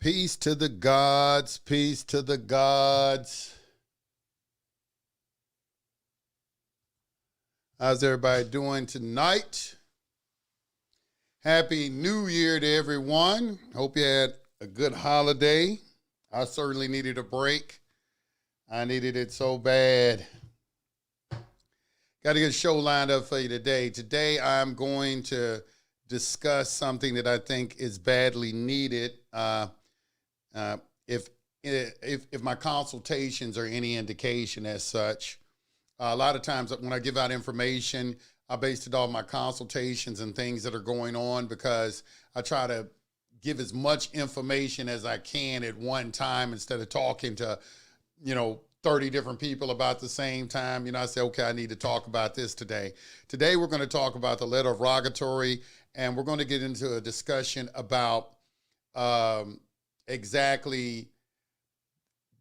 Peace to the gods, peace to the gods. How's everybody doing tonight? Happy New Year to everyone. Hope you had a good holiday. I certainly needed a break. I needed it so bad. Got a good show lined up for you today. Today I'm going to discuss something that I think is badly needed. If my consultations are any indication as such, a lot of times when I give out information, I base it off my consultations and things that are going on because I try to give as much information as I can at one time instead of talking to, 30 different people about the same time. I say, okay, I need to talk about this today. Today, we're going to talk about the letter of Rogatory, and we're going to get into a discussion about exactly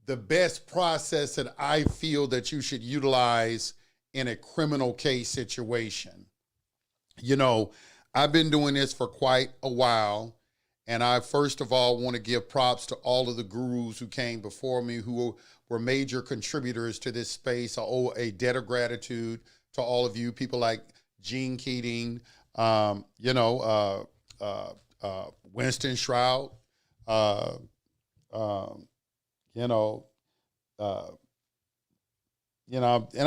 the best process that I feel that you should utilize in a criminal case situation. I've been doing this for quite a while, and I first of all want to give props to all of the gurus who came before me who were major contributors to this space. I owe a debt of gratitude to all of you, people like Gene Keating, Winston Shroud, and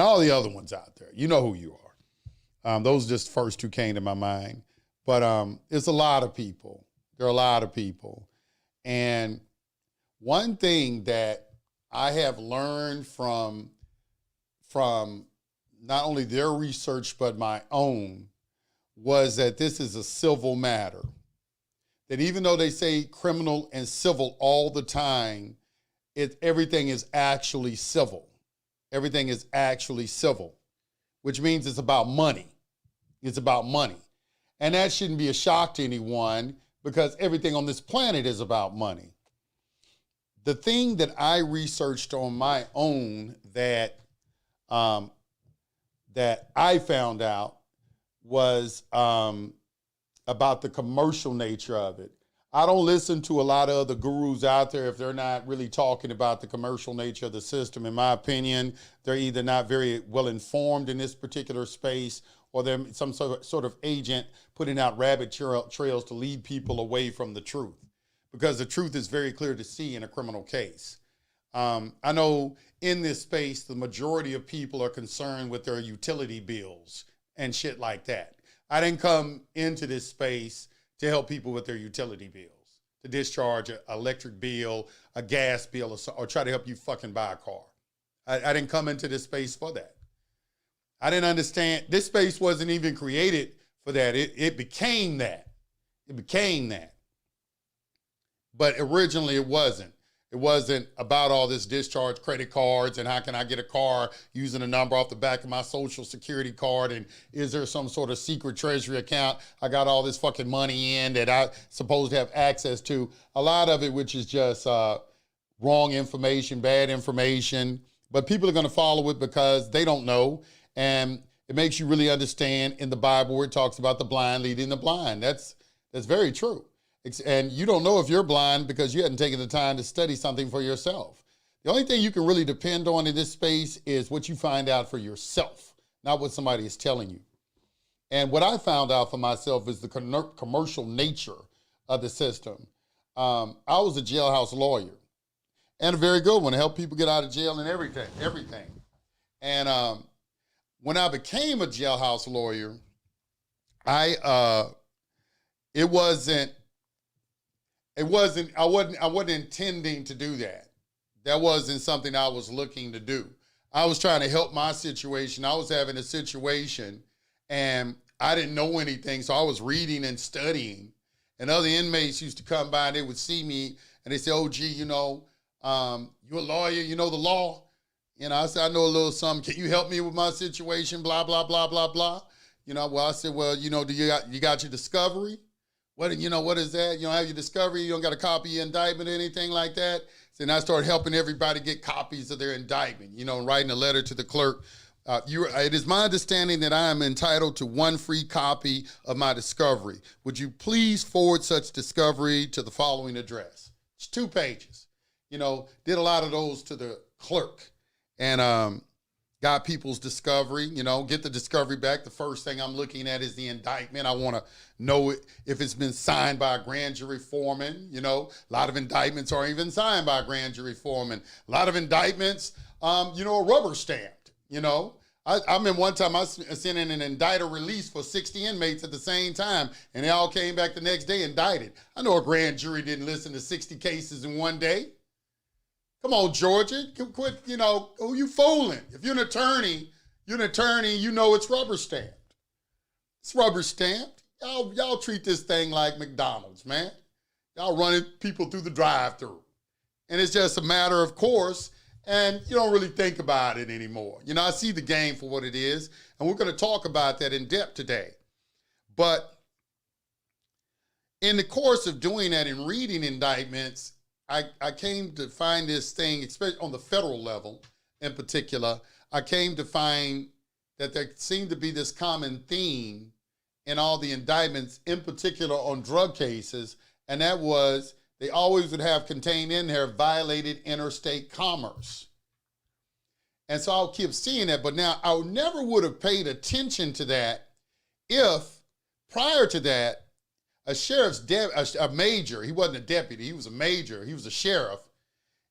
all the other ones out there. You know who you are. Those just first two came to my mind. But it's a lot of people. There are a lot of people. And one thing that I have learned from not only their research, but my own, was that this is a civil matter. That even though they say criminal and civil all the time, everything is actually civil. Everything is actually civil, which means it's about money. It's about money. And that shouldn't be a shock to anyone because everything on this planet is about money. The thing that I researched on my own that I found out was about the commercial nature of it. I don't listen to a lot of other gurus out there if they're not really talking about the commercial nature of the system. In my opinion, they're either not very well informed in this particular space or they're some sort of agent putting out rabbit trails to lead people away from the truth. Because the truth is very clear to see in a criminal case. I know in this space, the majority of people are concerned with their utility bills and shit like that. I didn't come into this space to help people with their utility bills, to discharge an electric bill, a gas bill, or try to help you fucking buy a car. I didn't come into this space for that. I didn't understand. This space wasn't even created for that. It became that. It became that. But originally it wasn't. It wasn't about all this discharge credit cards and how can I get a car using a number off the back of my social security card and is there some sort of secret treasury account I got all this fucking money in that I supposed to have access to. A lot of it which is just wrong information, bad information, but people are going to follow it because they don't know. And it makes you really understand in the Bible where it talks about the blind leading the blind. That's very true. And you don't know if you're blind because you hadn't taken the time to study something for yourself. The only thing you can really depend on in this space is what you find out for yourself, not what somebody is telling you. And what I found out for myself is the commercial nature of the system. I was a jailhouse lawyer and a very good one to help people get out of jail and everything. And when I became a jailhouse lawyer, I wasn't intending to do that. That wasn't something I was looking to do. I was trying to help my situation. I was having a situation and I didn't know anything. So I was reading and studying and other inmates used to come by and they would see me and they say, oh, gee, you're a lawyer, you know the law. I said, I know a little something. Can you help me with my situation? Blah, blah, blah, blah, blah. I said, well, do you got your discovery? What is that? You don't have your discovery, you don't got a copy of your indictment or anything like that. So then I started helping everybody get copies of their indictment, writing a letter to the clerk. It is my understanding that I am entitled to one free copy of my discovery. Would you please forward such discovery to the following address? It's 2 pages. You know, did a lot of those to the clerk and got people's discovery, you know, get the discovery back. The first thing I'm looking at is the indictment. I want to know if it's been signed by a grand jury foreman. You know, a lot of indictments aren't even signed by a grand jury foreman. A lot of indictments, you know, are rubber stamped, you know. I remember one time I sent in an indicted release for 60 inmates at the same time, and they all came back the next day indicted. I know a grand jury didn't listen to 60 cases in one day. Come on, Georgia, quit, you know, who you fooling? If you're an attorney, you know it's rubber stamped. It's rubber stamped. Y'all treat this thing like McDonald's, man. Y'all running people through the drive-thru. And it's just a matter of course, and you don't really think about it anymore. You know, I see the game for what it is, and we're going to talk about that in depth today. But in the course of doing that and reading indictments, I came to find this thing, especially on the federal level in particular, I came to find that there seemed to be this common theme in all the indictments, in particular on drug cases, and that was they always would have contained in there violated interstate commerce. And so I'll keep seeing that, but now I never would have paid attention to that if prior to that, a sheriff's a major, he wasn't a deputy, he was a major, he was a sheriff.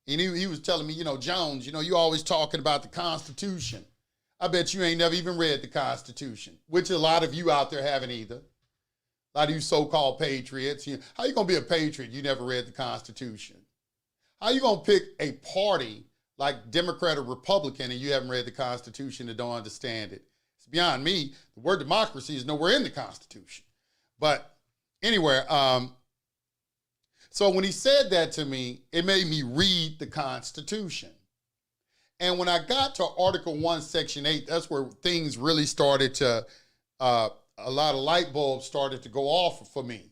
And he was telling me, you know, Jones, you know, you always talking about the Constitution. I bet you ain't never even read the Constitution, which a lot of you out there haven't either. A lot of you so-called patriots. How you gonna be a patriot? You never read the Constitution. How you gonna pick a party like Democrat or Republican and you haven't read the Constitution and don't understand it? It's beyond me. The word democracy is nowhere in the Constitution. But anyway, so when he said that to me, it made me read the Constitution. And when I got to Article 1, Section 8, that's where things really started to, a lot of light bulbs started to go off for me.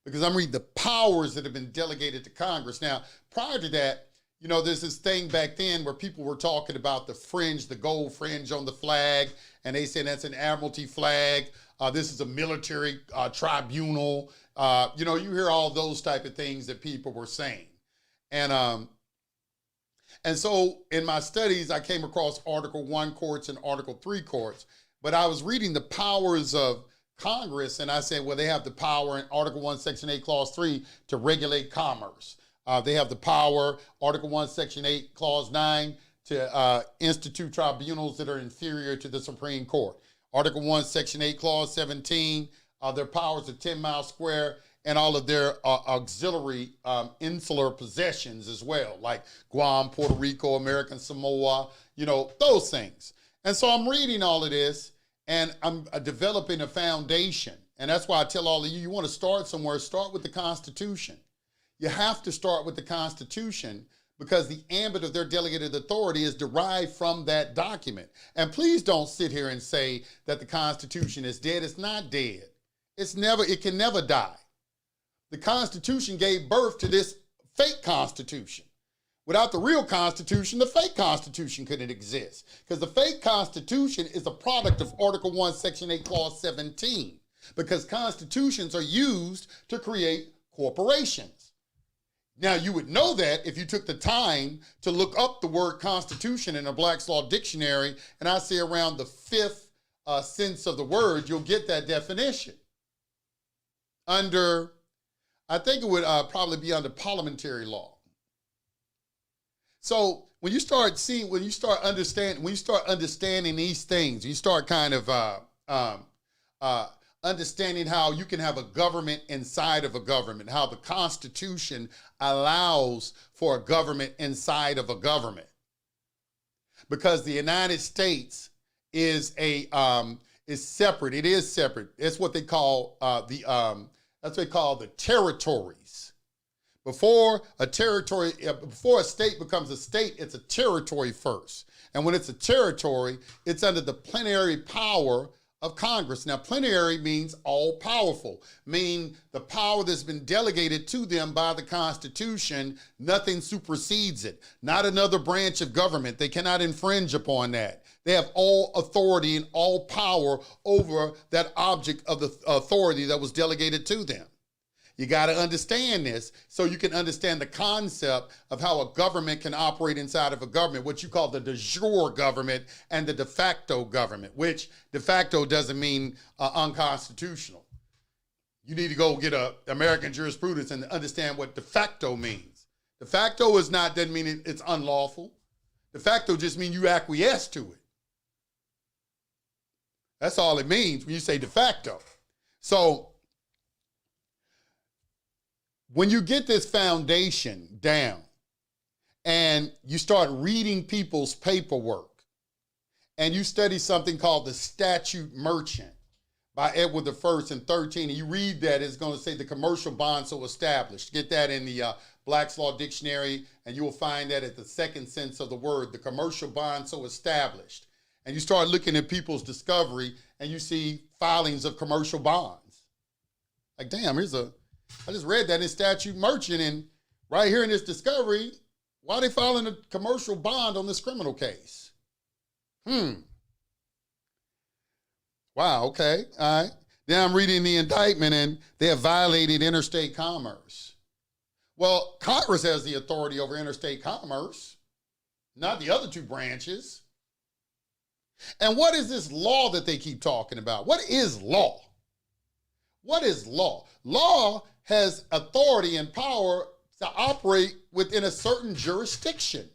Because I'm reading the powers that have been delegated to Congress. Now, prior to that, you know, there's this thing back then where people were talking about the fringe, the gold fringe on the flag, and they said that's an Admiralty flag. This is a military tribunal. You know, you hear all those type of things that people were saying. And so in my studies, I came across Article 1 courts and Article 3 courts. But I was reading the powers of Congress, and I said, well, they have the power in Article 1, Section 8, Clause 3 to regulate commerce. They have the power, Article 1, Section 8, Clause 9, to institute tribunals that are inferior to the Supreme Court. Article 1, Section 8, Clause 17, their powers of 10 miles square and all of their auxiliary insular possessions as well, like Guam, Puerto Rico, American Samoa, you know, those things. And so I'm reading all of this and I'm developing a foundation. And that's why I tell all of you, you want to start somewhere, start with the Constitution. You have to start with the Constitution because the ambit of their delegated authority is derived from that document. And please don't sit here and say that the Constitution is dead. It's not dead. It can never die. The Constitution gave birth to this fake Constitution. Without the real Constitution, the fake Constitution couldn't exist. Because the fake Constitution is a product of Article 1, Section 8, Clause 17. Because constitutions are used to create corporations. Now, you would know that if you took the time to look up the word Constitution in a Black's Law Dictionary, and I say around the 5th sense of the word, you'll get that definition. Under, I think it would probably be under parliamentary law. So when you start understanding these things, you start kind of understanding how you can have a government inside of a government, how the Constitution allows for a government inside of a government. Because the United States is separate. It is separate. It's what they call the territories. Before a state becomes a state, it's a territory first. And when it's a territory, it's under the plenary power of Congress. Now, plenary means all powerful, meaning the power that's been delegated to them by the Constitution, nothing supersedes it. Not another branch of government. They cannot infringe upon that. They have all authority and all power over that object of the authority that was delegated to them. You got to understand this so you can understand the concept of how a government can operate inside of a government, what you call the de jure government and the de facto government, which de facto doesn't mean unconstitutional. You need to go get a American jurisprudence and understand what de facto means. De facto doesn't mean it's unlawful. De facto just means you acquiesce to it. That's all it means when you say de facto. So when you get this foundation down and you start reading people's paperwork and you study something called the Statute Merchant by Edward I in 13, and you read that, it's going to say the commercial bond so established. Get that in the Black's Law Dictionary, and you will find that at the second sense of the word, the commercial bond so established. And you start looking at people's discovery and you see filings of commercial bonds. Like, damn, I just read that in Statute Merchant, and right here in this discovery, why are they filing a commercial bond on this criminal case? Wow, okay, all right. Then I'm reading the indictment, and they have violated interstate commerce. Well, Congress has the authority over interstate commerce, not the other two branches. And what is this law that they keep talking about? What is law? What is law? Law has authority and power to operate within a certain jurisdiction.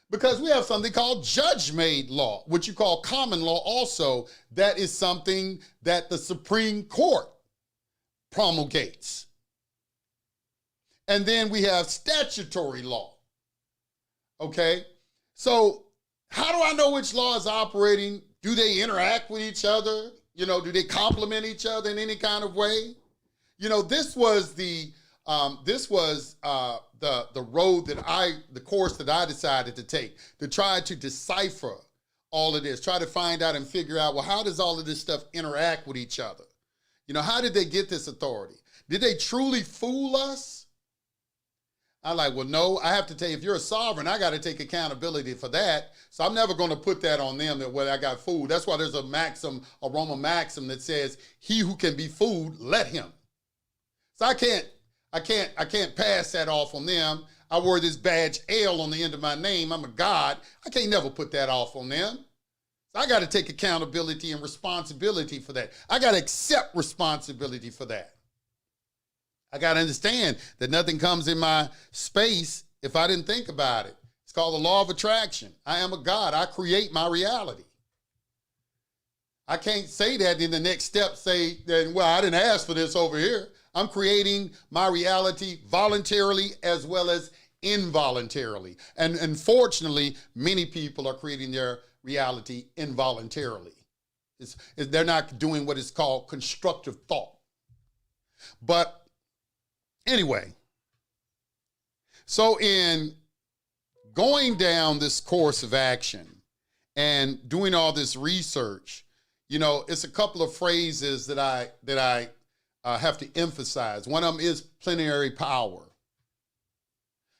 Because we have something called judge-made law, which you call common law also. That is something that the Supreme Court promulgates. And then we have statutory law. Okay? So how do I know which law is operating? Do they interact with each other? Do they complement each other in any kind of way? This was the course that I decided to take to try to decipher all of this, try to find out and figure out, well, how does all of this stuff interact with each other? How did they get this authority? Did they truly fool us? I'm like, well, no, I have to tell you, if you're a sovereign, I got to take accountability for that. So I'm never going to put that on them that, well, I got fooled. That's why there's a Roman maxim that says, he who can be fooled, let him. So I can't pass that off on them. I wore this badge L on the end of my name. I'm a God. I can't never put that off on them. So I got to take accountability and responsibility for that. I got to accept responsibility for that. I got to understand that nothing comes in my space if I didn't think about it. It's called the law of attraction. I am a God. I create my reality. I can't say that in the next step, say that, well, I didn't ask for this over here. I'm creating my reality voluntarily as well as involuntarily. And unfortunately, many people are creating their reality involuntarily. They're not doing what is called constructive thought. But anyway, so in going down this course of action and doing all this research, it's a couple of phrases that I have to emphasize. One of them is plenary power.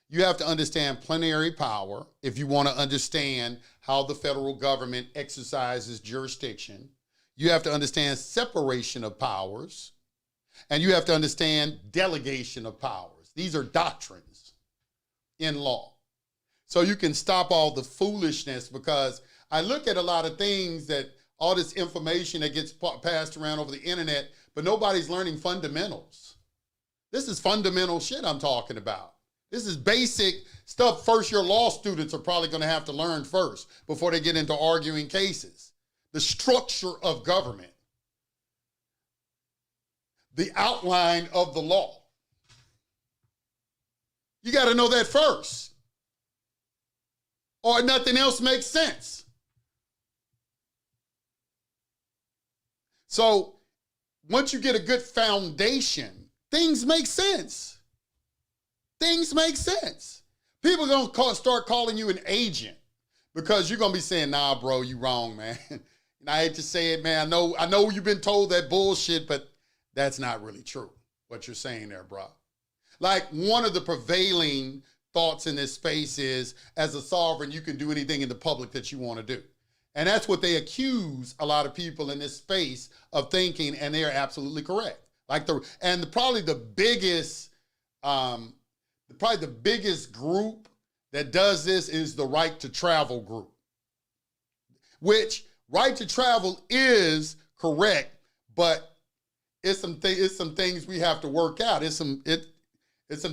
You have to understand plenary power if you want to understand how the federal government exercises jurisdiction. You have to understand separation of powers. And you have to understand delegation of powers. These are doctrines in law. So you can stop all the foolishness, because I look at a lot of things that all this information that gets passed around over the internet, but nobody's learning fundamentals. This is fundamental shit I'm talking about. This is basic stuff first-year law students are probably going to have to learn first before they get into arguing cases. The structure of government. The outline of the law. You got to know that first, or nothing else makes sense. So once you get a good foundation, things make sense. Things make sense. People are going to start calling you an agent because you're going to be saying, nah, bro, you wrong, man. And I hate to say it, man. I know you've been told that bullshit, but that's not really true, what you're saying there, bro. Like, one of the prevailing thoughts in this space is, as a sovereign, you can do anything in the public that you want to do. And that's what they accuse a lot of people in this space of thinking, and they are absolutely correct. Probably the biggest group that does this is the right to travel group, which right to travel is correct, but it's some things we have to work out. It's some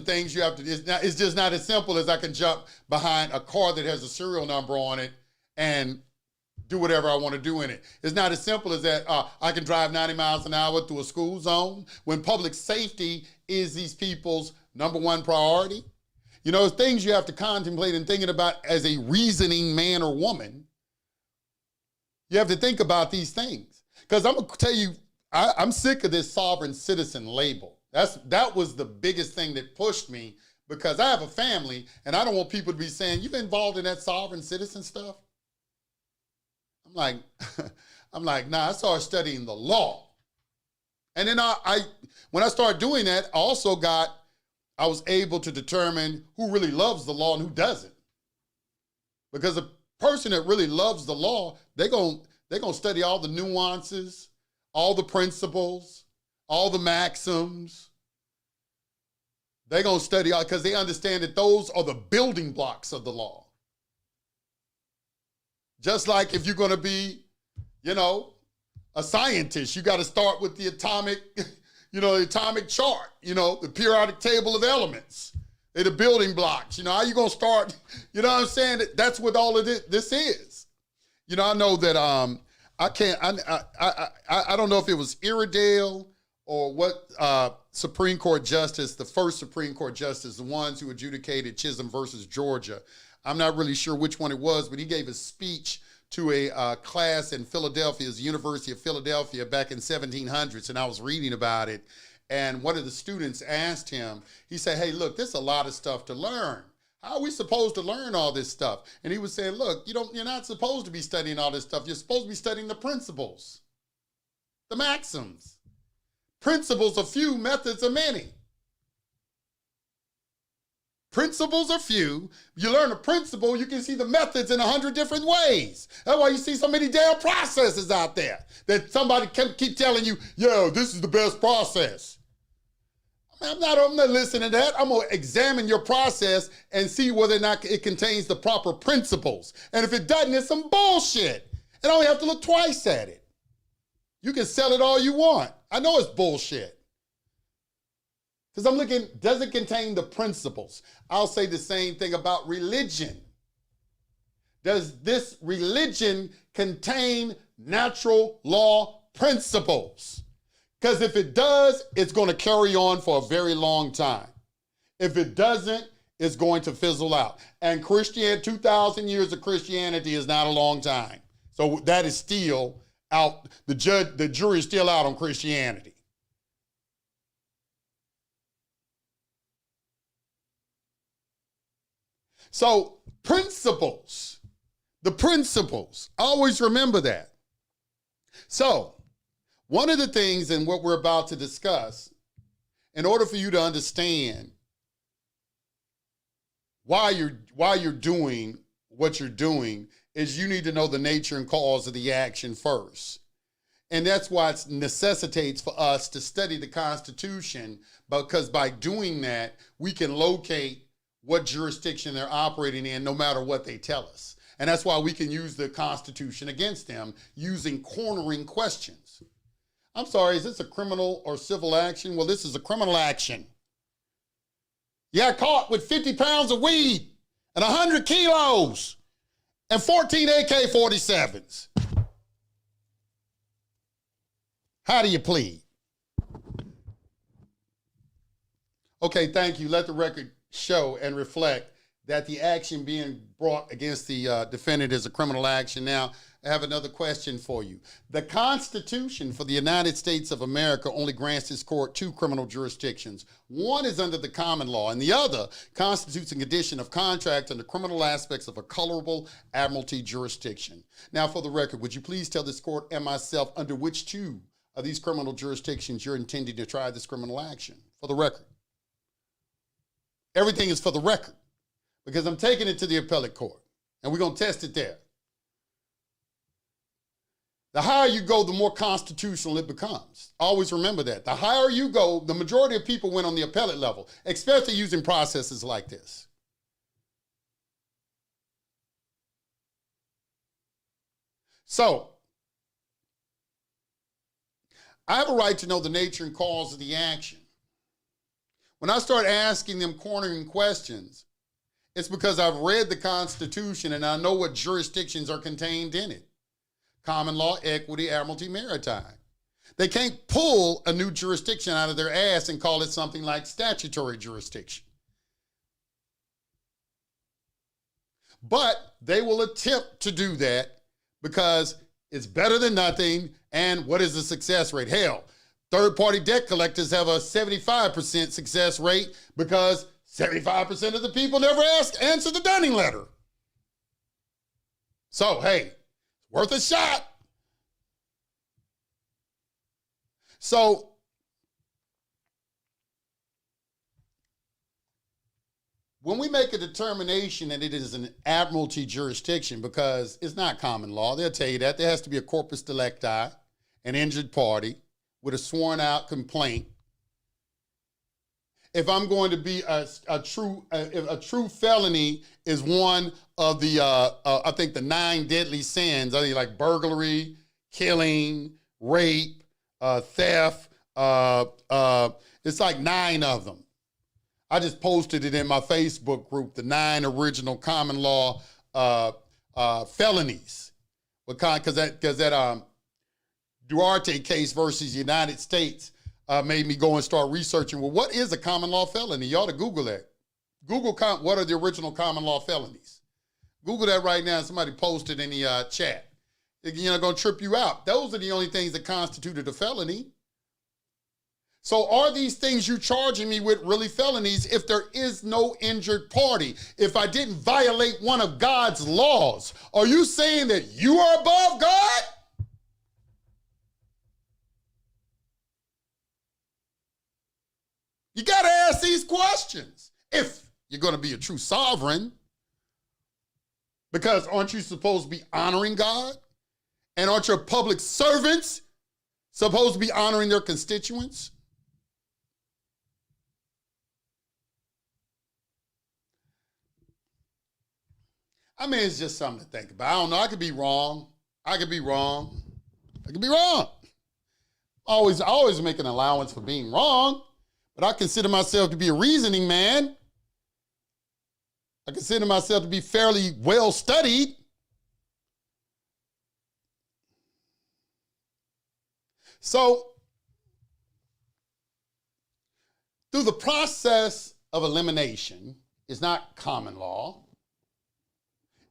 things you have to. It's just not as simple as I can jump behind a car that has a serial number on it and do whatever I want to do in it. It's not as simple as that. I can drive 90 miles an hour through a school zone when public safety is these people's number one priority. You know, it's things you have to contemplate and thinking about as a reasoning man or woman. You have to think about these things. Because I'm going to tell you, I'm sick of this sovereign citizen label. That was the biggest thing that pushed me, because I have a family and I don't want people to be saying, you've been involved in that sovereign citizen stuff? I'm like, nah, I started studying the law. And then when I started doing that, I was able to determine who really loves the law and who doesn't. Because a person that really loves the law, they're gonna study all the nuances, all the principles, all the maxims. They're gonna study all, because they understand that those are the building blocks of the law. Just like if you're gonna be, a scientist, you gotta start with the atomic, the atomic chart, the periodic table of elements. They're the building blocks. How you gonna start, what I'm saying? That's what all of this is. I know that I don't know if it was Iredale or what Supreme Court Justice, the first Supreme Court Justice, the ones who adjudicated Chisholm versus Georgia. I'm not really sure which one it was, but he gave a speech to a class in Philadelphia, the University of Philadelphia, back in 1700s, and I was reading about it. And one of the students asked him, he said, hey, look, there's a lot of stuff to learn. How are we supposed to learn all this stuff? And he was saying, look, you're not supposed to be studying all this stuff. You're supposed to be studying the principles, the maxims. Principles are few, methods are many. Principles are few. You learn a principle, you can see the methods in 100 different ways. That's why you see so many damn processes out there that somebody can keep telling you, yo, this is the best process. I'm not listening to that. I'm going to examine your process and see whether or not it contains the proper principles. And if it doesn't, it's some bullshit. And I only have to look twice at it. You can sell it all you want. I know it's bullshit. Because I'm looking, does it contain the principles? I'll say the same thing about religion. Does this religion contain natural law principles? Because if it does, it's going to carry on for a very long time. If it doesn't, it's going to fizzle out. And 2,000 years of Christianity is not a long time. So that is still out. The jury is still out on Christianity. So principles, the principles, always remember that. So one of the things in what we're about to discuss, in order for you to understand why you're doing what you're doing, is you need to know the nature and cause of the action first. And that's why it necessitates for us to study the Constitution, because by doing that, we can locate what jurisdiction they're operating in, no matter what they tell us. And that's why we can use the Constitution against them using cornering questions. I'm sorry, is this a criminal or civil action? Well, this is a criminal action. You got caught with 50 pounds of weed and 100 kilos and 14 AK-47s. How do you plead? Okay, thank you. Let the record show and reflect that the action being brought against the defendant is a criminal action. Now, I have another question for you. The Constitution for the United States of America only grants this court two criminal jurisdictions. One is under the common law, and the other constitutes a condition of contract under criminal aspects of a colorable admiralty jurisdiction. Now, for the record, would you please tell this court and myself under which two of these criminal jurisdictions you're intending to try this criminal action? For the record. Everything is for the record, because I'm taking it to the appellate court, and we're going to test it there. The higher you go, the more constitutional it becomes. Always remember that. The higher you go, the majority of people went on the appellate level, especially using processes like this. So, I have a right to know the nature and cause of the action. When I start asking them cornering questions, it's because I've read the Constitution and I know what jurisdictions are contained in it. Common law, equity, admiralty, maritime. They can't pull a new jurisdiction out of their ass and call it something like statutory jurisdiction. But they will attempt to do that because it's better than nothing. And what is the success rate? Hell, third-party debt collectors have a 75% success rate because 75% of the people never answer the Dunning letter. So, hey, worth a shot. So, when we make a determination that it is an admiralty jurisdiction, because it's not common law, they'll tell you that there has to be a corpus delicti, an injured party with a sworn out complaint. If I'm going to be a true felony is one of the, I think the 9 deadly sins, I think like burglary, killing, rape, theft, it's like 9 of them. I just posted it in my Facebook group, the 9 original common law felonies. Because that Duarte case versus United States made me go and start researching, well, what is a common law felony? You ought to Google that. Google what are the original common law felonies? Google that right now. Somebody posted in the chat. Going to trip you out. Those are the only things that constituted a felony. So are these things you're charging me with really felonies if there is no injured party? If I didn't violate one of God's laws, are you saying that you are above God? You got to ask these questions if you're going to be a true sovereign. Because aren't you supposed to be honoring God? And aren't your public servants supposed to be honoring their constituents? I mean, it's just something to think about. I don't know. I could be wrong. I could be wrong. Always make an allowance for being wrong. But I consider myself to be a reasoning man. I consider myself to be fairly well studied. So, through the process of elimination, it's not common law.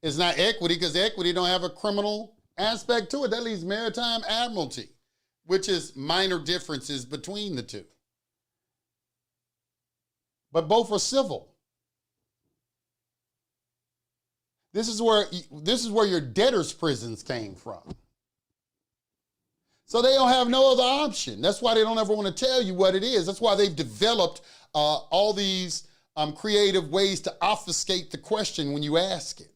It's not equity, because equity don't have a criminal aspect to it. That leaves maritime admiralty, which is minor differences between the two. But both are civil. This is where your debtors' prisons came from. So they don't have no other option. That's why they don't ever want to tell you what it is. That's why they've developed all these creative ways to obfuscate the question when you ask it.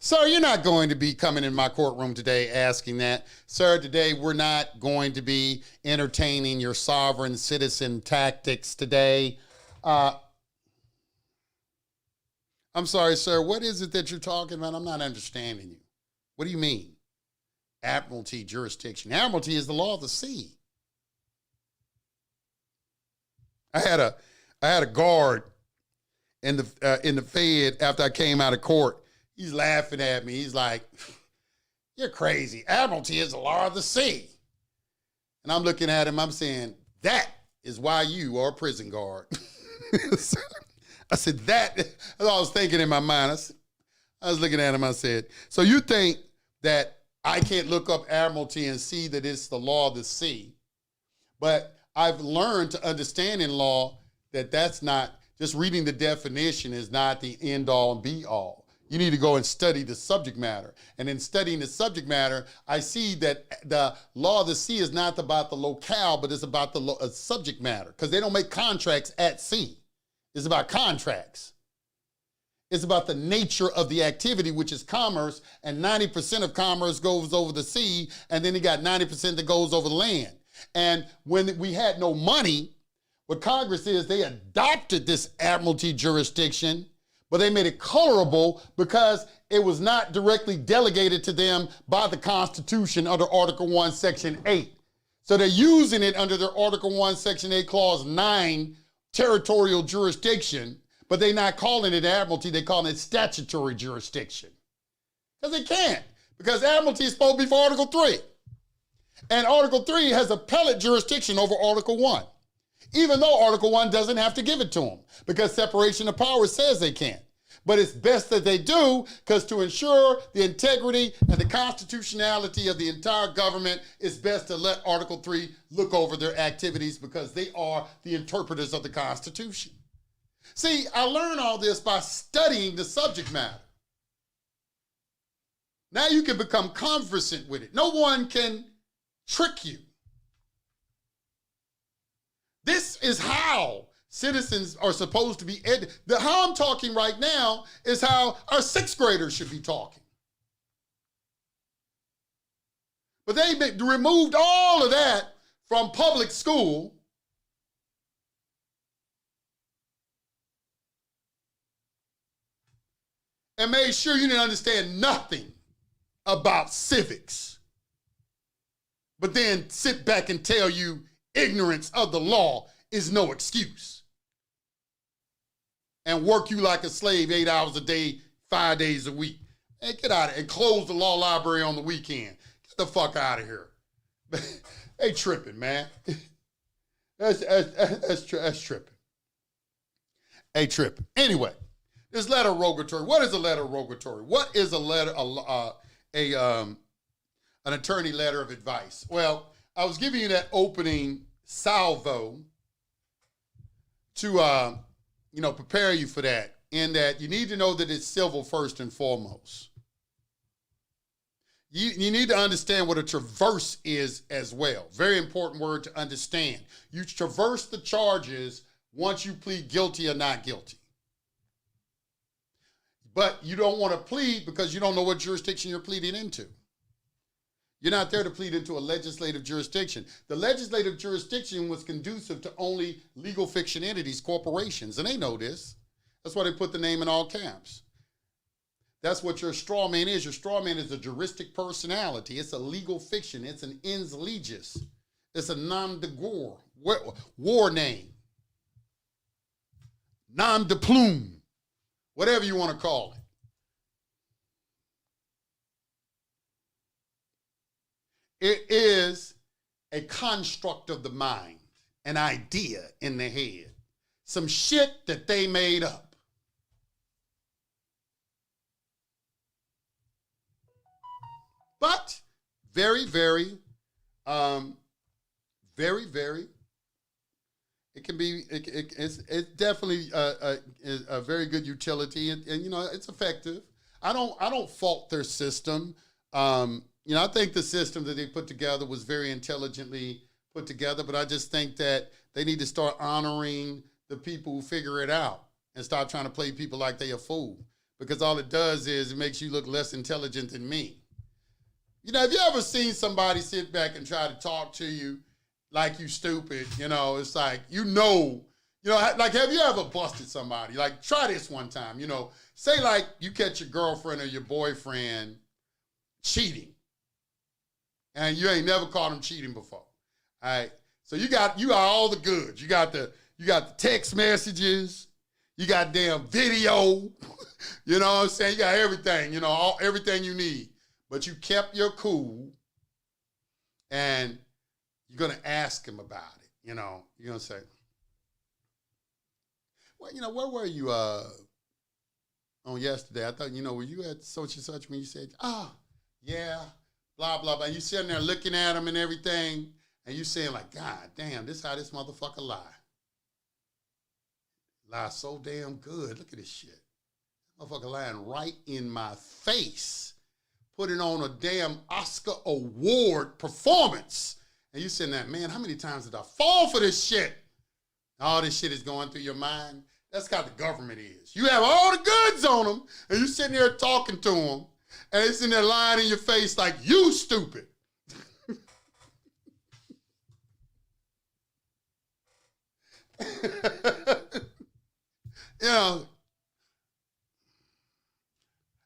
Sir, you're not going to be coming in my courtroom today asking that. Sir, today we're not going to be entertaining your sovereign citizen tactics today. I'm sorry, sir, what is it that you're talking about? I'm not understanding you. What do you mean? Admiralty jurisdiction. Admiralty is the law of the sea. I had a guard in the Fed after I came out of court. He's laughing at me. He's like, "You're crazy. Admiralty is the law of the sea." And I'm looking at him. I'm saying, "That is why you are a prison guard." I said, that's what I was thinking in my mind. I was looking at him. I said, "So you think that I can't look up admiralty and see that it's the law of the sea?" But I've learned to understand in law that that's not, just reading the definition is not the end all and be all. You need to go and study the subject matter. And in studying the subject matter, I see that the law of the sea is not about the locale, but it's about the subject matter, because they don't make contracts at sea. It's about contracts. It's about the nature of the activity, which is commerce, and 90% of commerce goes over the sea, and then you got 90% that goes over the land. And when we had no money, what Congress is, they adopted this Admiralty jurisdiction, but they made it colorable because it was not directly delegated to them by the Constitution under Article 1, Section 8. So they're using it under their Article 1, Section 8, Clause 9 territorial jurisdiction, but they're not calling it Admiralty, they're calling it statutory jurisdiction. Because they can't, because Admiralty is supposed to be for Article 3. And Article 3 has appellate jurisdiction over Article 1, even though Article 1 doesn't have to give it to them, because separation of powers says they can't. But it's best that they do, because to ensure the integrity and the constitutionality of the entire government, it's best to let Article 3 look over their activities, because they are the interpreters of the Constitution. See, I learned all this by studying the subject matter. Now you can become conversant with it. No one can trick you. This is how citizens are supposed to be how I'm talking right now is how our sixth graders should be talking. But they removed all of that from public school and made sure you didn't understand nothing about civics, but then sit back and tell you ignorance of the law is no excuse, and work you like a slave 8 hours a day, 5 days a week. Hey, get out of here and close the law library on the weekend. Get the fuck out of here. They tripping, man. That's tripping. Hey, tripping. Anyway, this letter of rogatory. What is a letter of rogatory? What is a letter, an attorney letter of advice? Well, I was giving you that opening salvo to, prepare you for that, in that you need to know that it's civil first and foremost. You need to understand what a traverse is as well. Very important word to understand. You traverse the charges once you plead guilty or not guilty. But you don't want to plead because you don't know what jurisdiction you're pleading into. You're not there to plead into a legislative jurisdiction. The legislative jurisdiction was conducive to only legal fiction entities, corporations, and they know this. That's why they put the name in all caps. That's what your straw man is. Your straw man is a juristic personality. It's a legal fiction. It's an ens legis. It's a nom de guerre, war name, nom de plume, whatever you want to call it. It is a construct of the mind, an idea in the head, some shit that they made up. But very, very, it can be, it's definitely a very good utility, and it's effective. I don't fault their system. I think the system that they put together was very intelligently put together, but I just think that they need to start honoring the people who figure it out and stop trying to play people like they a fool, because all it does is it makes you look less intelligent than me. Have you ever seen somebody sit back and try to talk to you like you stupid? It's like, like, have you ever busted somebody? Like, try this one time, say like you catch your girlfriend or your boyfriend cheating, and you ain't never caught them cheating before. All right. So you got all the goods. You got the text messages, you got damn video, you know what I'm saying? You got everything, everything you need. But you kept your cool, and you're going to ask him about it. You're going to say, well, where were you on yesterday? I thought, were you at such and such when you said, yeah, blah, blah, blah. And you sitting there looking at him and everything, and you saying like, God damn, this how this motherfucker lie. Lie so damn good. Look at this shit. Motherfucker lying right in my face. Putting on a damn Oscar award performance. And you saying that, man, how many times did I fall for this shit? All this shit is going through your mind. That's how the government is. You have all the goods on them, and you're sitting there talking to them, and they're sitting there lying in your face like, you stupid. You know,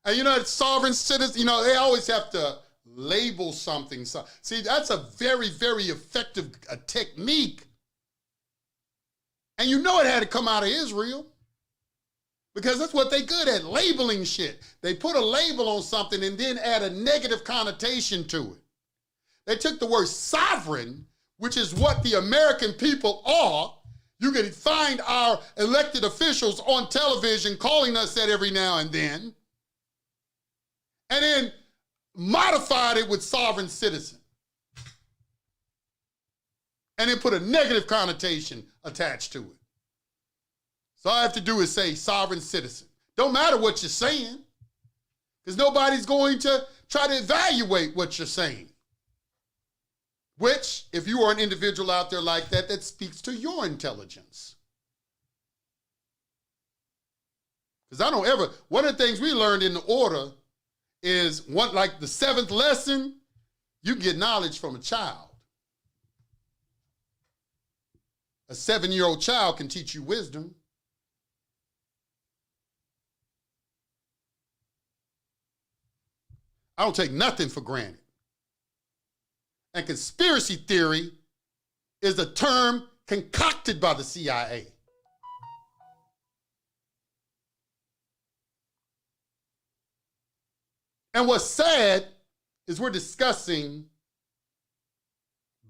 and you know, sovereign citizens, you know, they always have to label something. So, see, that's a very, very effective technique. And you know it had to come out of Israel because that's what they good at, labeling shit. They put a label on something and then add a negative connotation to it. They took the word sovereign, which is what the American people are. You can find our elected officials on television calling us that every now and then modified it with sovereign citizen. And then put a negative connotation attached to it. So all I have to do is say sovereign citizen. Don't matter what you're saying, because nobody's going to try to evaluate what you're saying. Which, if you are an individual out there like that, that speaks to your intelligence. Because one of the things we learned in the order is, like the 7th lesson, you can get knowledge from a child. A 7-year-old child can teach you wisdom. I don't take nothing for granted. And conspiracy theory is a term concocted by the CIA. And what's sad is we're discussing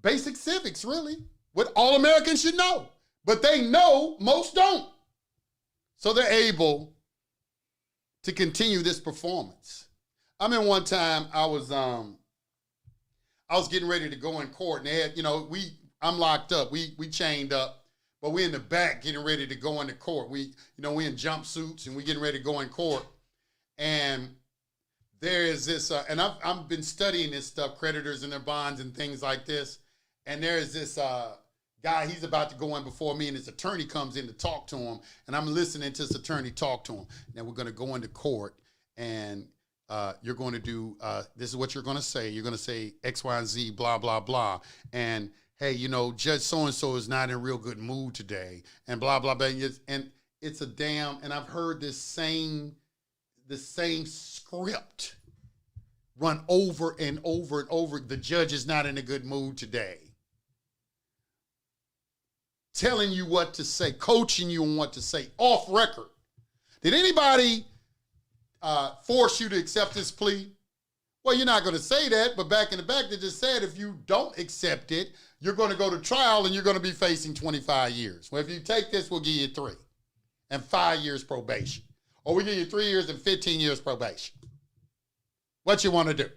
basic civics, really, what all Americans should know. But they know, most don't. So they're able to continue this performance. I mean, one time I was getting ready to go in court, and they had, I'm locked up. We chained up, but we're in the back getting ready to go into court. We in jumpsuits, and we getting ready to go in court. And there is this, and I've been studying this stuff, creditors and their bonds and things like this. And there is this guy, he's about to go in before me, and his attorney comes in to talk to him, and I'm listening to his attorney talk to him. Now we're going to go into court, and you're going to do, this is what you're going to say. You're going to say X, Y, and Z, blah, blah, blah. And, hey, Judge so-and-so is not in a real good mood today, and blah, blah, blah. And it's a damn, and I've heard the same script run over and over and over. The judge is not in a good mood today. Telling you what to say, coaching you on what to say, off record. Did anybody force you to accept this plea? Well, you're not going to say that, but back in the back, they just said if you don't accept it, you're going to go to trial and you're going to be facing 25 years. Well, if you take this, we'll give you 3 and 5 years probation. Or we give you 3 years and 15 years probation. What you want to do?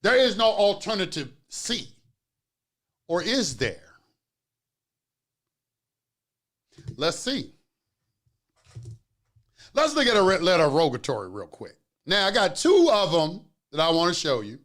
There is no alternative C. Or is there? Let's see. Let's look at a letter of Rogatory real quick. Now, I got 2 of them that I want to show you.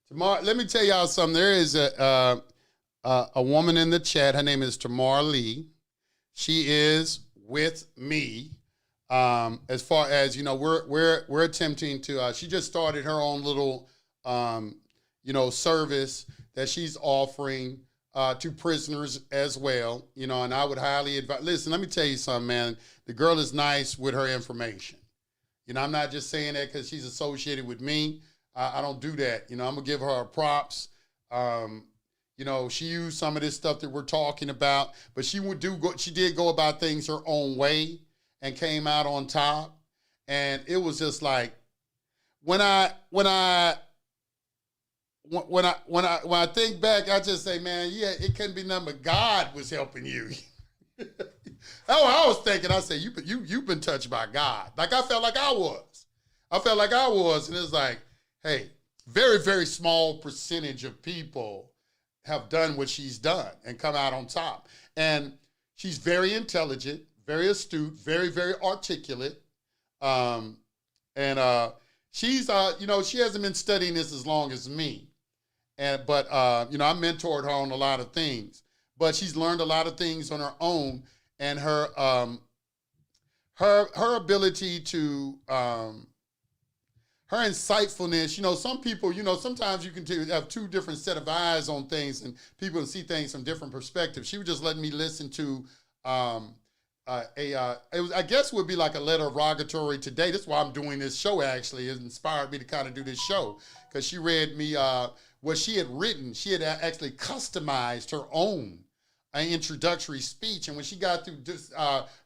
Tamar, let me tell y'all something. There is a woman in the chat. Her name is Tamar Lee. She is with me. As far as we're attempting to. She just started her own little service that she's offering to prisoners as well. And I would highly advise. Listen, let me tell you something, man. The girl is nice with her information. I'm not just saying that because she's associated with me. I don't do that. I'm gonna give her props. She used some of this stuff that we're talking about, but she did go about things her own way and came out on top. And it was just like when I think back, I just say, man, yeah, it couldn't be nothing but God was helping you. That's what I was thinking. I said, you've been touched by God. Like I felt like I was. And it's like, hey, very, very small percentage of people have done what she's done and come out on top. And she's very intelligent, very astute, very, very articulate. She's, she hasn't been studying this as long as me. But I mentored her on a lot of things. But she's learned a lot of things on her own. And her ability to, her insightfulness, some people, sometimes you can have two different set of eyes on things and people see things from different perspectives. She would just let me listen to I guess it would be like a letter of Rogatory today. That's why I'm doing this show, actually. It inspired me to kind of do this show because she read me what she had written. She had actually customized her own introductory speech. And when she got through just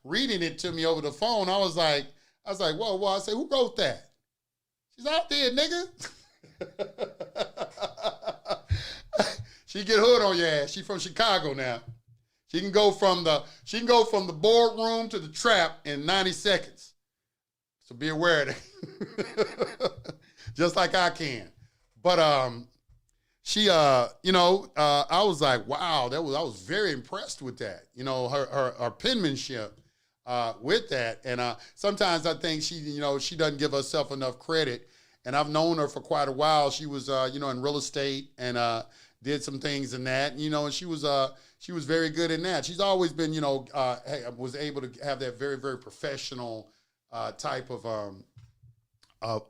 reading it to me over the phone, I was like, whoa. I said, who wrote that? She's out there, nigga. She get hood on your ass. She from Chicago now. She can go from the boardroom to the trap in 90 seconds. So be aware of that. Just like I can. But she I was like, wow, I was very impressed with that. Her penmanship with that. And sometimes I think she doesn't give herself enough credit. And I've known her for quite a while. She was in real estate and did some things in that. And she was very good in that. She's always been, was able to have that very, very professional type of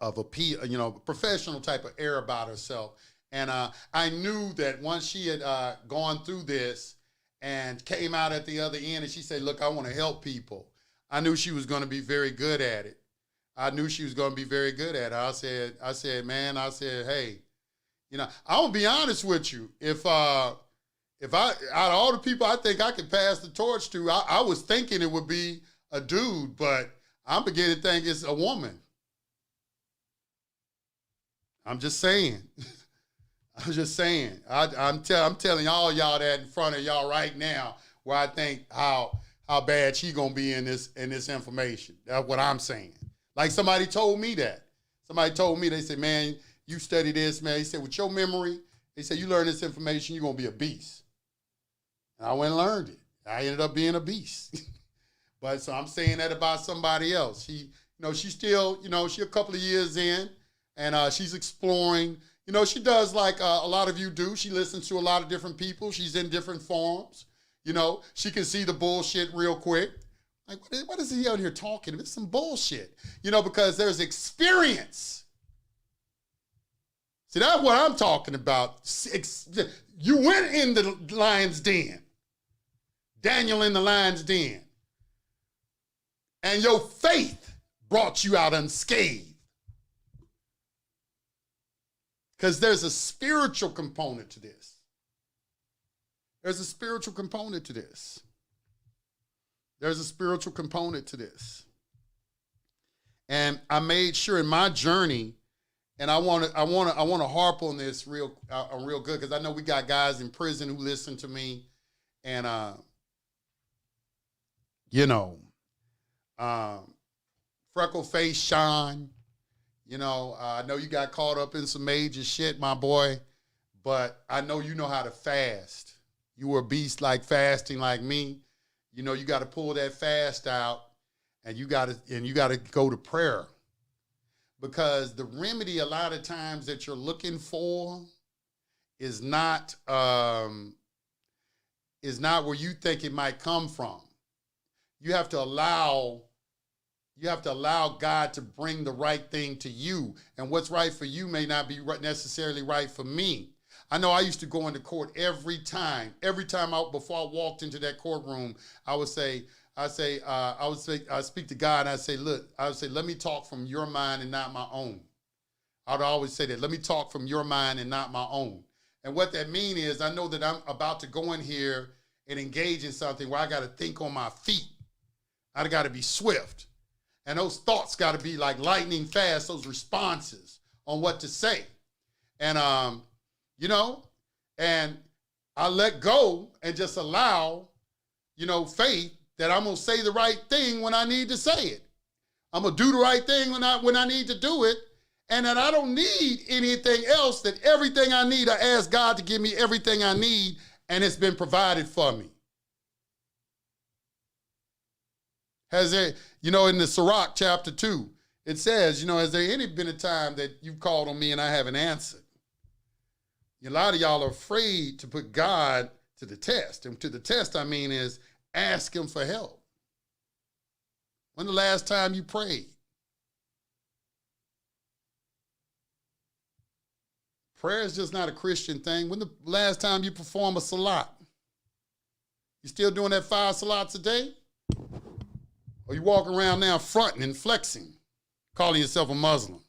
appeal, professional type of air about herself. And I knew that once she had gone through this and came out at the other end and she said, look, I want to help people. I knew she was going to be very good at it. I said, man, hey, I'm going to be honest with you. If out of all the people I think I could pass the torch to, I was thinking it would be a dude, but I'm beginning to think it's a woman. I'm just saying. I'm telling all y'all that in front of y'all right now, where I think how bad she gonna be in this information. That's what I'm saying. Like somebody told me that. They said, man, you study this, man. He said, with your memory, they said, you learn this information, you're gonna be a beast. And I went and learned it. I ended up being a beast. But so I'm saying that about somebody else. She's still, she a couple of years in and she's exploring. She does like a lot of you do. She listens to a lot of different people. She's in different forums. She can see the bullshit real quick. Like, what is he out here talking? It's some bullshit. Because there's experience. See, that's what I'm talking about. You went in the lion's den. Daniel in the lion's den. And your faith brought you out unscathed. Because there's a spiritual component to this. And I made sure in my journey, and I want to harp on this real good because I know we got guys in prison who listen to me, and freckle face Sean. I know you got caught up in some major shit, my boy, but I know you know how to fast. You were a beast like fasting like me. You got to pull that fast out and you got to go to prayer. Because the remedy a lot of times that you're looking for is not where you think it might come from. You have to allow God to bring the right thing to you. And what's right for you may not be necessarily right for me. I know I used to go into court every time before I walked into that courtroom, I would speak to God and I would say, let me talk from your mind and not my own. I would always say that, let me talk from your mind and not my own. And what that means is I know that I'm about to go in here and engage in something where I got to think on my feet. I got to be swift. And those thoughts got to be like lightning fast, those responses on what to say. And, and I let go and just allow, faith that I'm going to say the right thing when I need to say it. I'm going to do the right thing when I need to do it. and that I don't need anything else, that everything I need, I ask God to give me everything I need, and it's been provided for me. Has there, in the Sirach chapter 2, it says, has there any been a time that you've called on me and I haven't answered? A lot of y'all are afraid to put God to the test. And to the test, I mean, is ask him for help. When the last time you prayed? Prayer is just not a Christian thing. When the last time you perform a salat? You still doing that 5 salats a day? Or you walking around now fronting and flexing, calling yourself a Muslim?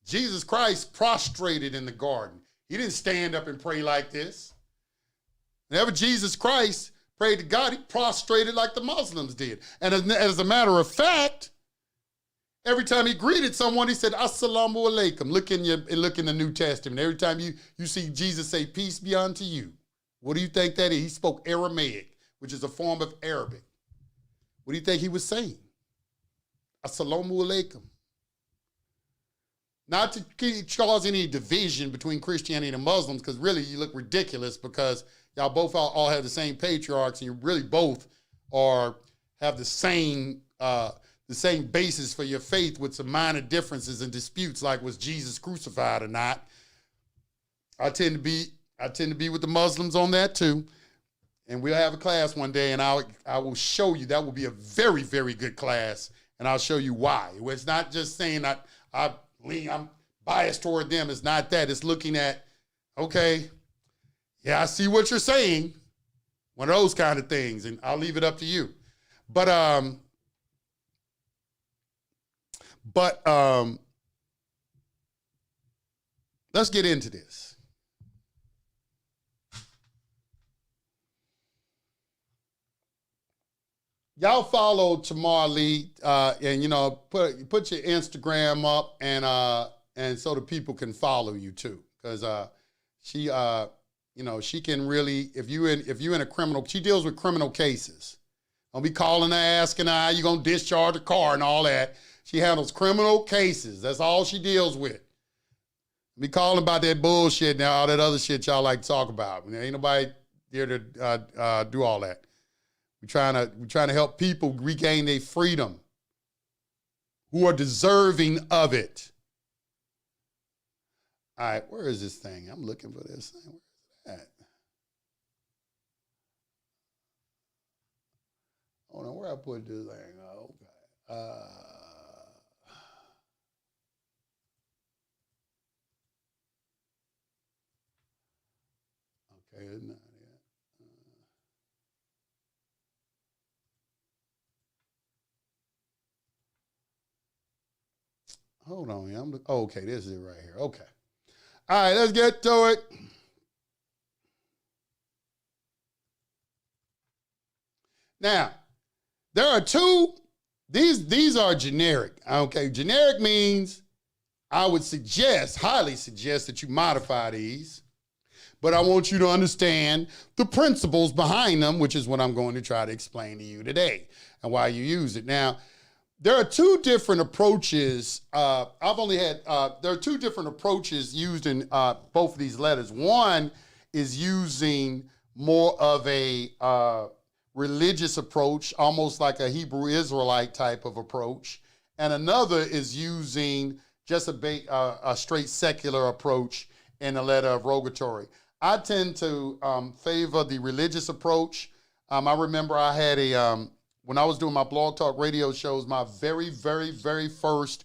Jesus Christ prostrated in the garden. He didn't stand up and pray like this. Whenever Jesus Christ prayed to God, he prostrated like the Muslims did. And as a matter of fact, every time he greeted someone, he said, Assalamu alaikum. Look in the New Testament. Every time you see Jesus say, peace be unto you. What do you think that is? He spoke Aramaic, which is a form of Arabic. What do you think he was saying? Assalamu alaikum. Not to cause any division between Christianity and Muslims, because really you look ridiculous, because y'all both all have the same patriarchs, and you really both have the same basis for your faith, with some minor differences and disputes, like was Jesus crucified or not. I tend to be with the Muslims on that too. And we'll have a class one day, and I will show you. That will be a very, very good class, and I'll show you why. It's not just saying that I'm biased toward them. It's not that. It's looking at, okay, yeah, I see what you're saying. One of those kind of things, and I'll leave it up to you. But let's get into this. Y'all follow Tamar Lee, and put your Instagram up, and so the people can follow you too, because she can really, if you in a criminal, she deals with criminal cases. Don't be calling her asking her how you gonna discharge a car and all that. She handles criminal cases. That's all she deals with. Be calling about that bullshit now, all that other shit y'all like to talk about. Ain't nobody there to do all that. We're trying to help people regain their freedom, who are deserving of it. All right, where is this thing? I'm looking for this thing. Where is it at? Hold on, where I put this thing? Oh, okay. Okay, it's not. Hold on, okay, this is it right here. Okay. All right, let's get to it. Now, there are two, these are generic. Okay, generic means I would highly suggest that you modify these, but I want you to understand the principles behind them, which is what I'm going to try to explain to you today and why you use it. Now, there are two different approaches. There are two different approaches used in both of these letters. One is using more of a religious approach, almost like a Hebrew Israelite type of approach. And another is using just a straight secular approach in the letter of Rogatory. I tend to favor the religious approach. I remember I had when I was doing my Blog Talk radio shows, my very, very, very first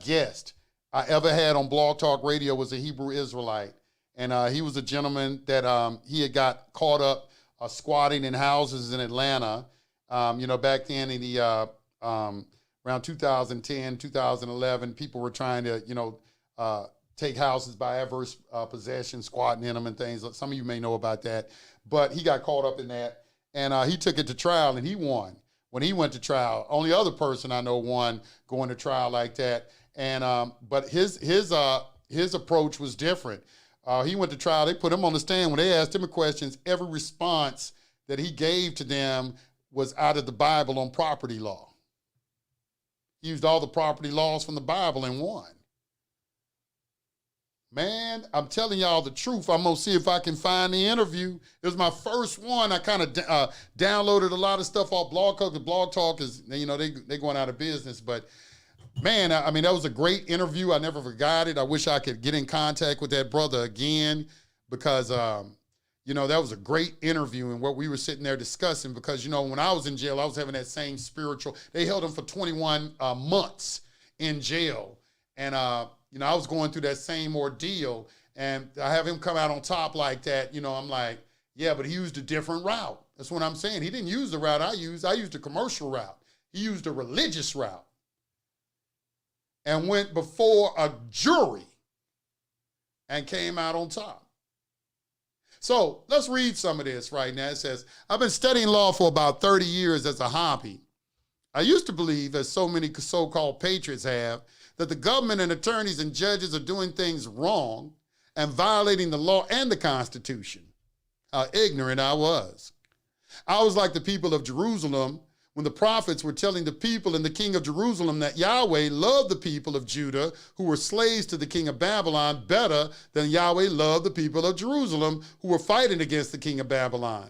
guest I ever had on Blog Talk radio was a Hebrew Israelite. And he was a gentleman that he had got caught up squatting in houses in Atlanta, back then in the around 2010, 2011, people were trying to, take houses by adverse possession, squatting in them and things. Some of you may know about that. But he got caught up in that, and he took it to trial, and he won. When he went to trial, only other person I know won going to trial like that. And but his approach was different. He went to trial. They put him on the stand. When they asked him questions, every response that he gave to them was out of the Bible on property law. He used all the property laws from the Bible in one. Man, I'm telling y'all the truth. I'm going to see if I can find the interview. It was my first one. I kind of downloaded a lot of stuff off Blog Talk. Blog Talk is, you know, they going out of business. But, man, I mean, that was a great interview. I never forgot it. I wish I could get in contact with that brother again because, you know, that was a great interview and what we were sitting there discussing because, you know, when I was in jail, I was having that same spiritual. They held him for 21 months in jail. And, you know, I was going through that same ordeal and I have him come out on top like that. You know, I'm like, yeah, but he used a different route. That's what I'm saying. He didn't use the route I used. I used a commercial route. He used a religious route and went before a jury and came out on top. So let's read some of this right now. It says, I've been studying law for about 30 years as a hobby. I used to believe, as so many so-called patriots have, that the government and attorneys and judges are doing things wrong and violating the law and the Constitution. How ignorant I was. I was like the people of Jerusalem when the prophets were telling the people and the king of Jerusalem that Yahweh loved the people of Judah who were slaves to the king of Babylon better than Yahweh loved the people of Jerusalem who were fighting against the king of Babylon.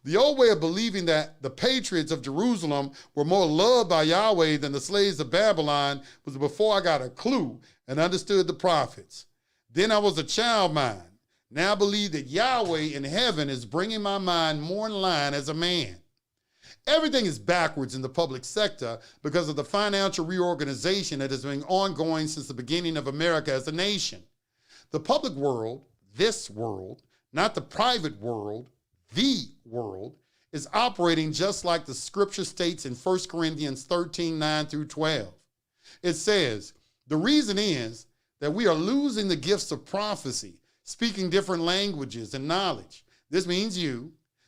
The old way of believing that the patriots of Jerusalem were more loved by Yahweh than the slaves of Babylon was before I got a clue and understood the prophets. Then I was a child mind. Now I believe that Yahweh in heaven is bringing my mind more in line as a man. Everything is backwards in the public sector because of the financial reorganization that has been ongoing since the beginning of America as a nation. The public world, this world, not the private world, the world, is operating just like the scripture states in 1 Corinthians 13, 9 through 12. It says, the reason is that we are losing the gifts of prophecy, speaking different languages and knowledge. This means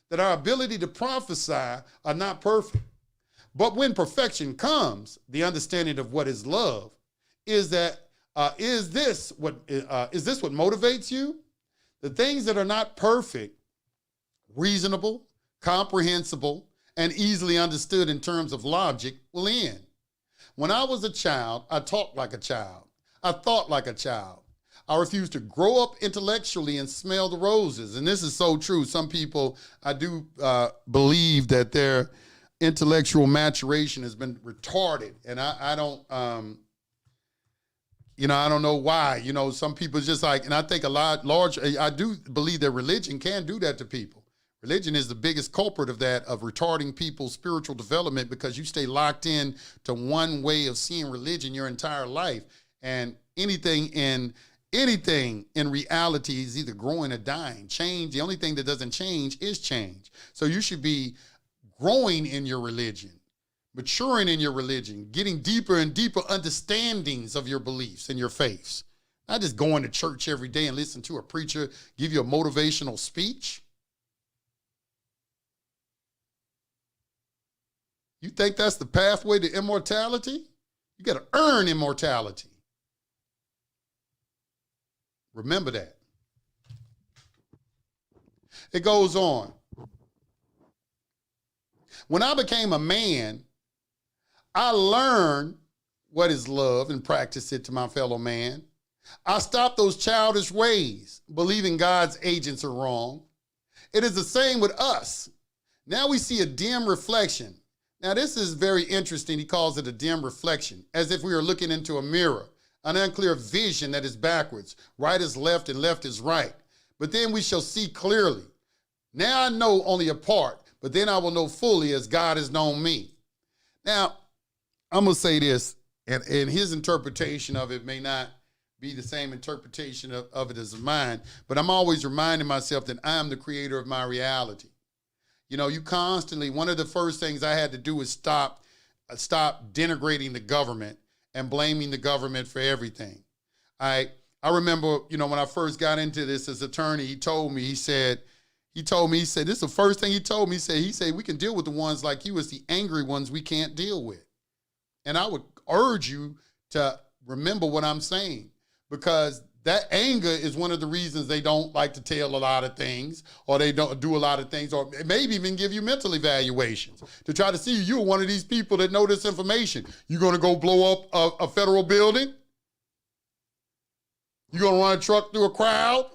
that our ability to prophesy are not perfect. But when perfection comes, the understanding of what is love is this what motivates you? The things that are not perfect, reasonable, comprehensible, and easily understood in terms of logic will end. When I was a child, I talked like a child. I thought like a child. I refused to grow up intellectually and smell the roses. And this is so true. Some people, I do believe that their intellectual maturation has been retarded. And I don't, I don't know why. You know, some people just like, and I think I do believe that religion can do that to people. Religion is the biggest culprit of that, of retarding people's spiritual development because you stay locked in to one way of seeing religion your entire life. And anything in reality is either growing or dying. Change, the only thing that doesn't change is change. So you should be growing in your religion, maturing in your religion, getting deeper and deeper understandings of your beliefs and your faiths. Not just going to church every day and listen to a preacher give you a motivational speech. You think that's the pathway to immortality? You got to earn immortality. Remember that. It goes on. When I became a man, I learned what is love and practiced it to my fellow man. I stopped those childish ways, believing God's agents are wrong. It is the same with us. Now we see a dim reflection. Now this is very interesting. He calls it a dim reflection, as if we were looking into a mirror. An unclear vision that is backwards. Right is left and left is right. But then we shall see clearly. Now I know only a part, but then I will know fully as God has known me. Now, I'm going to say this, and his interpretation of it may not be the same interpretation of it as mine, but I'm always reminding myself that I am the creator of my reality. You know, you constantly, one of the first things I had to do is stop denigrating the government and blaming the government for everything. I remember, you know, when I first got into this as attorney, he said, this is the first thing he told me. He said, we can deal with the ones like you as the angry ones we can't deal with. And I would urge you to remember what I'm saying, because that anger is one of the reasons they don't like to tell a lot of things, or they don't do a lot of things, or maybe even give you mental evaluations to try to see you're one of these people that know this information. You're going to go blow up a federal building? You're going to run a truck through a crowd?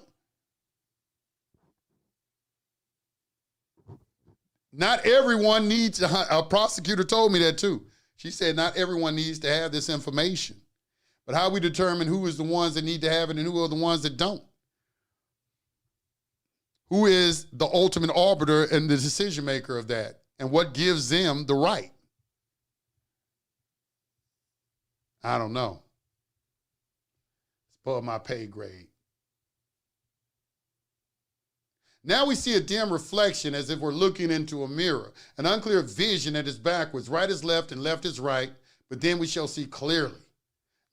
Not everyone needs, a prosecutor told me that too. She said not everyone needs to have this information. But how we determine who is the ones that need to have it and who are the ones that don't? Who is the ultimate arbiter and the decision maker of that? And what gives them the right? I don't know. It's above my pay grade. Now we see a dim reflection as if we're looking into a mirror, an unclear vision that is backwards, right is left and left is right, but then we shall see clearly.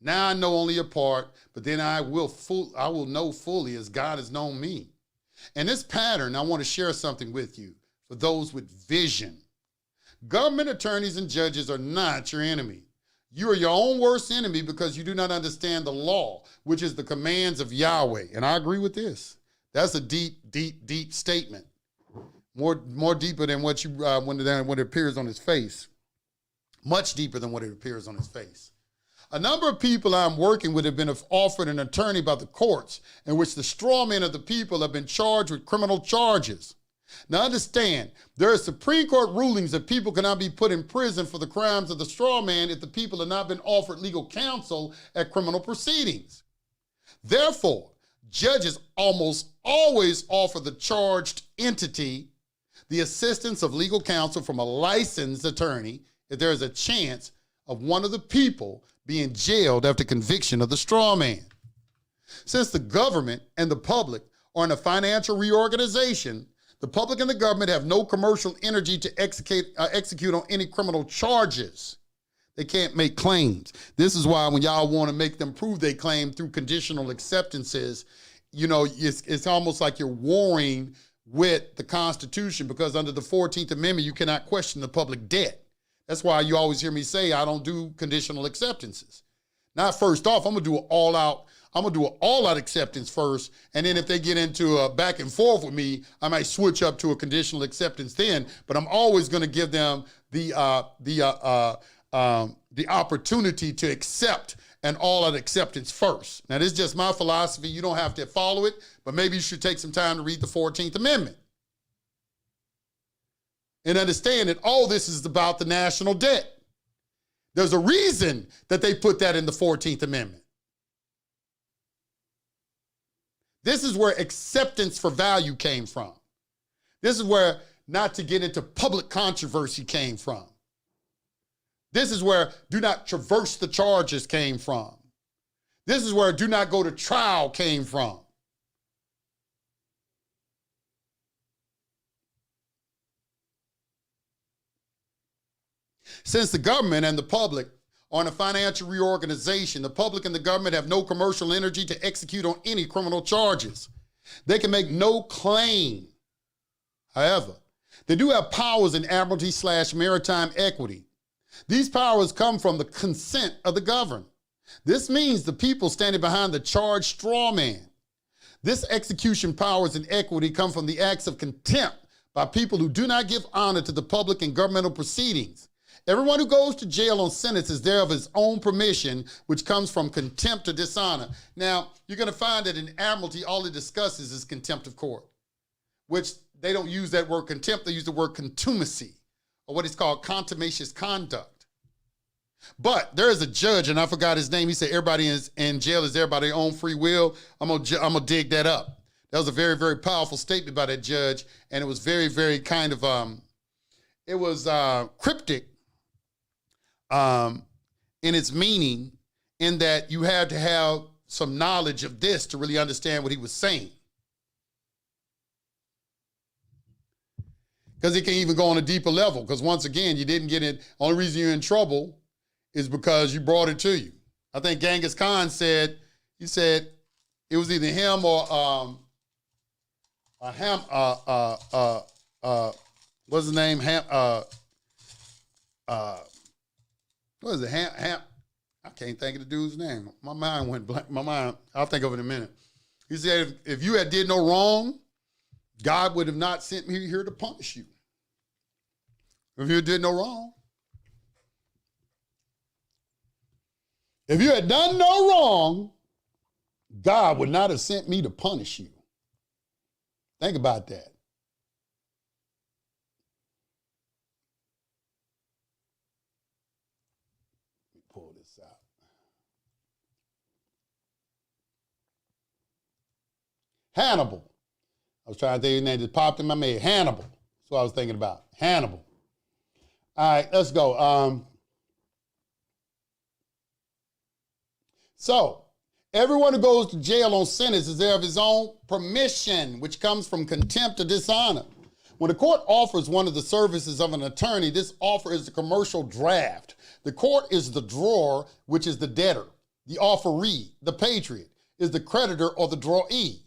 Now I know only a part, but then I will know fully as God has known me. And this pattern, I want to share something with you for those with vision. Government attorneys and judges are not your enemy. You are your own worst enemy because you do not understand the law, which is the commands of Yahweh. And I agree with this. That's a deep, deep, deep statement. More deeper than what when it appears on his face. Much deeper than what it appears on his face. A number of people I'm working with have been offered an attorney by the courts in which the straw men of the people have been charged with criminal charges. Now understand, there are Supreme Court rulings that people cannot be put in prison for the crimes of the straw man if the people have not been offered legal counsel at criminal proceedings. Therefore, judges almost always offer the charged entity the assistance of legal counsel from a licensed attorney if there is a chance of one of the people being jailed after conviction of the straw man. Since the government and the public are in a financial reorganization, the public and the government have no commercial energy to execute on any criminal charges. They can't make claims. This is why when y'all want to make them prove they claim through conditional acceptances, you know, it's almost like you're warring with the Constitution, because under the 14th Amendment, you cannot question the public debt. That's why you always hear me say I don't do conditional acceptances. Now, first off, I'm gonna do an all-out acceptance first, and then if they get into a back and forth with me, I might switch up to a conditional acceptance then. But I'm always gonna give them the opportunity to accept an all-out acceptance first. Now, this is just my philosophy. You don't have to follow it, but maybe you should take some time to read the 14th Amendment and understand that all this is about the national debt. There's a reason that they put that in the 14th Amendment. This is where acceptance for value came from. This is where not to get into public controversy came from. This is where do not traverse the charges came from. This is where do not go to trial came from. Since the government and the public are in a financial reorganization, the public and the government have no commercial energy to execute on any criminal charges. They can make no claim. However, they do have powers in Admiralty/maritime equity. These powers come from the consent of the governed. This means the people standing behind the charged straw man. This execution powers and equity come from the acts of contempt by people who do not give honor to the public and governmental proceedings. Everyone who goes to jail on sentence is there of his own permission, which comes from contempt or dishonor. Now, you're going to find that in Admiralty, all it discusses is contempt of court, which they don't use that word contempt. They use the word contumacy, or what is called contumacious conduct. But there is a judge, and I forgot his name. He said everybody in jail is there by their own free will. I'm gonna dig that up. That was a very, very powerful statement by that judge, and it was very, very kind of, it was cryptic in its meaning, in that you had to have some knowledge of this to really understand what he was saying. Because it can even go on a deeper level, because once again, you didn't get it. Only reason you're in trouble is because you brought it to you. I think Genghis Khan said, he said it was either him or what's his name? What is it? I can't think of the dude's name. My mind went blank. I'll think of it in a minute. He said, if you had did no wrong, God would have not sent me here to punish you. If you did no wrong. If you had done no wrong, God would not have sent me to punish you. Think about that. Let me pull this out. Hannibal. I was trying to think of his name. Just popped in my head. Hannibal. That's what I was thinking about. Hannibal. All right, let's go. So, everyone who goes to jail on sentence is there of his own permission, which comes from contempt or dishonor. When the court offers one of the services of an attorney, this offer is the commercial draft. The court is the drawer, which is the debtor. The offeree, the patriot, is the creditor or the drawee.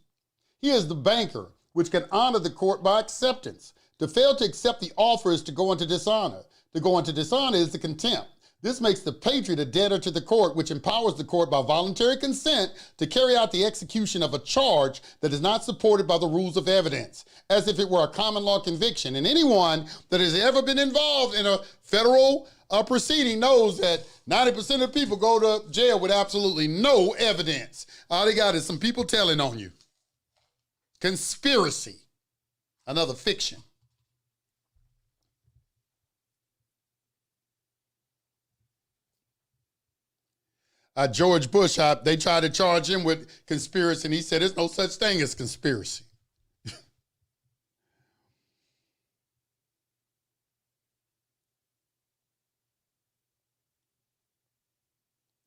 He is the banker, which can honor the court by acceptance. To fail to accept the offer is to go into dishonor. To go into dishonor is the contempt. This makes the patriot a debtor to the court, which empowers the court by voluntary consent to carry out the execution of a charge that is not supported by the rules of evidence, as if it were a common law conviction. And anyone that has ever been involved in a federal proceeding knows that 90% of people go to jail with absolutely no evidence. All they got is some people telling on you. Conspiracy, another fiction. George Bush, they tried to charge him with conspiracy, and he said there's no such thing as conspiracy.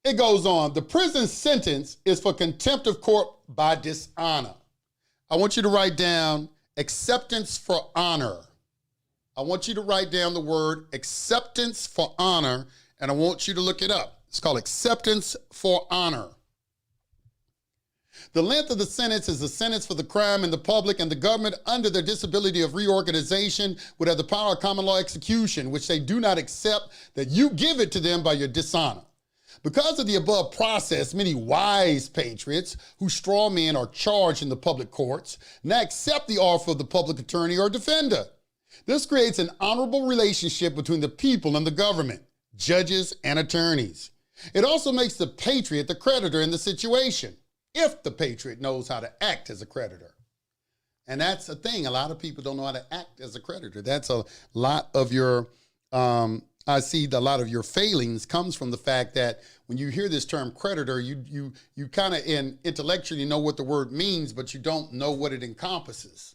It goes on. The prison sentence is for contempt of court by dishonor. I want you to write down acceptance for honor. I want you to write down the word acceptance for honor, and I want you to look it up. It's called acceptance for honor. The length of the sentence is the sentence for the crime, and the public and the government, under their disability of reorganization, would have the power of common law execution, which they do not accept that you give it to them by your dishonor. Because of the above process, many wise patriots who strawman are charged in the public courts now accept the offer of the public attorney or defender. This creates an honorable relationship between the people and the government, judges and attorneys. It also makes the patriot the creditor in the situation, if the patriot knows how to act as a creditor. And that's a thing. A lot of people don't know how to act as a creditor. That's a lot of your, I see a lot of your failings comes from the fact that when you hear this term creditor, you kind of intellectually know what the word means, but you don't know what it encompasses.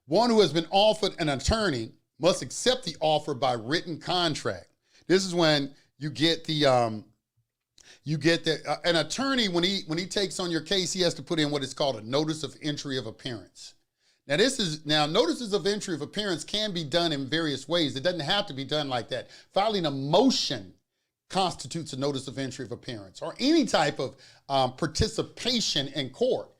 One who has been offered an attorney must accept the offer by written contract. This is when you get the an attorney, when he takes on your case, he has to put in what is called a notice of entry of appearance. Now notices of entry of appearance can be done in various ways. It doesn't have to be done like that. Filing a motion constitutes a notice of entry of appearance, or any type of participation in court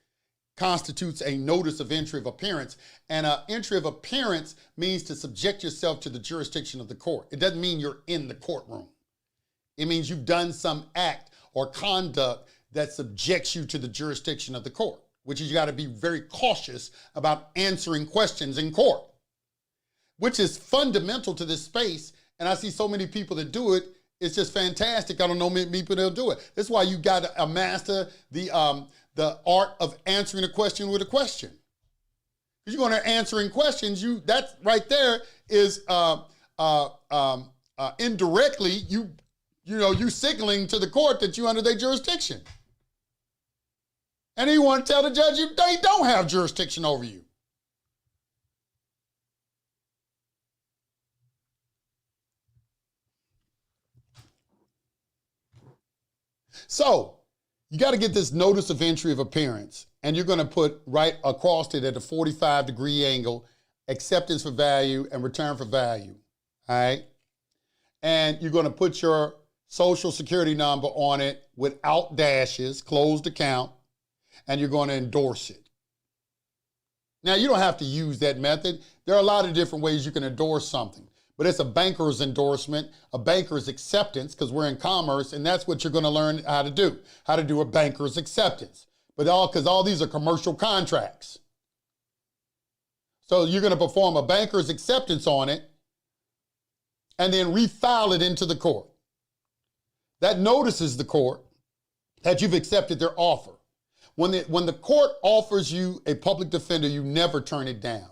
constitutes a notice of entry of appearance. And an entry of appearance means to subject yourself to the jurisdiction of the court. It doesn't mean you're in the courtroom. It means you've done some act or conduct that subjects you to the jurisdiction of the court, which is you got to be very cautious about answering questions in court, which is fundamental to this space. And I see so many people that do it. It's just fantastic. I don't know many people that'll do it. That's why you got to master the art of answering a question with a question. Because you're going to answering questions, that right there is indirectly you signaling to the court that you're under their jurisdiction. And you want to tell the judge they don't have jurisdiction over you. So you got to get this notice of entry of appearance, and you're going to put right across it at a 45-degree angle, acceptance for value and return for value, all right? And you're going to put your social security number on it without dashes, closed account, and you're going to endorse it. Now, you don't have to use that method. There are a lot of different ways you can endorse something, but it's a banker's endorsement, a banker's acceptance, because we're in commerce, and that's what you're going to learn how to do a banker's acceptance. But because all these are commercial contracts. So you're going to perform a banker's acceptance on it and then refile it into the court. That notices the court that you've accepted their offer. When the court offers you a public defender, you never turn it down.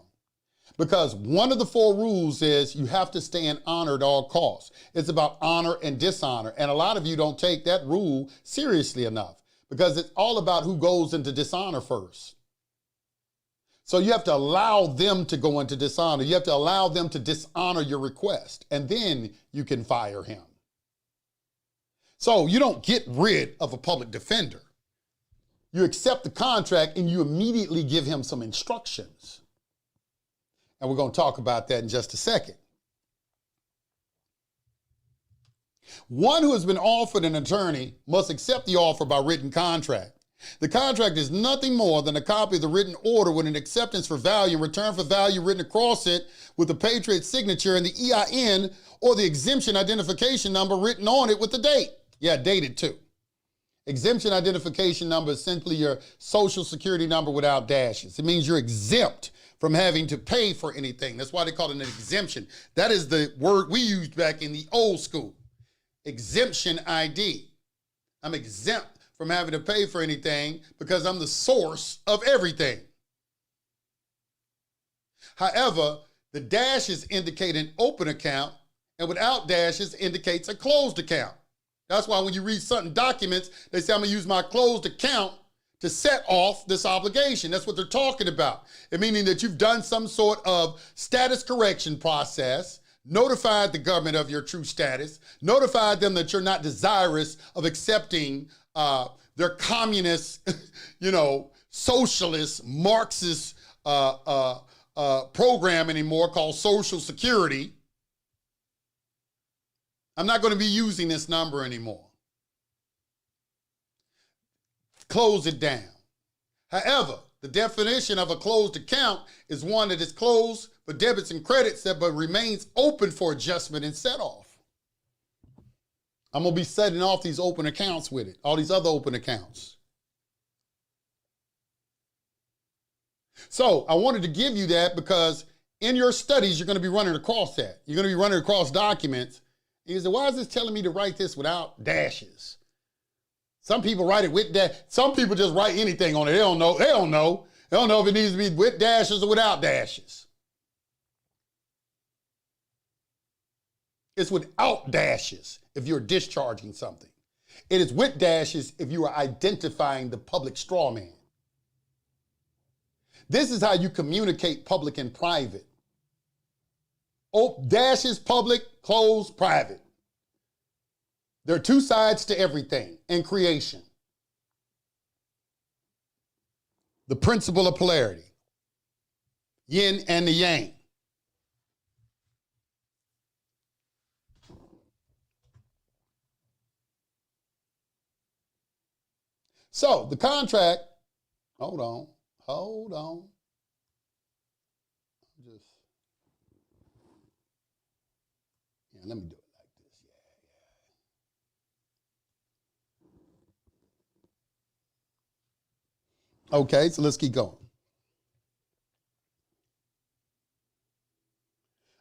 Because one of the 4 rules is you have to stay in honor at all costs. It's about honor and dishonor. And a lot of you don't take that rule seriously enough because it's all about who goes into dishonor first. So you have to allow them to go into dishonor. You have to allow them to dishonor your request, and then you can fire him. So you don't get rid of a public defender. You accept the contract and you immediately give him some instructions. And we're going to talk about that in just a second. One who has been offered an attorney must accept the offer by written contract. The contract is nothing more than a copy of the written order with an acceptance for value in return for value written across it with the patriot's signature and the EIN or the exemption identification number written on it with the date. Yeah, dated too. Exemption identification number is simply your social security number without dashes. It means you're exempt from having to pay for anything. That's why they call it an exemption. That is the word we used back in the old school. Exemption ID. I'm exempt from having to pay for anything because I'm the source of everything. However, the dashes indicate an open account, and without dashes indicates a closed account. That's why when you read certain documents, they say I'm gonna use my closed account to set off this obligation. That's what they're talking about. It meaning that you've done some sort of status correction process, notified the government of your true status, notified them that you're not desirous of accepting their communist, socialist, Marxist program anymore called Social Security. I'm not going to be using this number anymore. Close it down. However, the definition of a closed account is one that is closed for debits and credits but remains open for adjustment and set off. I'm going to be setting off these open accounts with it, all these other open accounts. So I wanted to give you that because in your studies, you're going to be running across that. You're going to be running across documents. And you say, why is this telling me to write this without dashes? Some people write it with dashes. Some people just write anything on it. They don't know. They don't know if it needs to be with dashes or without dashes. It's without dashes if you're discharging something. It is with dashes if you are identifying the public straw man. This is how you communicate public and private. Dashes, public, closed, private. There are 2 sides to everything in creation. The principle of polarity, yin and the yang. So the contract, hold on. Let me do it like this. Yeah. Okay, so let's keep going.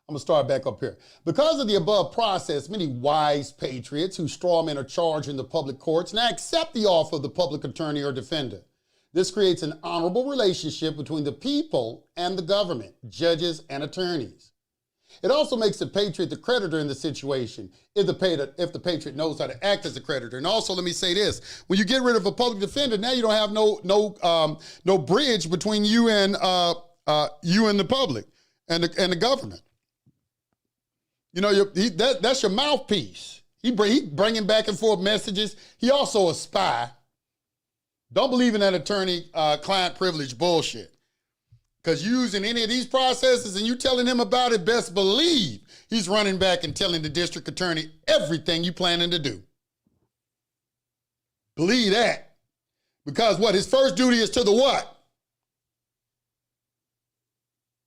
I'm going to start back up here. Because of the above process, many wise patriots who strawmen are charged in the public courts now accept the offer of the public attorney or defender. This creates an honorable relationship between the people and the government, judges and attorneys. It also makes the patriot the creditor in the situation if the patriot knows how to act as a creditor. And also, let me say this: when you get rid of a public defender, now you don't have no bridge between you and the public and the government. That's your mouthpiece. He bringing back and forth messages. He also a spy. Don't believe in that attorney-client privilege bullshit. Because using any of these processes and you telling him about it, best believe he's running back and telling the district attorney everything you planning to do. Believe that. Because his first duty is to the what?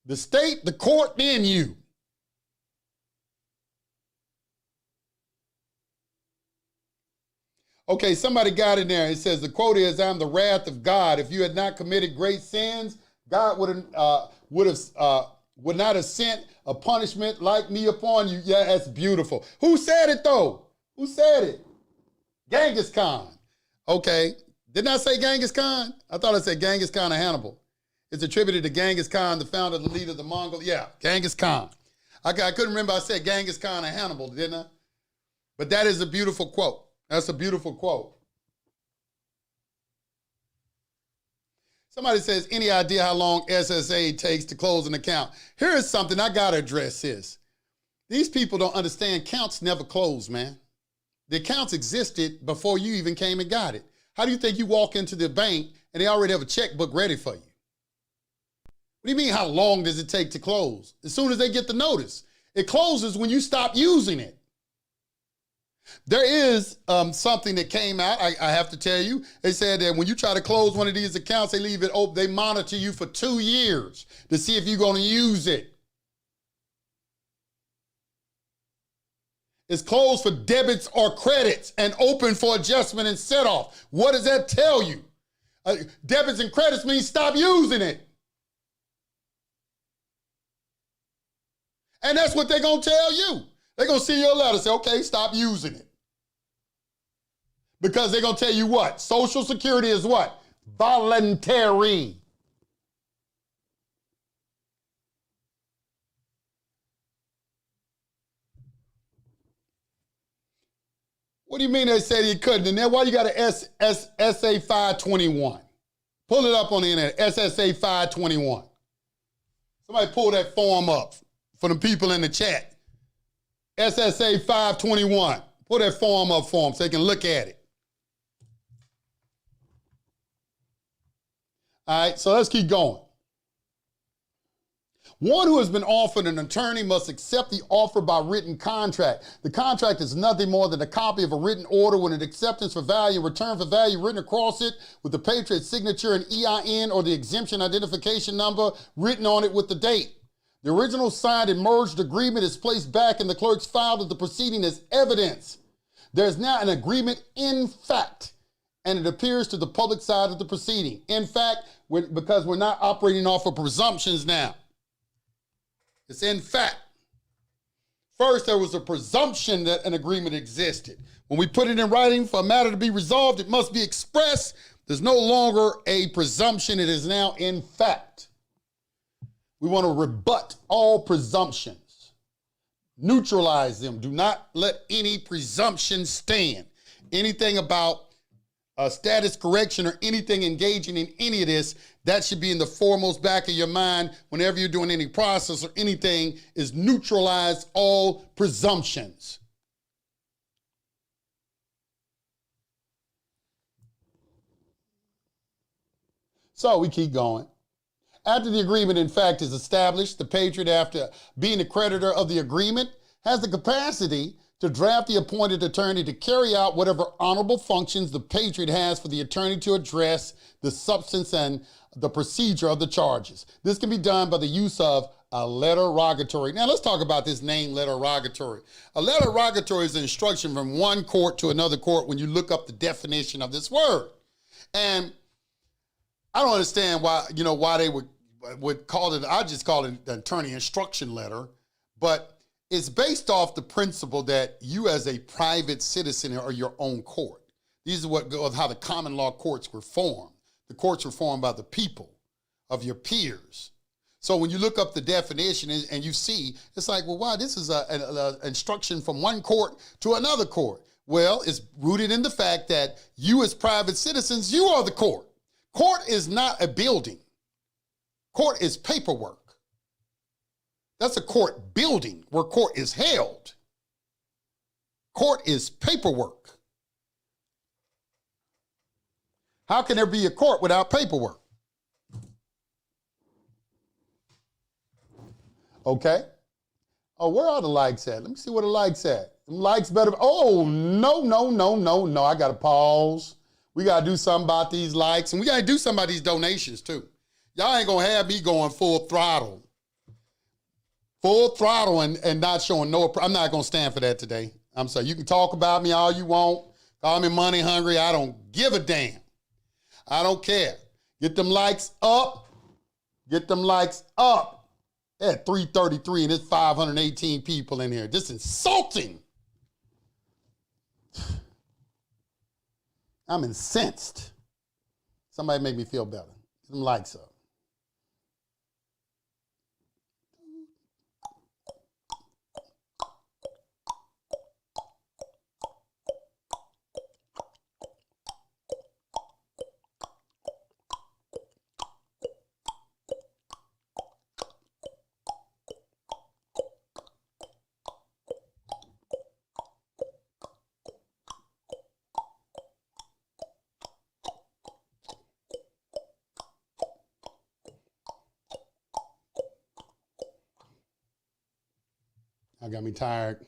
The state, the court, then you. Okay, somebody got in there. It says the quote is, "I'm the wrath of God. If you had not committed great sins, God would not have sent a punishment like me upon you." Yeah, that's beautiful. Who said it though? Who said it? Genghis Khan. Okay, didn't I say Genghis Khan? I thought I said Genghis Khan of Hannibal. It's attributed to Genghis Khan, the founder, the leader of the Mongol. Yeah, Genghis Khan. I couldn't remember I said Genghis Khan of Hannibal, didn't I? But that is a beautiful quote. That's a beautiful quote. Somebody says, any idea how long SSA takes to close an account? Here is something I got to address this. These people don't understand counts never close, man. The accounts existed before you even came and got it. How do you think you walk into the bank and they already have a checkbook ready for you? What do you mean, how long does it take to close? As soon as they get the notice. It closes when you stop using it. There is something that came out, I have to tell you. They said that when you try to close one of these accounts, they leave it open. They monitor you for 2 years to see if you're going to use it. It's closed for debits or credits and open for adjustment and set off. What does that tell you? Debits and credits means stop using it. And that's what they're going to tell you. They're going to see your letter, say, okay, stop using it. Because they're going to tell you what? Social Security is what? Voluntary. What do you mean they said he couldn't? And then why you got a SA 521? Pull it up on the internet, SSA 521. Somebody pull that form up for the people in the chat. SSA 521. Pull that form up for them so they can look at it. All right, so let's keep going. One who has been offered an attorney must accept the offer by written contract. The contract is nothing more than a copy of a written order with an acceptance for value, return for value written across it with the patriot's signature and EIN or the exemption identification number written on it with the date. The original signed and merged agreement is placed back in the clerk's file of the proceeding as evidence. There's now an agreement in fact, and it appears to the public side of the proceeding. In fact, because we're not operating off of presumptions now. It's in fact. First, there was a presumption that an agreement existed. When we put it in writing for a matter to be resolved, it must be expressed. There's no longer a presumption. It is now in fact. We want to rebut all presumptions. Neutralize them. Do not let any presumption stand. Anything about status correction or anything engaging in any of this, that should be in the foremost back of your mind whenever you're doing any process or anything, is neutralize all presumptions. So we keep going. After the agreement, in fact, is established, the patriot, after being a creditor of the agreement, has the capacity to draft the appointed attorney to carry out whatever honorable functions the patriot has for the attorney to address the substance and the procedure of the charges. This can be done by the use of a letter rogatory. Now let's talk about this name, letter rogatory. A letter rogatory is an instruction from one court to another court when you look up the definition of this word. And I don't understand why they would call it, I just call it an attorney instruction letter, but it's based off the principle that you as a private citizen are your own court. These are how the common law courts were formed. The courts were formed by the people of your peers. So when you look up the definition and you see, it's like, well, wow, this is an instruction from one court to another court. Well, it's rooted in the fact that you as private citizens, you are the court. Court is not a building. Court is paperwork. That's a court building where court is held. Court is paperwork. How can there be a court without paperwork? Okay. Oh, where are the likes at? Let me see where the likes at. Likes better. Oh, no. I got to pause. We got to do something about these likes, and we got to do something about these donations too. Y'all ain't going to have me going full throttle. Full throttle and not showing no, I'm not going to stand for that today. I'm sorry. You can talk about me all you want. Call me money hungry. I don't give a damn. I don't care. Get them likes up. Get them likes up. At 333 and there's 518 people in here. Just insulting. I'm incensed. Somebody make me feel better. Get them likes up. I got me tired.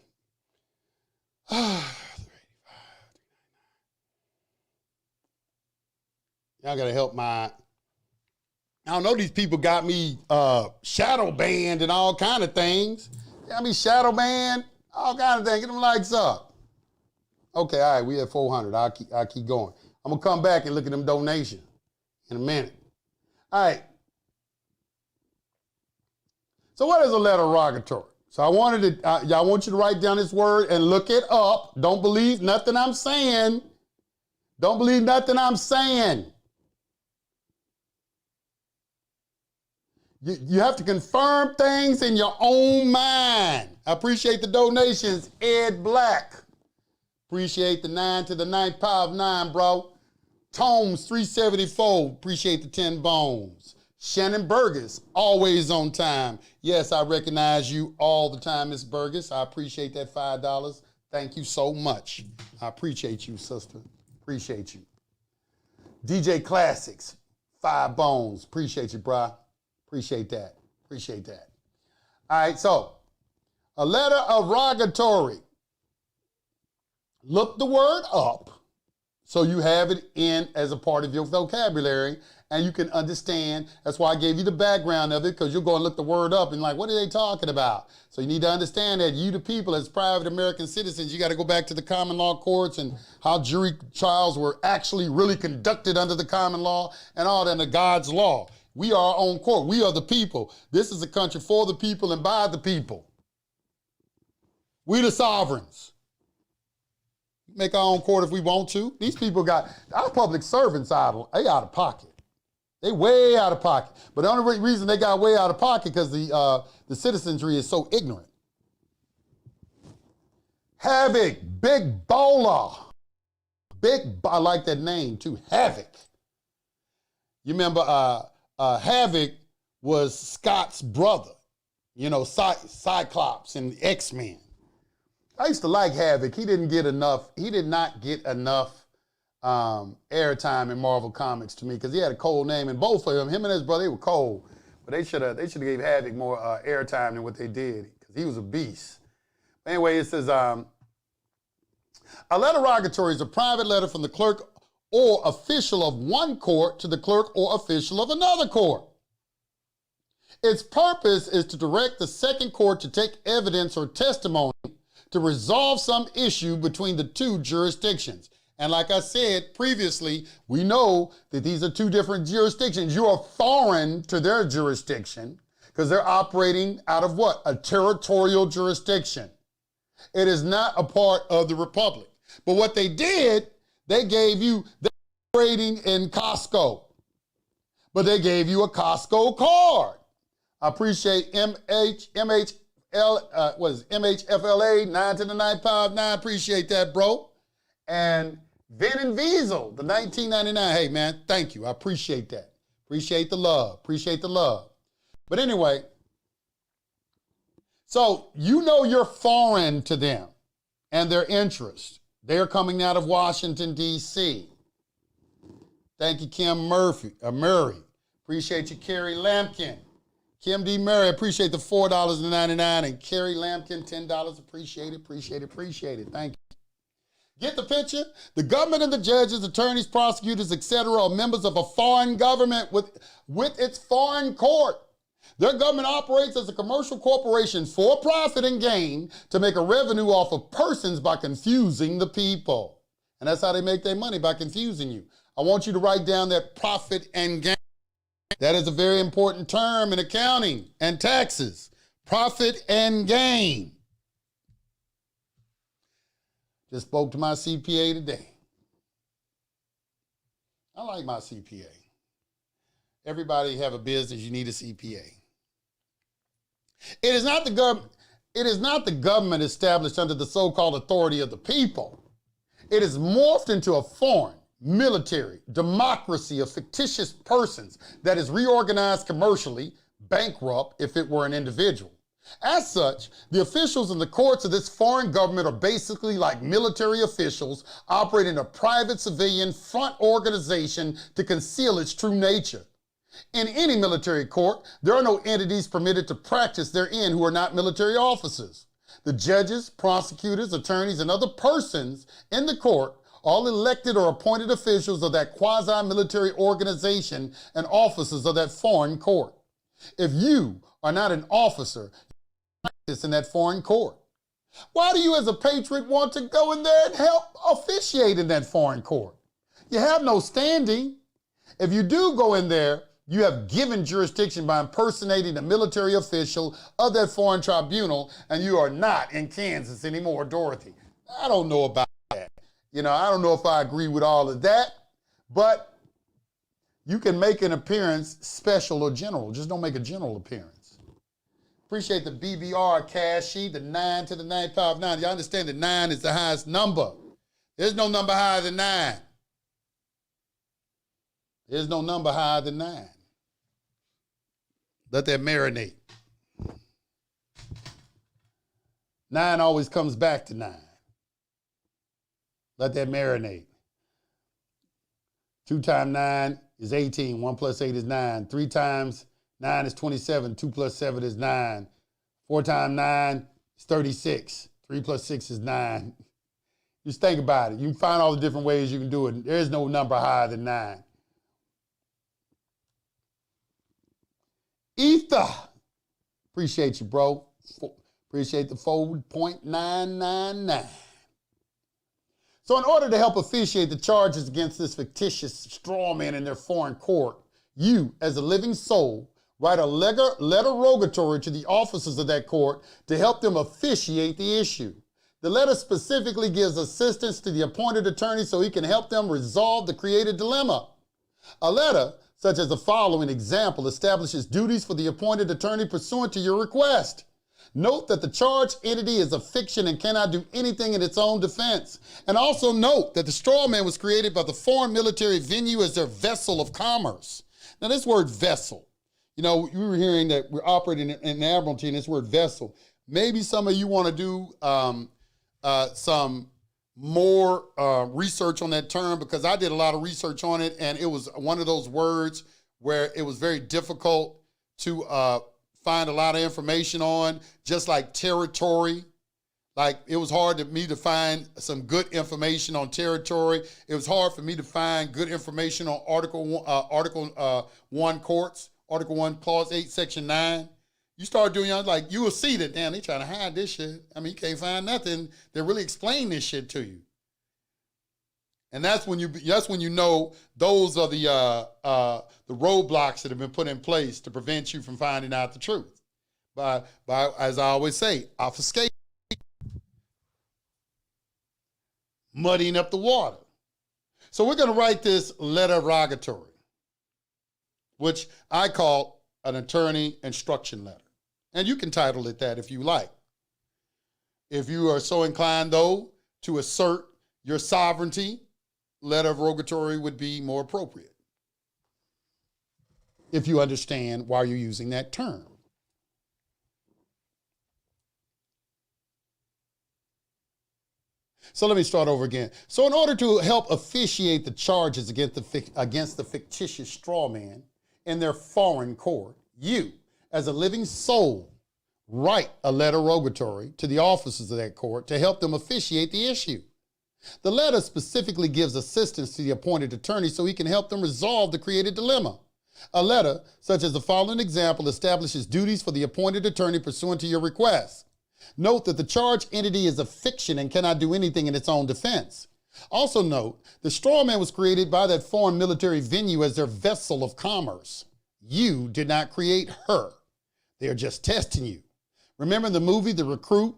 Y'all gotta help I don't know, these people got me shadow banned and all kind of things. Got me shadow banned, all kind of things. Get them likes up. Okay, all right, we at 400. I'll keep going. I'm gonna come back and look at them donations in a minute. All right. So what is a letter of rogatory? So I want you to write down this word and look it up. Don't believe nothing I'm saying. Don't believe nothing I'm saying. You have to confirm things in your own mind. I appreciate the donations, Ed Black. Appreciate the 9 to the 9th power of 9, bro. Tomes 374. Appreciate the 10 bones. Shannon Burgess, always on time. Yes, I recognize you all the time, Miss Burgess. I appreciate that $5. Thank you so much. I appreciate you, sister. Appreciate you. DJ Classics, 5 bones. Appreciate you, brah. Appreciate that. Appreciate that. All right, so a letter of rogatory. Look the word up so you have it in as a part of your vocabulary and you can understand. That's why I gave you the background of it, because you'll go and look the word up and like, what are they talking about? So you need to understand that you, the people, as private American citizens, you got to go back to the common law courts and how jury trials were actually really conducted under the common law and all that, under God's law. We are our own court. We are the people. This is a country for the people and by the people. We the sovereigns. Make our own court if we want to. These people got, our public servants they out of pocket. They way out of pocket. But the only reason they got way out of pocket because the citizenry is so ignorant. Havoc, Big Bowler. I like that name too, Havoc. You remember Havoc was Scott's brother, you know, Cyclops and X-Men. I used to like Havoc. He did not get enough airtime in Marvel Comics to me because he had a cold name, and both of them, him and his brother, they were cold. But they should have gave Havoc more airtime than what they did because he was a beast. Anyway, it says, a letter rogatory is a private letter from the clerk or official of one court to the clerk or official of another court. Its purpose is to direct the second court to take evidence or testimony to resolve some issue between the two jurisdictions. And like I said previously, we know that these are two different jurisdictions. You are foreign to their jurisdiction because they're operating out of what? A territorial jurisdiction. It is not a part of the republic. But what they did, they gave you, they're operating in Costco, but they gave you a Costco card. I appreciate MHFLA, 9 to the 9th power of 9. Appreciate that, bro. And Vin and Diesel, the 1999. Hey, man, thank you. I appreciate that. Appreciate the love. Appreciate the love. But anyway, so you know you're foreign to them and their interests. They're coming out of Washington, D.C. Thank you, Kim Murray. Appreciate you, Carrie Lampkin. Kim D. Murray, appreciate the $4.99. And Carrie Lampkin, $10. Appreciate it. Thank you. Get the picture? The government and the judges, attorneys, prosecutors, etc. are members of a foreign government with its foreign court. Their government operates as a commercial corporation for profit and gain to make a revenue off of persons by confusing the people. And that's how they make their money, by confusing you. I want you to write down that profit and gain. That is a very important term in accounting and taxes. Profit and gain. Just spoke to my CPA today. I like my CPA. Everybody have a business, you need a CPA. It is not the government established under the so-called authority of the people. It is morphed into a foreign, military, democracy of fictitious persons that is reorganized commercially, bankrupt if it were an individual. As such, the officials in the courts of this foreign government are basically like military officials operating a private civilian front organization to conceal its true nature. In any military court, there are no entities permitted to practice therein who are not military officers. The judges, prosecutors, attorneys, and other persons in the court, all elected or appointed officials of that quasi-military organization and officers of that foreign court. If you are not an officer, you practice in that foreign court. Why do you as a patriot want to go in there and help officiate in that foreign court? You have no standing. If you do go in there, you have given jurisdiction by impersonating a military official of that foreign tribunal, and you are not in Kansas anymore, Dorothy. I don't know about that. You know, I don't know if I agree with all of that, but you can make an appearance special or general. Just don't make a general appearance. Appreciate the BBR cash sheet, the 9 to the 959. Y'all understand that 9 is the highest number. There's no number higher than 9. There's no number higher than 9. Let that marinate. 9 always comes back to 9. Let that marinate. 2 times 9 is 18. 1 plus 8 is 9. 3 times 9 is 27. 2 plus 7 is 9. 4 times 9 is 36. 3 plus 6 is 9. Just think about it. You can find all the different ways you can do it. There's no number higher than 9. Ether. Appreciate you, bro. Appreciate the 4.999. So in order to help officiate the charges against this fictitious straw man in their foreign court, you, as a living soul, write a letter rogatory to the officers of that court to help them officiate the issue. The letter specifically gives assistance to the appointed attorney so he can help them resolve the created dilemma. A letter such as the following example establishes duties for the appointed attorney pursuant to your request. Note that the charged entity is a fiction and cannot do anything in its own defense. And also note that the straw man was created by the foreign military venue as their vessel of commerce. Now this word vessel, you know, we were hearing that we're operating in Admiralty and this word vessel. Maybe some of you want to do some more research on that term, because I did a lot of research on it, and it was one of those words where it was very difficult to find a lot of information on, just like territory. Like, it was hard for me to find some good information on territory. It was hard for me to find good information on Article 1 courts, Article 1, Clause 8, Section 9. You start doing, like, you will see that, damn, they trying to hide this shit. I mean, you can't find nothing that really explain this shit to you. And that's when you know those are the roadblocks that have been put in place to prevent you from finding out the truth. By as I always say, obfuscation, muddying up the water. So we're going to write this letter rogatory, which I call an attorney instruction letter. And you can title it that if you like. If you are so inclined, though, to assert your sovereignty, letter of rogatory would be more appropriate, if you understand why you're using that term. So let me start over again. So in order to help officiate the charges against the fictitious straw man in their foreign court, you, as a living soul, write a letter rogatory to the officers of that court to help them officiate the issue. The letter specifically gives assistance to the appointed attorney so he can help them resolve the created dilemma. A letter, such as the following example, establishes duties for the appointed attorney pursuant to your request. Note that the charged entity is a fiction and cannot do anything in its own defense. Also note, the straw man was created by that foreign military venue as their vessel of commerce. You did not create her. They are just testing you. Remember in the movie The Recruit?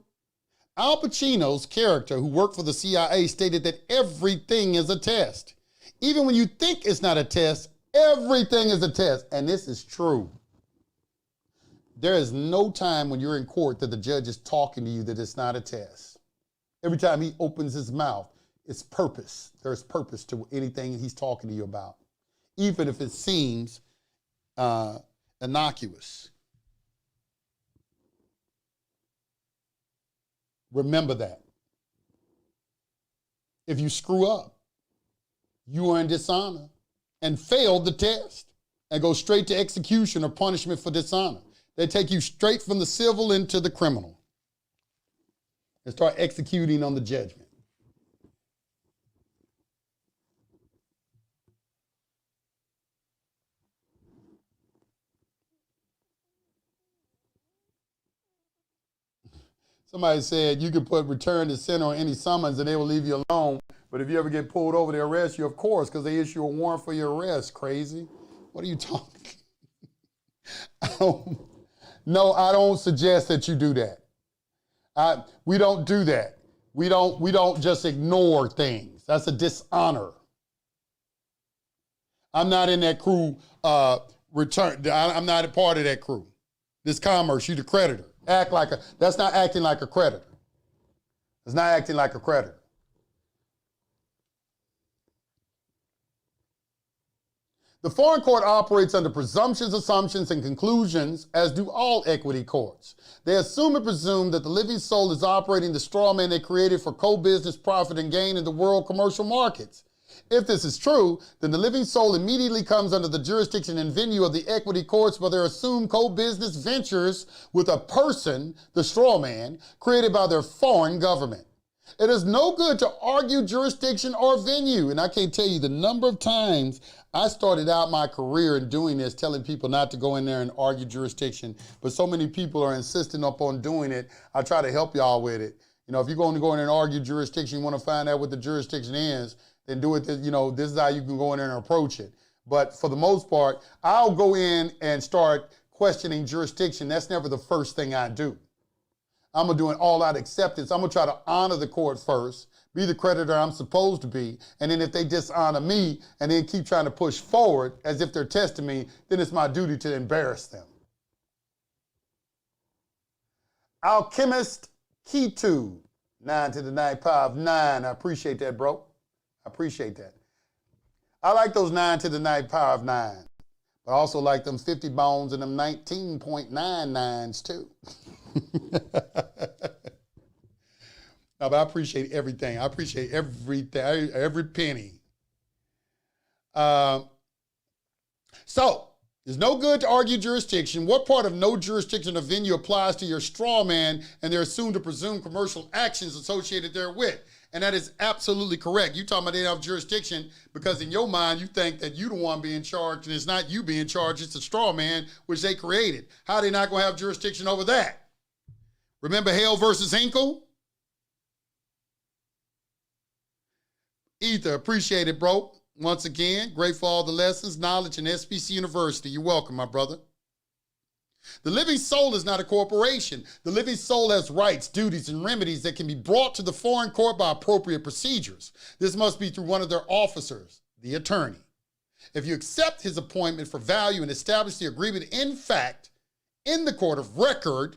Al Pacino's character, who worked for the CIA, stated that everything is a test. Even when you think it's not a test, everything is a test. And this is true. There is no time when you're in court that the judge is talking to you that it's not a test. Every time he opens his mouth, it's purpose. There's purpose to anything he's talking to you about, even if it seems innocuous. Remember that. If you screw up, you are in dishonor and failed the test and go straight to execution or punishment for dishonor. They take you straight from the civil into the criminal and start executing on the judgment. Somebody said you can put return to sender on any summons and they will leave you alone. But if you ever get pulled over, they arrest you, of course, because they issue a warrant for your arrest. Crazy. What are you talking? No, I don't suggest that you do that. We don't do that. We don't just ignore things. That's a dishonor. I'm not in that crew. I'm not a part of that crew. This commerce, you the creditor. That's not acting like a creditor. It's not acting like a creditor. The foreign court operates under presumptions, assumptions, and conclusions, as do all equity courts. They assume and presume that the living soul is operating the straw man they created for co-business profit and gain in the world commercial markets. If this is true, then the living soul immediately comes under the jurisdiction and venue of the equity courts for their assumed co-business ventures with a person, the straw man, created by their foreign government. It is no good to argue jurisdiction or venue. And I can't tell you the number of times I started out my career in doing this, telling people not to go in there and argue jurisdiction. But so many people are insisting upon doing it. I try to help y'all with it. You know, if you're going to go in there and argue jurisdiction, you want to find out what the jurisdiction is, then do it, this is how you can go in there and approach it. But for the most part, I'll go in and start questioning jurisdiction. That's never the first thing I do. I'm going to do an all-out acceptance. I'm going to try to honor the court first, be the creditor I'm supposed to be, and then if they dishonor me and then keep trying to push forward as if they're testing me, then it's my duty to embarrass them. Alchemist Key2, 9 to the 9 power of 9. I appreciate that, bro. I appreciate that. I like those 9 to the 9 power of 9. But I also like them 50 bones and them 19.99s too. No, but I appreciate everything. I appreciate everything, every penny. So, it's no good to argue jurisdiction. What part of no jurisdiction or venue applies to your straw man and their assumed or presumed commercial actions associated therewith? And that is absolutely correct. You talking about they have jurisdiction because in your mind you think that you the one being charged and it's not you being charged, it's a straw man which they created. How are they not gonna have jurisdiction over that? Remember Hale versus Hinkle? Ether, appreciate it, bro. Once again, grateful for all the lessons, knowledge, and SPC University. You're welcome, my brother. The living soul is not a corporation. The living soul has rights, duties, and remedies that can be brought to the foreign court by appropriate procedures. This must be through one of their officers, the attorney. If you accept his appointment for value and establish the agreement in fact in the court of record,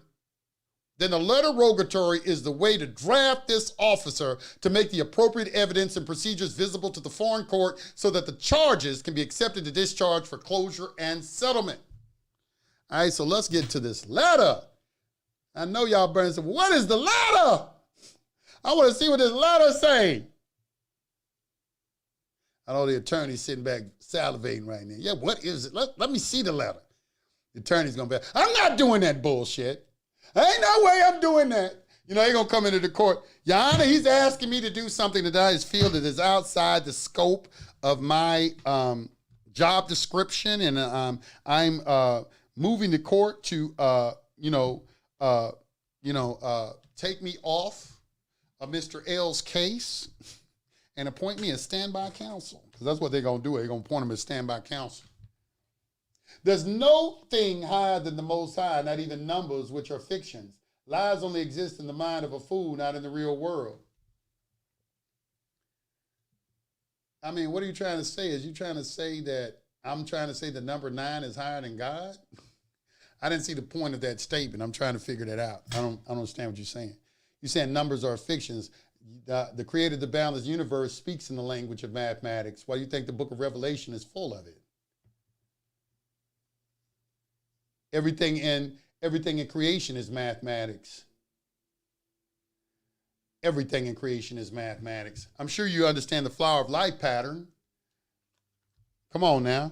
then a letter rogatory is the way to draft this officer to make the appropriate evidence and procedures visible to the foreign court so that the charges can be accepted to discharge for closure and settlement. All right, so let's get to this letter. I know y'all burning saying, what is the letter? I want to see what this letter say. I know the attorney's sitting back salivating right now. Yeah, what is it? Let me see the letter. The attorney's going to be, I'm not doing that bullshit. Ain't no way I'm doing that. You know, they're going to come into the court. Your Honor, he's asking me to do something that I just feel that is outside the scope of my job description. And I'm moving the court to, take me off of Mr. L's case and appoint me as standby counsel. Because that's what they're going to do. They're going to appoint him as standby counsel. There's no thing higher than the Most High, not even numbers, which are fictions. Lies only exist in the mind of a fool, not in the real world. I mean, what are you trying to say? Is you trying to say that I'm trying to say the number 9 is higher than God? I didn't see the point of that statement. I'm trying to figure that out. I don't understand what you're saying. You're saying numbers are fictions. The creator of the boundless universe speaks in the language of mathematics. Why do you think the book of Revelation is full of it? Everything in creation is mathematics. Everything in creation is mathematics. I'm sure you understand the flower of life pattern. Come on now.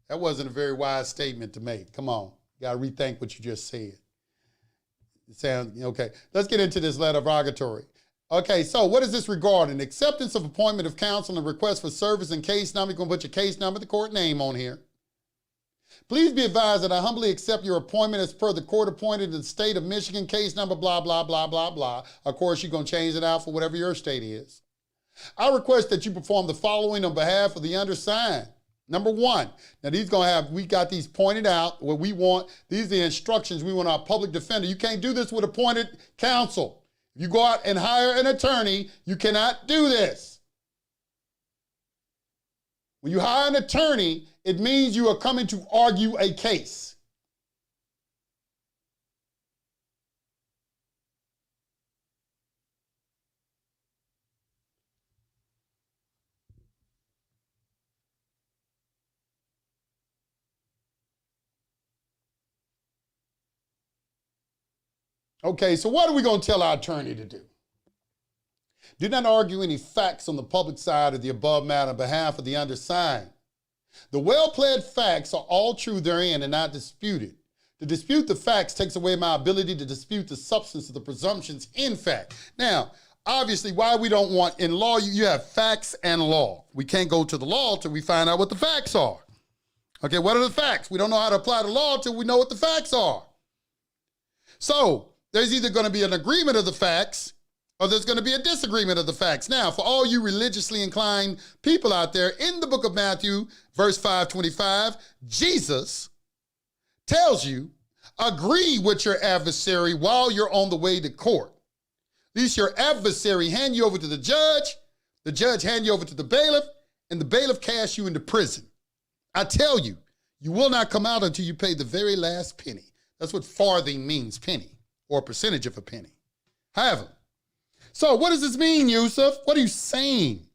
That wasn't a very wise statement to make. Come on. You got to rethink what you just said. It sounds, okay. Let's get into this letter of Rogatory. Okay, so what is this regarding? Acceptance of appointment of counsel and request for service and case number. You're going to put your case number, the court name on here. Please be advised that I humbly accept your appointment as per the court appointed in the state of Michigan, case number, blah, blah, blah, blah, blah. Of course, you're going to change it out for whatever your state is. I request that you perform the following on behalf of the undersigned. Number 1, now we got these pointed out, what we want. These are the instructions we want our public defender. You can't do this with appointed counsel. If you go out and hire an attorney, you cannot do this. When you hire an attorney, it means you are coming to argue a case. Okay, so what are we going to tell our attorney to do? Do not argue any facts on the public side of the above matter on behalf of the undersigned. The well-pled facts are all true therein and not disputed. To dispute the facts takes away my ability to dispute the substance of the presumptions in fact. Now, obviously, why we don't want, in law, you have facts and law. We can't go to the law till we find out what the facts are. Okay, what are the facts? We don't know how to apply the law till we know what the facts are. So, there's either going to be an agreement of the facts or there's going to be a disagreement of the facts. Now, for all you religiously inclined people out there, in the book of Matthew, verse 5:25, Jesus tells you, agree with your adversary while you're on the way to court. Lest your adversary hand you over to the judge hand you over to the bailiff, and the bailiff casts you into prison. I tell you, you will not come out until you pay the very last penny. That's what farthing means, penny, or a percentage of a penny. However, so what does this mean, Yusuf? What are you saying?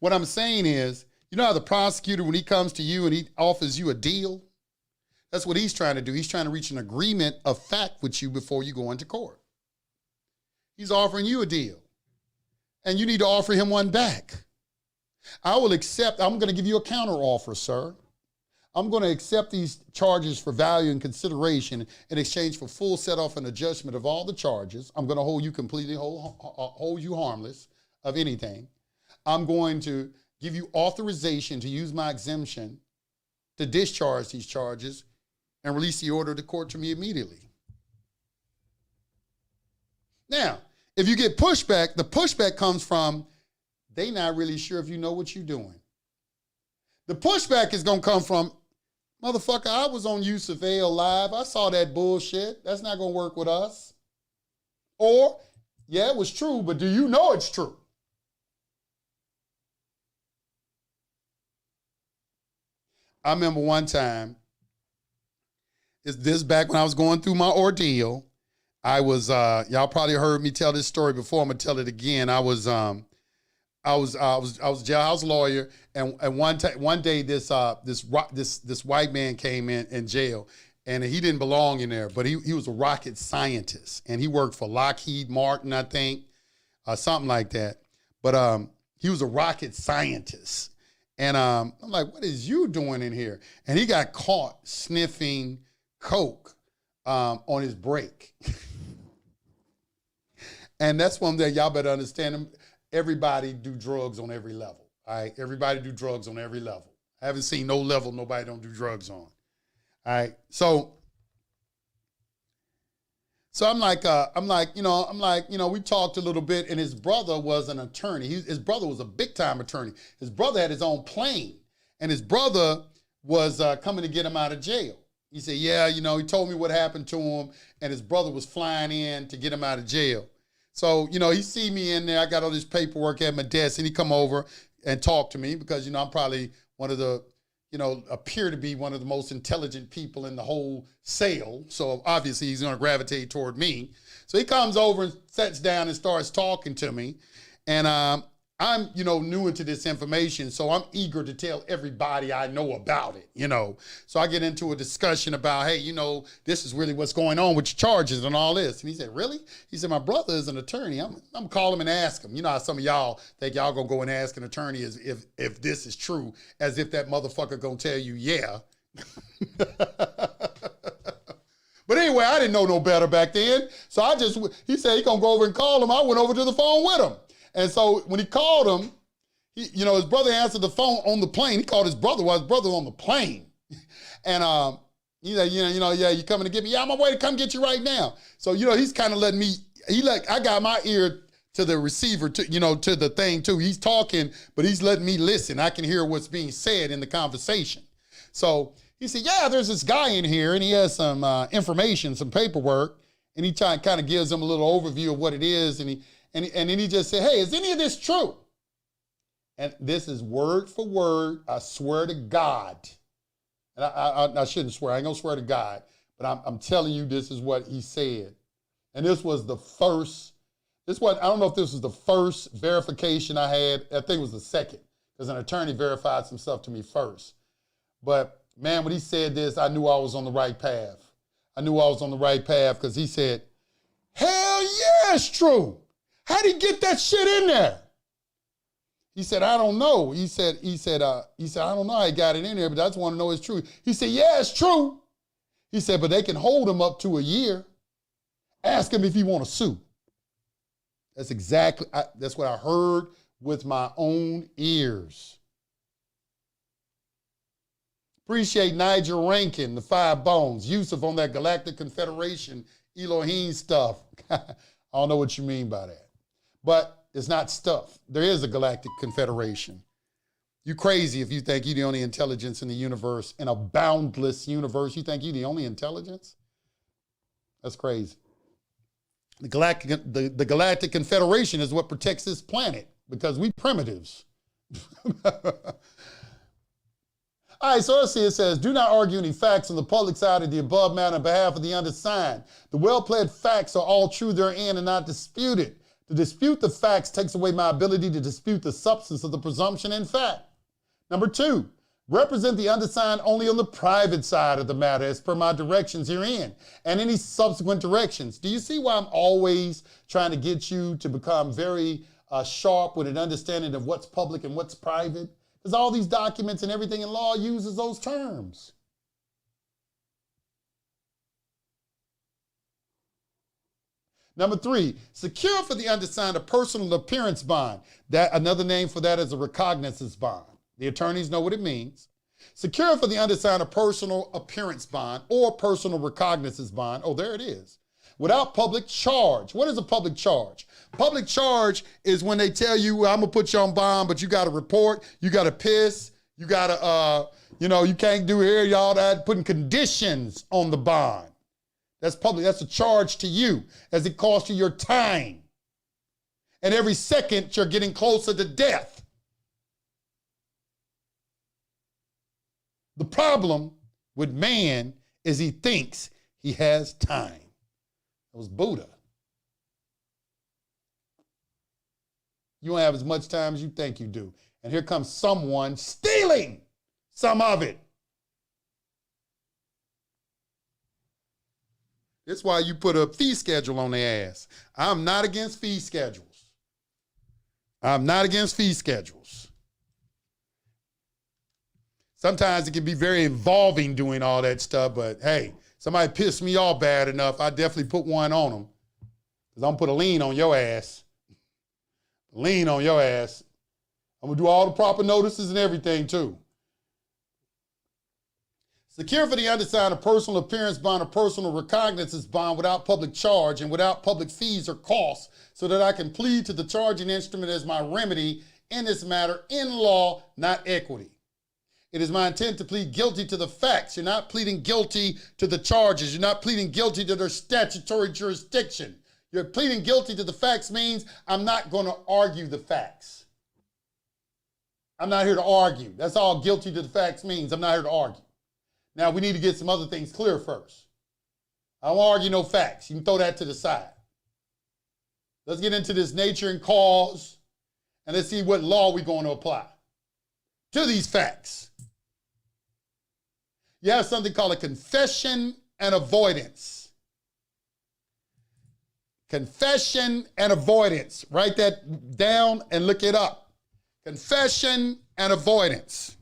What I'm saying is, you know how the prosecutor, when he comes to you and he offers you a deal, that's what he's trying to do. He's trying to reach an agreement of fact with you before you go into court. He's offering you a deal, and you need to offer him one back. I'm going to give you a counter offer, sir. I'm going to accept these charges for value and consideration in exchange for full set-off and adjustment of all the charges. I'm going to hold you completely, hold you harmless of anything. I'm going to give you authorization to use my exemption to discharge these charges and release the order of the court to me immediately. Now, if you get pushback, the pushback comes from they not really sure if you know what you're doing. The pushback is going to come from, motherfucker, I was on Yusuf Ale Live. I saw that bullshit. That's not going to work with us. Or, yeah, it was true, but do you know it's true? I remember one time, this back when I was going through my ordeal, I was, y'all probably heard me tell this story before. I'm going to tell it again. I was jailhouse lawyer, and one day this white man came in jail, and he didn't belong in there, but he was a rocket scientist, and he worked for Lockheed Martin, I think, something like that. But he was a rocket scientist, and I'm like, what is you doing in here? And he got caught sniffing coke on his break, and that's one that y'all better understand him. Everybody do drugs on every level, all right? Everybody do drugs on every level. I haven't seen no level nobody don't do drugs on, all right? So So I'm like, we talked a little bit, and his brother was an attorney. His brother was a big time attorney. His brother had his own plane, and his brother was coming to get him out of jail. He said, yeah, he told me what happened to him, and his brother was flying in to get him out of jail. So, he see me in there. I got all this paperwork at my desk, and he come over and talk to me because, I'm probably one of the, appear to be one of the most intelligent people in the whole cell. So obviously he's going to gravitate toward me. So he comes over and sits down and starts talking to me. And I'm, new into this information. So I'm eager to tell everybody I know about it, So I get into a discussion about, hey, this is really what's going on with your charges and all this. And he said, really? He said, my brother is an attorney. I'm call him and ask him. You know how some of y'all think y'all gonna go and ask an attorney if this is true, as if that motherfucker gonna tell you, yeah. But anyway, I didn't know no better back then. So he said he gonna go over and call him. I went over to the phone with him. And so when he called him, his brother answered the phone on the plane. He called his brother while his brother was on the plane. And he said, yeah, you coming to get me? Yeah, I'm on my way to come get you right now. So, he's kind of letting me, I got my ear to the receiver, to the thing too. He's talking, but he's letting me listen. I can hear what's being said in the conversation. So he said, yeah, there's this guy in here and he has some information, some paperwork. And he kind of gives him a little overview of what it is. And then he just said, hey, is any of this true? And this is word for word. I swear to God. And I shouldn't swear. I ain't going to swear to God. But I'm telling you, this is what he said. And this was the first. I don't know if this was the first verification I had. I think it was the second. Because an attorney verified some stuff to me first. But, man, when he said this, I knew I was on the right path. I knew I was on the right path because he said, hell yeah, it's true. How'd he get that shit in there? He said, I don't know. He said, I don't know how he got it in there, but I just want to know it's true. He said, yeah, it's true. He said, but they can hold him up to a year. Ask him if he want to sue. That's what I heard with my own ears. Appreciate Nigel Rankin, the 5 Bones, Yusuf on that Galactic Confederation, Elohim stuff. I don't know what you mean by that. But it's not stuff. There is a Galactic Confederation. You crazy if you think you're the only intelligence in the universe, in a boundless universe. You think you're the only intelligence? That's crazy. The Galactic Confederation is what protects this planet because we primitives. All right, so let's see, it says, do not argue any facts on the public side of the above matter on behalf of the undersigned. The well-pled facts are all true therein and not disputed. To dispute the facts takes away my ability to dispute the substance of the presumption in fact. Number 2, represent the undersigned only on the private side of the matter as per my directions herein and any subsequent directions. Do you see why I'm always trying to get you to become very sharp with an understanding of what's public and what's private? Because all these documents and everything in law uses those terms. Number 3, secure for the undersigned a personal appearance bond. Another name for that is a recognizance bond. The attorneys know what it means. Secure for the undersigned a personal appearance bond or personal recognizance bond. Oh, there it is. Without public charge. What is a public charge? Public charge is when they tell you, well, I'm going to put you on bond, but you got to report, you got to piss, you got to, you can't do here, y'all that, putting conditions on the bond. That's public. That's a charge to you as it costs you your time. And every second you're getting closer to death. The problem with man is he thinks he has time. That was Buddha. You don't have as much time as you think you do. And here comes someone stealing some of it. That's why you put a fee schedule on their ass. I'm not against fee schedules. I'm not against fee schedules. Sometimes it can be very involving doing all that stuff, but hey, somebody pissed me off bad enough, I definitely put one on them. Because I'm going to put a lien on your ass. Lien on your ass. I'm going to do all the proper notices and everything too. Secure for the undersigned a personal appearance bond or personal recognizance bond without public charge and without public fees or costs, so that I can plead to the charging instrument as my remedy in this matter in law, not equity. It is my intent to plead guilty to the facts. You're not pleading guilty to the charges. You're not pleading guilty to their statutory jurisdiction. You're pleading guilty to the facts means I'm not going to argue the facts. I'm not here to argue. That's all guilty to the facts means. I'm not here to argue. Now, we need to get some other things clear first. I don't argue no facts. You can throw that to the side. Let's get into this nature and cause, and let's see what law we're going to apply to these facts. You have something called a confession and avoidance. Confession and avoidance. Write that down and look it up. Confession and avoidance.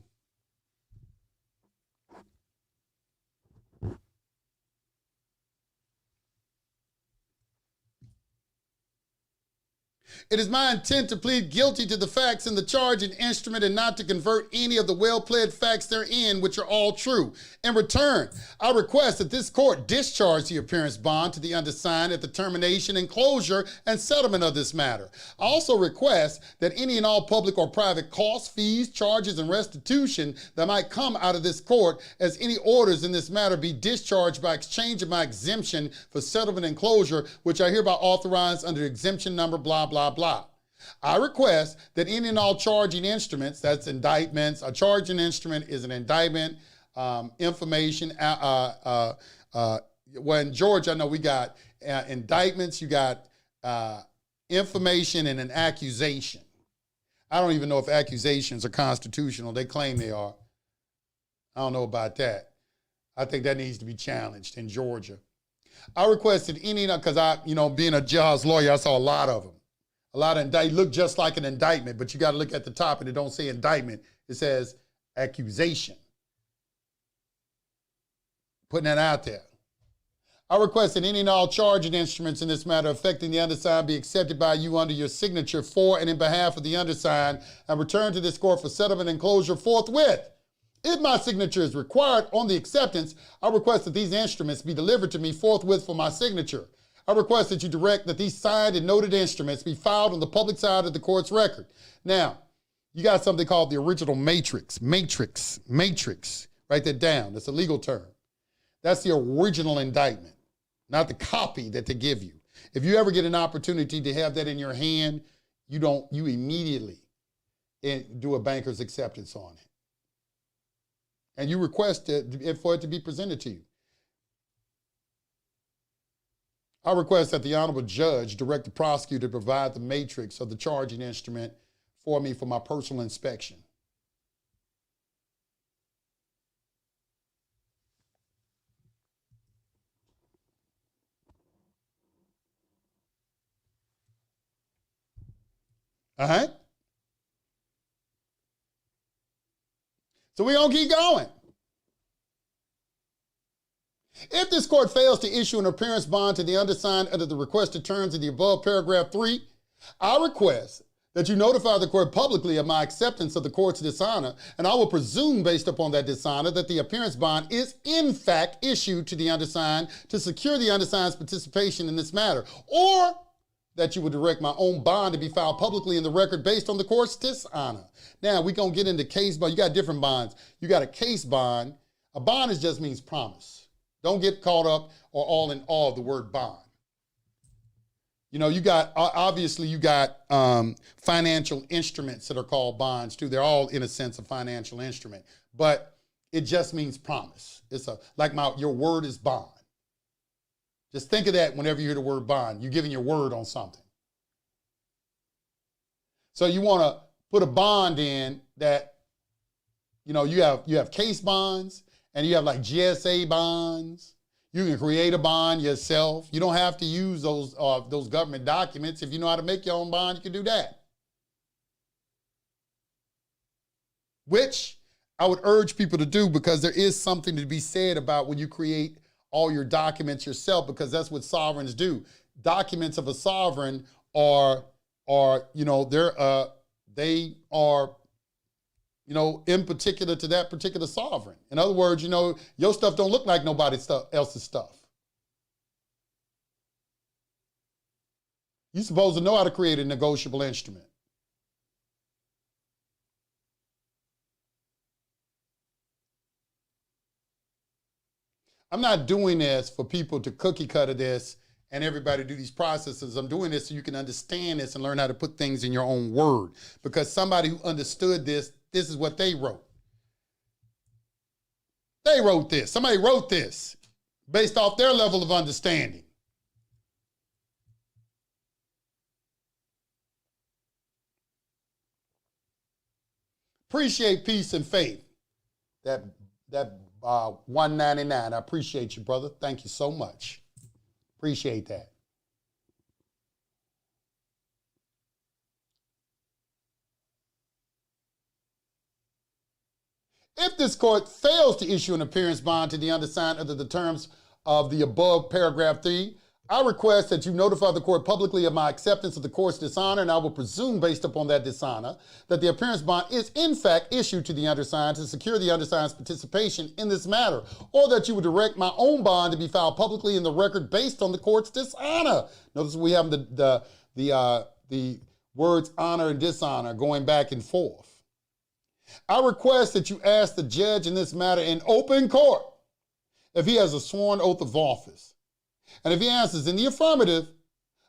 It is my intent to plead guilty to the facts in the charging instrument and not to convert any of the well-pled facts therein, which are all true. In return, I request that this court discharge the appearance bond to the undersigned at the termination and closure and settlement of this matter. I also request that any and all public or private costs, fees, charges, and restitution that might come out of this court as any orders in this matter be discharged by exchange of my exemption for settlement and closure, which I hereby authorize under exemption number blah, blah, blah. I request that any and all charging instruments, that's indictments, a charging instrument is an indictment, information. Well, in Georgia, I know we got indictments, you got information and an accusation. I don't even know if accusations are constitutional. They claim they are. I don't know about that. I think that needs to be challenged in Georgia. I requested any, because being a jailhouse lawyer, I saw a lot of them. A lot of indictments look just like an indictment, but you got to look at the top and it don't say indictment. It says accusation. Putting that out there. I request that any and all charging instruments in this matter affecting the undersigned be accepted by you under your signature for and in behalf of the undersigned and returned to this court for settlement and closure forthwith. If my signature is required on the acceptance, I request that these instruments be delivered to me forthwith for my signature. I request that you direct that these signed and noted instruments be filed on the public side of the court's record. Now, you got something called the original matrix. Matrix. Write that down. That's a legal term. That's the original indictment, not the copy that they give you. If you ever get an opportunity to have that in your hand, you immediately do a banker's acceptance on it. And you request for it to be presented to you. I request that the Honorable Judge direct the prosecutor to provide the matrix of the charging instrument for me for my personal inspection. All right? So we're going to keep going. If this court fails to issue an appearance bond to the undersigned under the requested terms of the above paragraph 3, I request that you notify the court publicly of my acceptance of the court's dishonor, and I will presume based upon that dishonor that the appearance bond is in fact issued to the undersigned to secure the undersigned's participation in this matter, or that you would direct my own bond to be filed publicly in the record based on the court's dishonor. Now, we're going to get into case bond. You got different bonds. You got a case bond. A bond just means promise. Don't get caught up or all in all of the word bond. You got, obviously you got financial instruments that are called bonds too. They're all in a sense a financial instrument, but it just means promise. It's your word is bond. Just think of that whenever you hear the word bond. You're giving your word on something. So you want to put a bond in that, you have case bonds, and you have like GSA bonds. You can create a bond yourself. You don't have to use those government documents. If you know how to make your own bond, you can do that. Which I would urge people to do, because there is something to be said about when you create all your documents yourself, because that's what sovereigns do. Documents of a sovereign are in particular to that particular sovereign. In other words, your stuff don't look like nobody else's stuff. You're supposed to know how to create a negotiable instrument. I'm not doing this for people to cookie cutter this and everybody do these processes. I'm doing this so you can understand this and learn how to put things in your own word. Because somebody who understood this is what they wrote. They wrote this. Somebody wrote this based off their level of understanding. Appreciate peace and faith. That 199. I appreciate you, brother. Thank you so much. Appreciate that. If this court fails to issue an appearance bond to the undersigned under the terms of the above paragraph 3, I request that you notify the court publicly of my acceptance of the court's dishonor, and I will presume, based upon that dishonor, that the appearance bond is in fact issued to the undersigned to secure the undersigned's participation in this matter, or that you would direct my own bond to be filed publicly in the record based on the court's dishonor. Notice we have the words honor and dishonor going back and forth. I request that you ask the judge in this matter in open court if he has a sworn oath of office. And if he answers in the affirmative,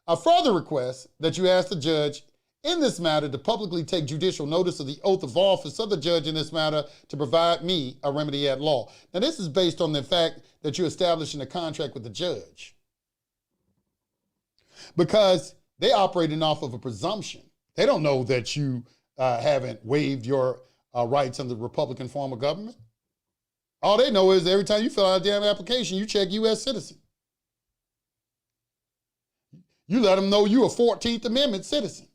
I further request that you ask the judge in this matter to publicly take judicial notice of the oath of office of the judge in this matter to provide me a remedy at law. Now, this is based on the fact that you're establishing a contract with the judge. Because they're operating off of a presumption. They don't know that you haven't waived your rights under the Republican form of government. All they know is every time you fill out a damn application, you check U.S. citizen. You let them know you're a 14th Amendment citizen.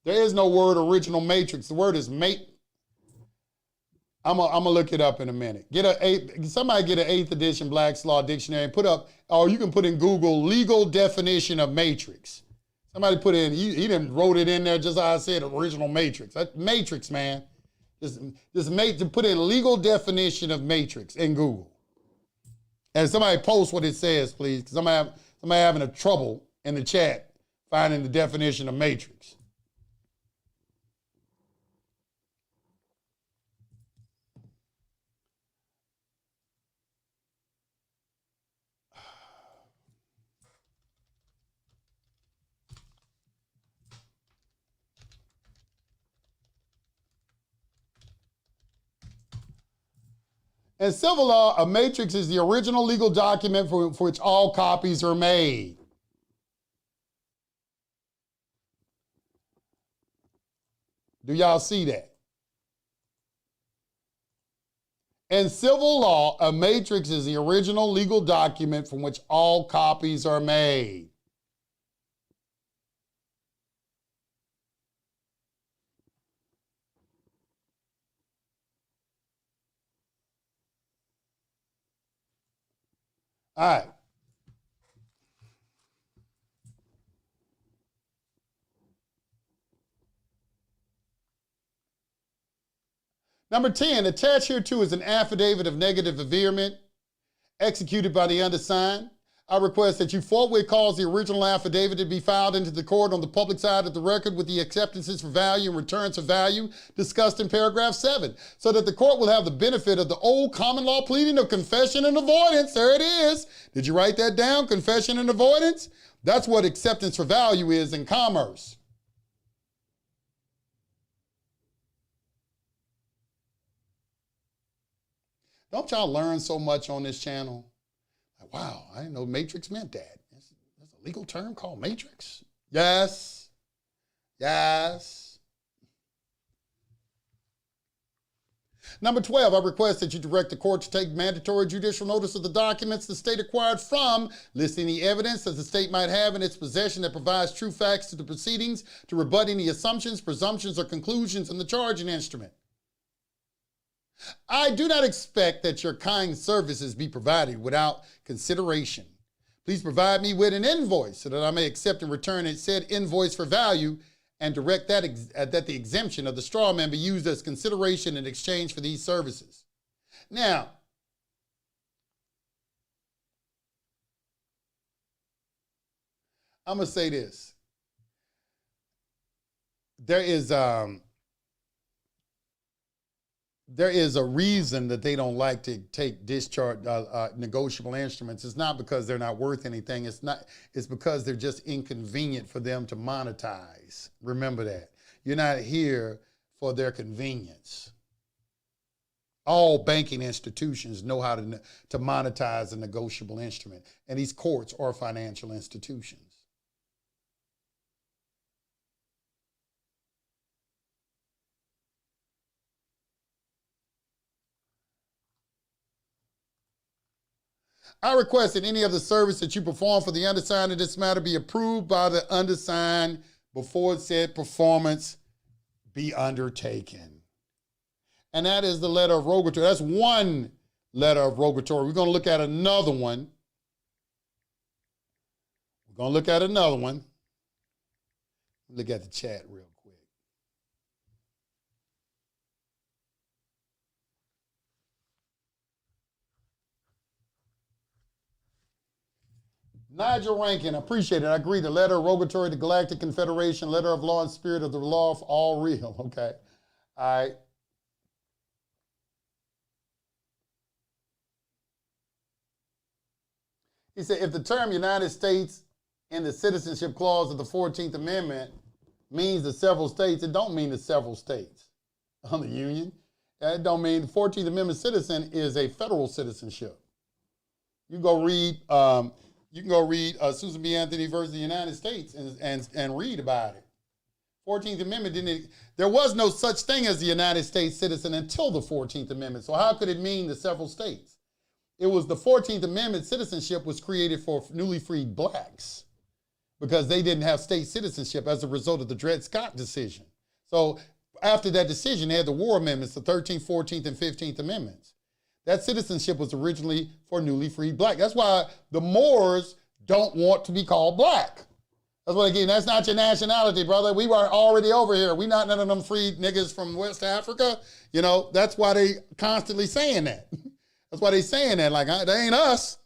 There is no word original matrix. The word is mate. I'm gonna look it up in a minute. Somebody get an 8th edition Black's Law Dictionary and put up, or you can put in Google legal definition of matrix. Somebody put in, he didn't wrote it in there just how I said original matrix. That's matrix, man. Just put in legal definition of matrix in Google. And somebody post what it says, please, because somebody having a trouble in the chat finding the definition of matrix. In civil law, a matrix is the original legal document for which all copies are made. Do y'all see that? In civil law, a matrix is the original legal document from which all copies are made. All right. Number 10, attached hereto is an affidavit of negative averment executed by the undersigned. I request that you forthwith cause the original affidavit to be filed into the court on the public side of the record with the acceptances for value and returns for value discussed in paragraph 7, so that the court will have the benefit of the old common law pleading of confession and avoidance. There it is. Did you write that down? Confession and avoidance? That's what acceptance for value is in commerce. Don't y'all learn so much on this channel? Wow, I didn't know matrix meant that. That's a legal term called matrix? Yes. Yes. Number 12, I request that you direct the court to take mandatory judicial notice of the documents the state acquired from, listing the evidence that the state might have in its possession that provides true facts to the proceedings, to rebut any assumptions, presumptions, or conclusions in the charging instrument. I do not expect that your kind services be provided without consideration, Please provide me with an invoice so that I may accept and return said invoice for value and direct that, that the exemption of the straw man be used as consideration in exchange for these services. Now, I'm going to say this. There is a reason that they don't like to take discharge negotiable instruments. It's not because they're not worth anything. It's because they're just inconvenient for them to monetize. Remember that. You're not here for their convenience. All banking institutions know how to monetize a negotiable instrument, and these courts are financial institutions. I request that any of the service that you perform for the undersigned in this matter be approved by the undersigned before said performance be undertaken. And that is the letter of rogatory. That's one letter of rogatory. We're going to look at another one. Look at the chat real quick. Nigel Rankin, I appreciate it. I agree. The letter of rogatory, the Galactic Confederation, letter of law and spirit of the law, of all real. Okay. All right. He said, if the term United States in the citizenship clause of the 14th Amendment means the several states, it don't mean the several states on the Union. It don't mean the 14th Amendment citizen is a federal citizenship. You go read Susan B. Anthony versus the United States and read about it. 14th Amendment there was no such thing as the United States citizen until the 14th Amendment. So how could it mean the several states? It was the 14th Amendment citizenship was created for newly freed blacks because they didn't have state citizenship as a result of the Dred Scott decision. So after that decision, they had the war amendments, the 13th, 14th, and 15th Amendments. That citizenship was originally for newly freed black. That's why the Moors don't want to be called black. That's what again, that's not your nationality, brother. We were already over here. We not none of them freed niggas from West Africa. You know, that's why they constantly saying that. That's why they saying that, like, they ain't us.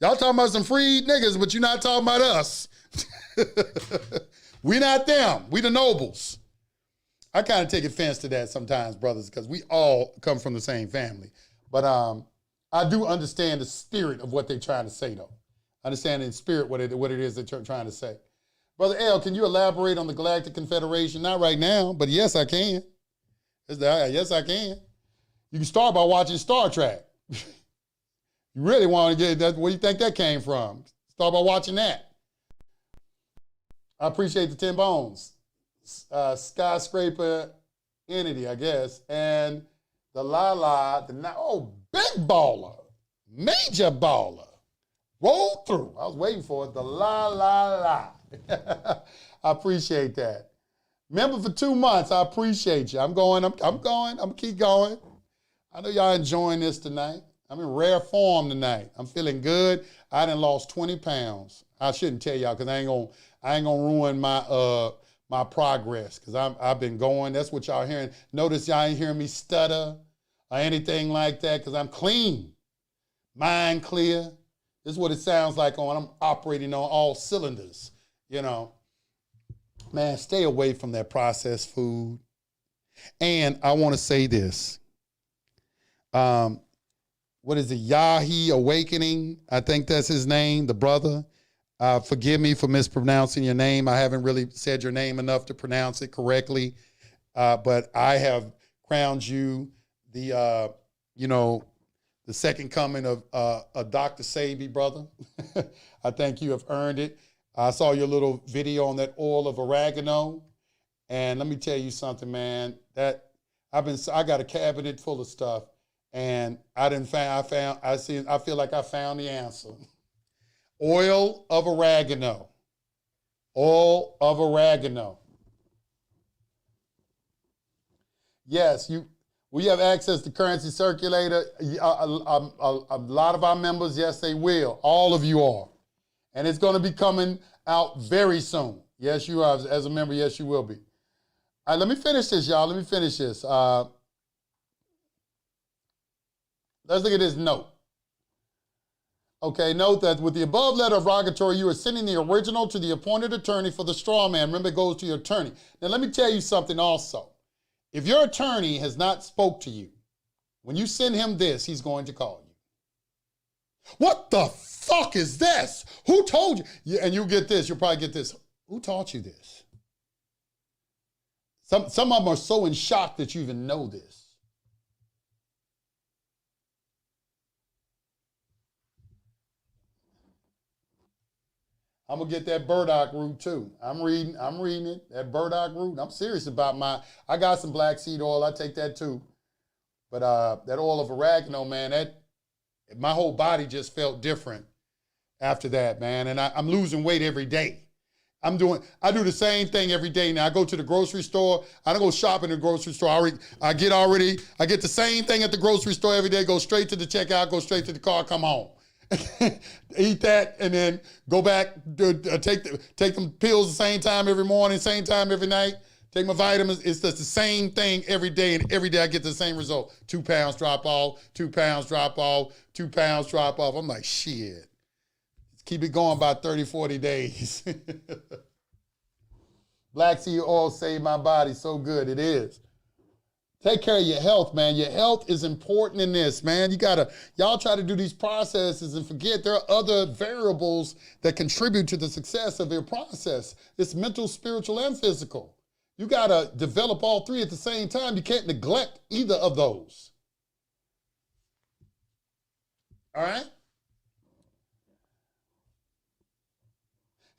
Y'all talking about some freed niggas, but you're not talking about us. We not them. We the nobles. I kind of take offense to that sometimes, brothers, because we all come from the same family. But I do understand the spirit of what they're trying to say, though. I understand in spirit what it is that you're trying to say. Brother L, can you elaborate on the Galactic Confederation? Not right now, but yes, I can. Yes, I can. You can start by watching Star Trek. You really want to get that? Where do you think that came from? Start by watching that. I appreciate the 10 bones. Skyscraper entity, I guess. And the big baller, major baller. Roll through. I was waiting for it. The I appreciate that. Member for 2 months. I appreciate you. I'm going. I'm gonna keep going. I know y'all enjoying this tonight. I'm in rare form tonight. I'm feeling good. I done lost 20 pounds. I shouldn't tell y'all because I ain't gonna ruin my my progress because I've been going. That's what y'all hearing. Notice y'all ain't hearing me stutter or anything like that because I'm clean, mind clear. This is what it sounds like when I'm operating on all cylinders. You know, man, stay away from that processed food. And I want to say this. What is it? Yahi Awakening. I think that's his name, the brother. Forgive me for mispronouncing your name. I haven't really said your name enough to pronounce it correctly. But I have crowned you the second coming of Dr. Sabi, brother. I think you have earned it. I saw your little video on that oil of oregano. And let me tell you something, man, I got a cabinet full of stuff. And I feel like I found the answer. Oil of oregano. Oil of oregano. Yes, we have access to currency circulator. A lot of our members, yes, they will. All of you are. And it's going to be coming out very soon. Yes, you are. As a member, yes, you will be. All right, let me finish this, y'all. Let me finish this. Let's look at this note. Okay, note that with the above letter of rogatory, you are sending the original to the appointed attorney for the straw man. Remember, it goes to your attorney. Now, let me tell you something also. If your attorney has not spoke to you, when you send him this, he's going to call you. What the fuck is this? Who told you? Yeah, and you'll get this. You'll probably get this. Who taught you this? Some of them are so in shock that you even know this. I'm gonna get that burdock root too. I'm reading it. That burdock root. I'm serious about I got some black seed oil. I take that too. But that oil of oregano, man, my whole body just felt different after that, man. And I'm losing weight every day. I do the same thing every day now. I go to the grocery store. I don't go shopping in the grocery store. I get the same thing at the grocery store every day. Go straight to the checkout. Go straight to the car. Come home. Eat that and then go back, take them pills the same time every morning, same time every night, take my vitamins. It's just the same thing every day, and every day I get the same result. 2 pounds drop off, 2 pounds drop off, 2 pounds drop off. I'm like, shit. Keep it going about 30, 40 days. Black seed oil saved my body so good. It is. Take care of your health, man. Your health is important in this, man. Y'all try to do these processes and forget there are other variables that contribute to the success of your process. It's mental, spiritual, and physical. You gotta develop all three at the same time. You can't neglect either of those. All right?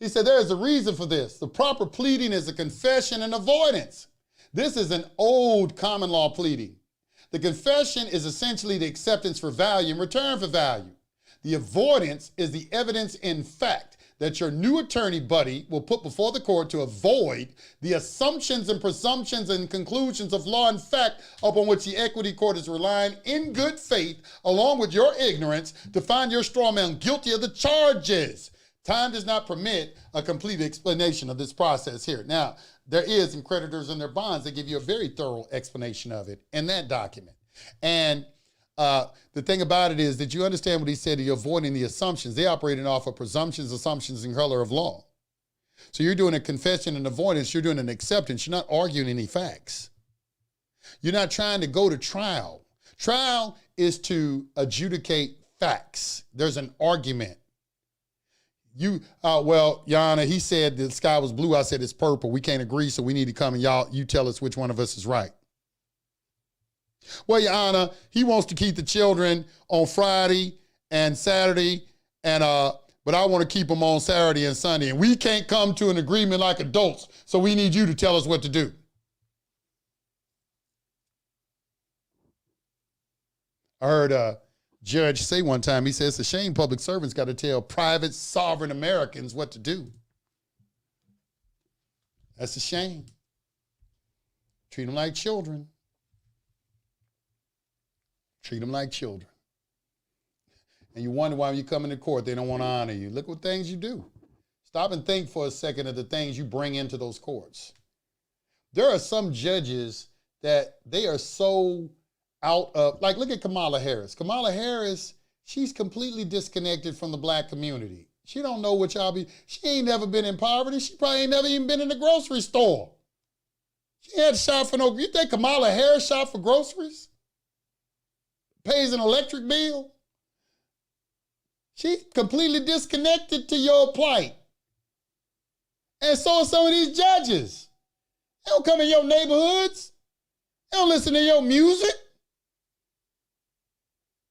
He said there is a reason for this. The proper pleading is a confession and avoidance. This is an old common law pleading. The confession is essentially the acceptance for value in return for value. The avoidance is the evidence in fact that your new attorney buddy will put before the court to avoid the assumptions and presumptions and conclusions of law and fact upon which the equity court is relying in good faith, along with your ignorance, to find your straw man guilty of the charges. Time does not permit a complete explanation of this process here. Now, there is in creditors and their bonds, they give you a very thorough explanation of it in that document. And the thing about it is that you understand what he said, you're avoiding the assumptions. They operating off of presumptions, assumptions, and color of law. So you're doing a confession and avoidance, you're doing an acceptance, you're not arguing any facts. You're not trying to go to trial. Trial is to adjudicate facts. There's an argument. Well, Your Honor, he said the sky was blue. I said it's purple. We can't agree, so we need to come and you tell us which one of us is right. Well, Your Honor, he wants to keep the children on Friday and Saturday, but I want to keep them on Saturday and Sunday, and we can't come to an agreement like adults, so we need you to tell us what to do. I heard judge say one time, he says, it's a shame public servants got to tell private sovereign Americans what to do. That's a shame. Treat them like children. Treat them like children. And you wonder why when you come into court, they don't want to honor you. Look what things you do. Stop and think for a second of the things you bring into those courts. There are some judges that they are so out of, like, look at Kamala Harris. Kamala Harris, she's completely disconnected from the black community. She don't know what she ain't never been in poverty. She probably ain't never even been in the grocery store. She had to shop for you think Kamala Harris shop for groceries? Pays an electric bill? She completely disconnected to your plight. And so are some of these judges. They don't come in your neighborhoods. They don't listen to your music.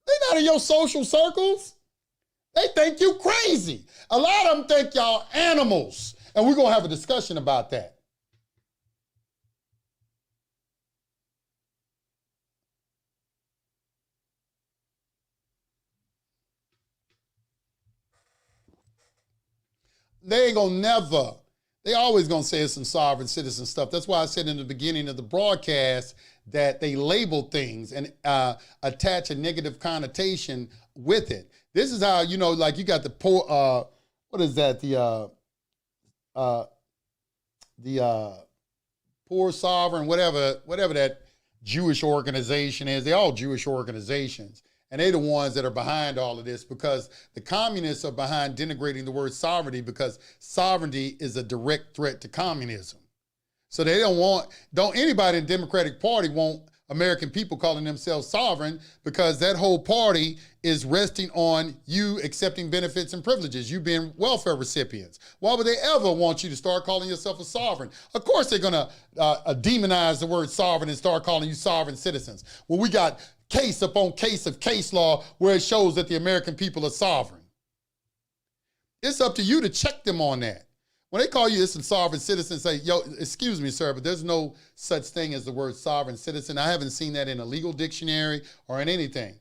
They're not in your social circles. They think you crazy. A lot of them think y'all animals. And we're going to have a discussion about that. They ain't going to never. They always going to say it's some sovereign citizen stuff. That's why I said in the beginning of the broadcast that they label things and attach a negative connotation with it. This is how, like you got the poor, what is that? The poor sovereign, whatever that Jewish organization is. They're all Jewish organizations. And they're the ones that are behind all of this, because the communists are behind denigrating the word sovereignty, because sovereignty is a direct threat to communism. So they don't anybody in the Democratic Party want American people calling themselves sovereign, because that whole party is resting on you accepting benefits and privileges, you being welfare recipients. Why would they ever want you to start calling yourself a sovereign? Of course they're gonna demonize the word sovereign and start calling you sovereign citizens. Well, we got case upon case of case law where it shows that the American people are sovereign. It's up to you to check them on that. When they call you some sovereign citizen, say, yo, excuse me, sir, but there's no such thing as the word sovereign citizen. I haven't seen that in a legal dictionary or in anything.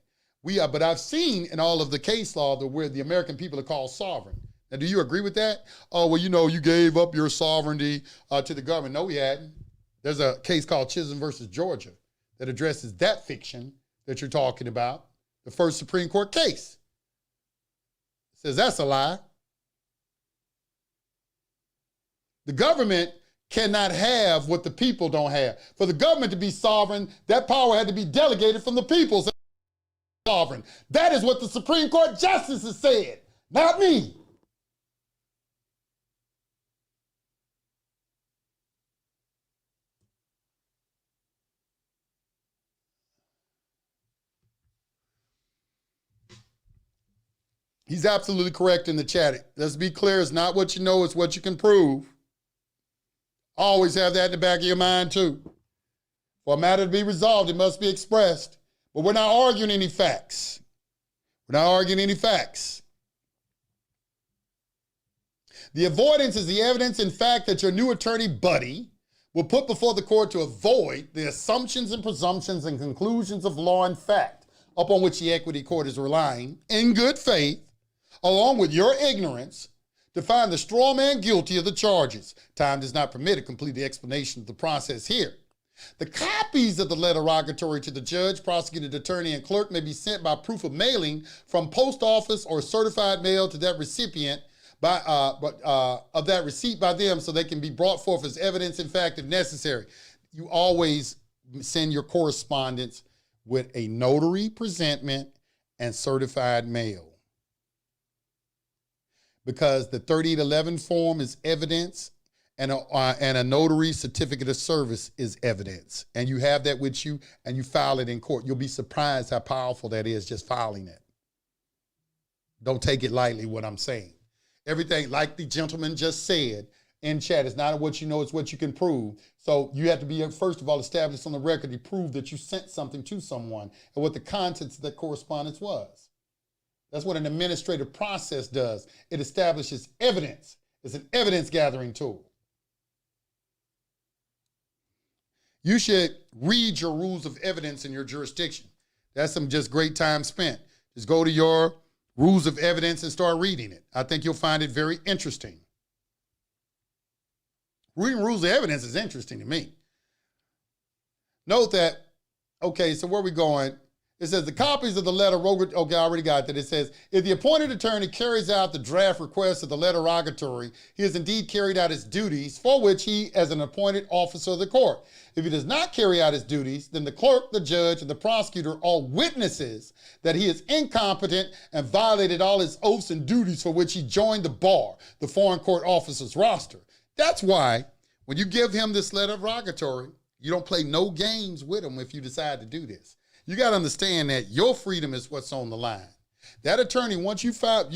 But I've seen in all of the case law where the American people are called sovereign. Now, do you agree with that? Oh, well, you gave up your sovereignty to the government. No, we hadn't. There's a case called Chisholm versus Georgia that addresses that fiction that you're talking about, the first Supreme Court case. It says that's a lie. The government cannot have what the people don't have. For the government to be sovereign, that power had to be delegated from the people. Sovereign. That is what the Supreme Court justices said, not me. He's absolutely correct in the chat. Let's be clear, it's not what you know, it's what you can prove. Always have that in the back of your mind too. For a matter to be resolved, it must be expressed. But we're not arguing any facts. We're not arguing any facts. The avoidance is the evidence in fact that your new attorney buddy will put before the court to avoid the assumptions and presumptions and conclusions of law and fact upon which the equity court is relying in good faith, along with your ignorance, to find the straw man guilty of the charges. Time does not permit a complete explanation of the process here. The copies of the letter rogatory to the judge, prosecuting attorney, and clerk may be sent by proof of mailing from post office or certified mail to that recipient of that receipt by them, so they can be brought forth as evidence in fact if necessary. You always send your correspondence with a notary presentment and certified mail, because the 3811 form is evidence and a notary certificate of service is evidence. And you have that with you and you file it in court. You'll be surprised how powerful that is, just filing it. Don't take it lightly what I'm saying. Everything, like the gentleman just said in chat, is not what you know, it's what you can prove. So you have to be, first of all, established on the record to prove that you sent something to someone and what the contents of that correspondence was. That's what an administrative process does. It establishes evidence. It's an evidence gathering tool. You should read your rules of evidence in your jurisdiction. That's some just great time spent. Just go to your rules of evidence and start reading it. I think you'll find it very interesting. Reading rules of evidence is interesting to me. Note that, okay, so where are we going? It says the copies of the letter, okay, I already got that. It says, if the appointed attorney carries out the draft request of the letter rogatory, he has indeed carried out his duties for which he, as an appointed officer of the court. If he does not carry out his duties, then the clerk, the judge, and the prosecutor are witnesses that he is incompetent and violated all his oaths and duties for which he joined the bar, the foreign court officers roster. That's why when you give him this letter of rogatory, you don't play no games with him if you decide to do this. You got to understand that your freedom is what's on the line. That attorney, once you found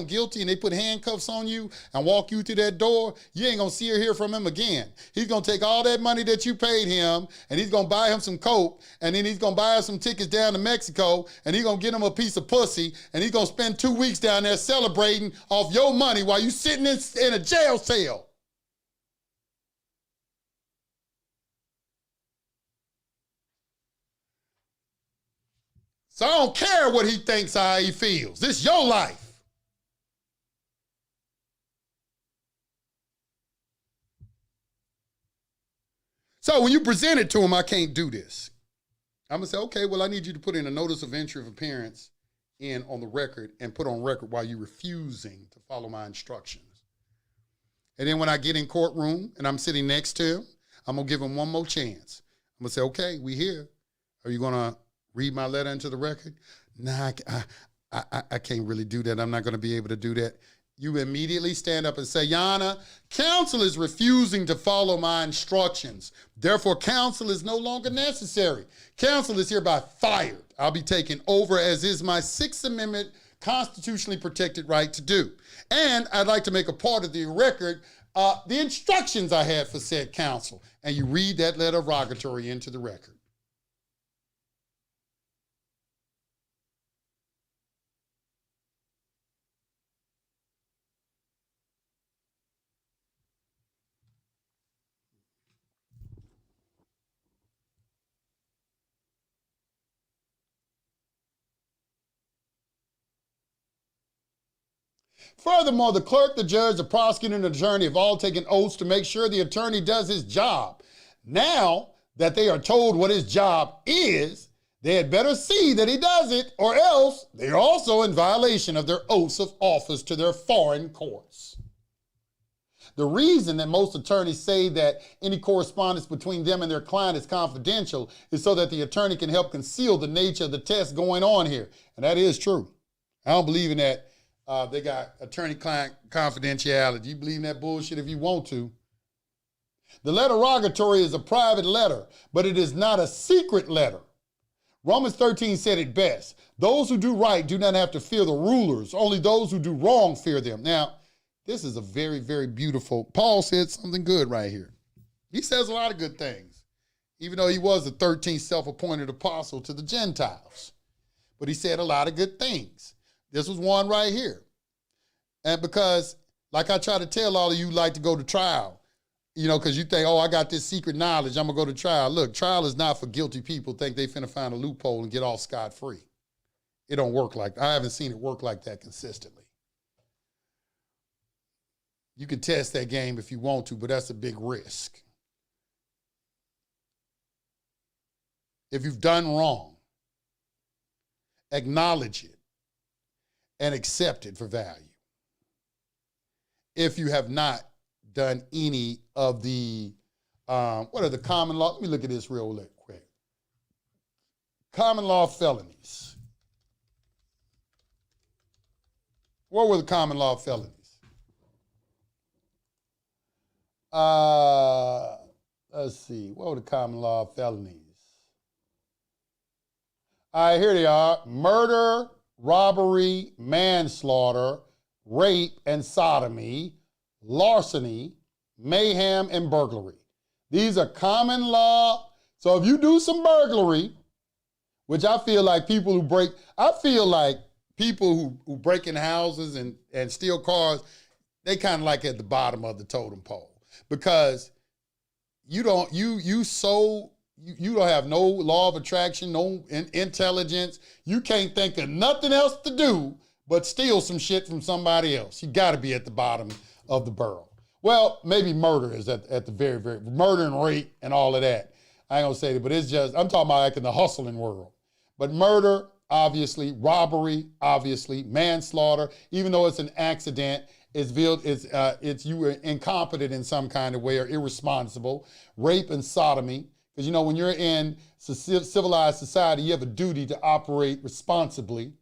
guilty and they put handcuffs on you and walk you through that door, you ain't going to see or hear from him again. He's going to take all that money that you paid him and he's going to buy him some coke, and then he's going to buy us some tickets down to Mexico, and he's going to get him a piece of pussy, and he's going to spend 2 weeks down there celebrating off your money while you sitting in a jail cell. So I don't care what he thinks, how he feels. This is your life. So when you present it to him, I can't do this. I'm going to say, okay, well, I need you to put in a notice of entry of appearance in on the record and put on record why you're refusing to follow my instructions. And then when I get in courtroom and I'm sitting next to him, I'm going to give him one more chance. I'm going to say, okay, we here. Are you going to read my letter into the record? Nah, I can't really do that. I'm not going to be able to do that. You immediately stand up and say, Your Honor, counsel is refusing to follow my instructions. Therefore, counsel is no longer necessary. Counsel is hereby fired. I'll be taken over, as is my Sixth Amendment constitutionally protected right to do. And I'd like to make a part of the record the instructions I had for said counsel. And you read that letter of rogatory into the record. Furthermore, the clerk, the judge, the prosecutor, and the attorney have all taken oaths to make sure the attorney does his job. Now that they are told what his job is, they had better see that he does it, or else they are also in violation of their oaths of office to their foreign courts. The reason that most attorneys say that any correspondence between them and their client is confidential is so that the attorney can help conceal the nature of the test going on here. And that is true. I don't believe in that. They got attorney-client confidentiality. You believe in that bullshit if you want to. The letter rogatory is a private letter, but it is not a secret letter. Romans 13 said it best. Those who do right do not have to fear the rulers. Only those who do wrong fear them. Now, this is a very, very beautiful. Paul said something good right here. He says a lot of good things, even though he was the 13th self-appointed apostle to the Gentiles. But he said a lot of good things. This was one right here. And because, like I try to tell all of you, like to go to trial, because you think, oh, I got this secret knowledge, I'm going to go to trial. Look, trial is not for guilty people think they finna find a loophole and get off scot-free. It don't work like that. I haven't seen it work like that consistently. You can test that game if you want to, but that's a big risk. If you've done wrong, acknowledge it and accept it for value. If you have not done any of the, what are the common law? Let me look at this real quick. Common law felonies. What were the common law felonies? Let's see. What were the common law felonies? All right, here they are. Murder, robbery, manslaughter, rape and sodomy, larceny, mayhem, and burglary. These are common law. So if you do some burglary, which I feel like people who break in houses and steal cars, they kind of like at the bottom of the totem pole, because you don't have no law of attraction, no intelligence. You can't think of nothing else to do but steal some shit from somebody else. You got to be at the bottom of the barrel. Well, maybe murder is at the very, very, murder and rape and all of that. I ain't gonna say that, but it's just, I'm talking about like in the hustling world. But murder, obviously, robbery, obviously, manslaughter, even though it's an accident, it's you were incompetent in some kind of way or irresponsible. Rape and sodomy, because when you're in civilized society, you have a duty to operate responsibly.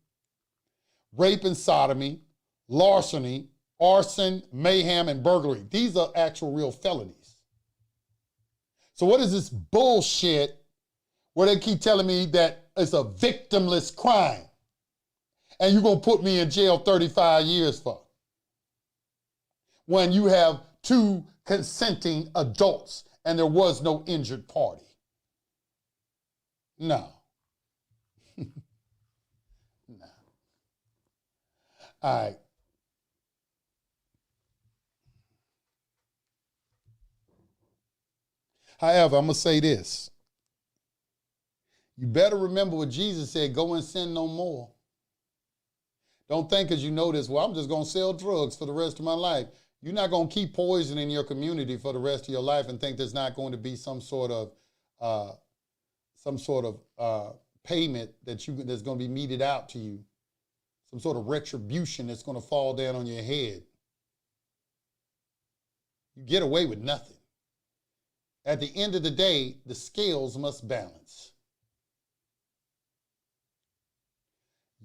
Rape and sodomy, larceny, arson, mayhem, and burglary. These are actual real felonies. So what is this bullshit where they keep telling me that it's a victimless crime and you're going to put me in jail 35 years for? When you have two consenting adults and there was no injured party. No. No. All right. However, I'm going to say this. You better remember what Jesus said, go and sin no more. Don't think because you know this, well, I'm just going to sell drugs for the rest of my life. You're not going to keep poisoning your community for the rest of your life and think there's not going to be some sort of payment that's going to be meted out to you some sort of retribution that's going to fall down on your head. You get away with nothing. At the end of the day, the scales must balance.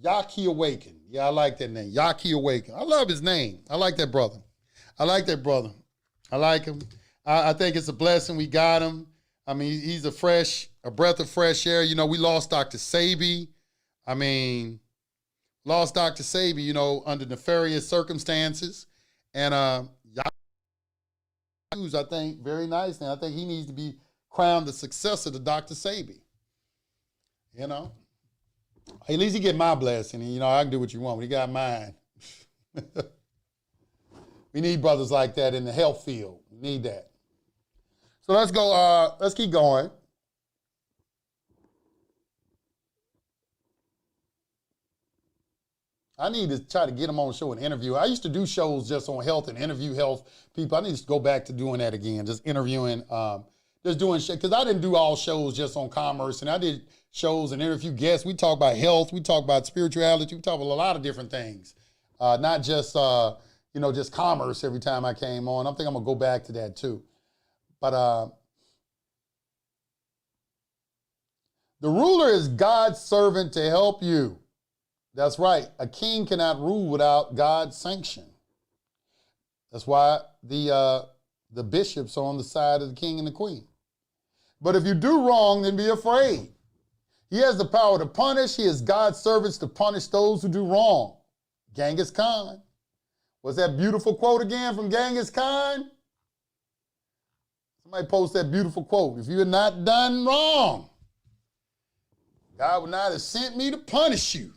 Yaki Awaken. Yeah, I like that name. Yaki Awaken. I love his name. I like that brother. I like that brother. I like him. I think it's a blessing we got him. I mean, he's a breath of fresh air. You know, we lost Dr. Sabi. I mean, lost Dr. Sabi, you know, under nefarious circumstances. And Yaki, I think, very nice. And I think he needs to be crowned the successor to Dr. Sabi. You know? At least he get my blessing. And, you know, I can do what you want, but he got mine. We need brothers like that in the health field. We need that. So let's go, let's keep going. I need to try to get them on the show and interview. I used to do shows just on health and interview health people. I need to go back to doing that again, just interviewing, just doing shit. Because I didn't do all shows just on commerce, and I did shows and interview guests. We talk about health, we talk about spirituality, we talk about a lot of different things. Not just, you know, just commerce every time I came on. I think I'm gonna go back to that too. But the ruler is God's servant to help you. That's right. A king cannot rule without God's sanction. That's why the bishops are on the side of the king and the queen. But if you do wrong, then be afraid. He has the power to punish. He is God's servants to punish those who do wrong. Genghis Khan. What's that beautiful quote again from Genghis Khan? Somebody post that beautiful quote. If you had not done wrong, God would not have sent me to punish you.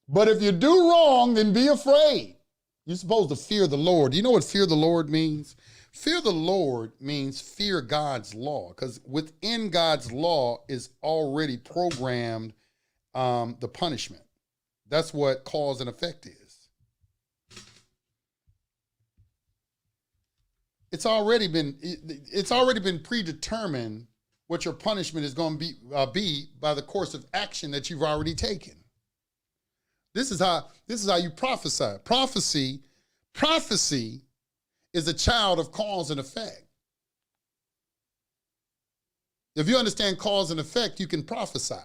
But if you do wrong, then be afraid. You're supposed to fear the Lord. Do you know what fear the Lord means? Fear the Lord means fear God's law, because within God's law is already programmed the punishment. That's what cause and effect is. It's already been predetermined what your punishment is going to be by the course of action that you've already taken. This is how you prophesy. Prophecy is a child of cause and effect. If you understand cause and effect, you can prophesy.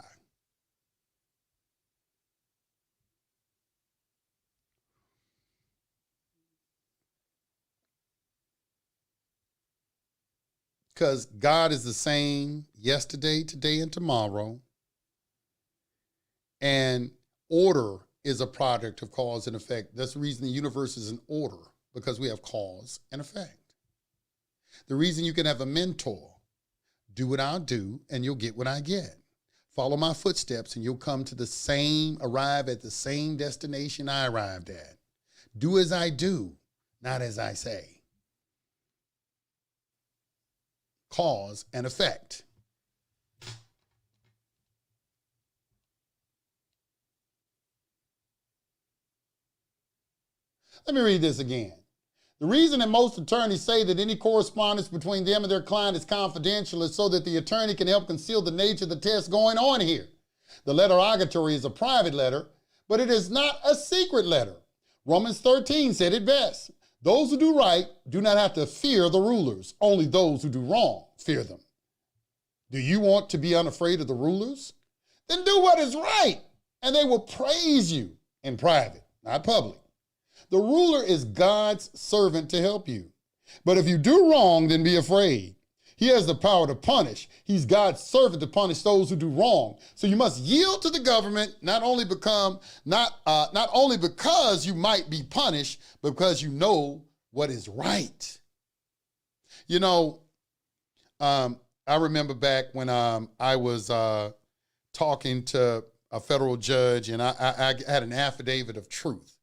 Because God is the same yesterday, today, and tomorrow. And order is a product of cause and effect. That's the reason the universe is in order, because we have cause and effect. The reason you can have a mentor, do what I'll do and you'll get what I get. Follow my footsteps and you'll arrive at the same destination I arrived at. Do as I do, not as I say. Cause and effect. Let me read this again. The reason that most attorneys say that any correspondence between them and their client is confidential is so that the attorney can help conceal the nature of the test going on here. The letter Rogatory is a private letter, but it is not a secret letter. Romans 13 said it best. Those who do right do not have to fear the rulers. Only those who do wrong fear them. Do you want to be unafraid of the rulers? Then do what is right, and they will praise you in private, not public. The ruler is God's servant to help you. But if you do wrong, then be afraid. He has the power to punish. He's God's servant to punish those who do wrong. So you must yield to the government, not only because you might be punished, but because you know what is right. You know, I remember back when I was talking to a federal judge, and I had an affidavit of truth.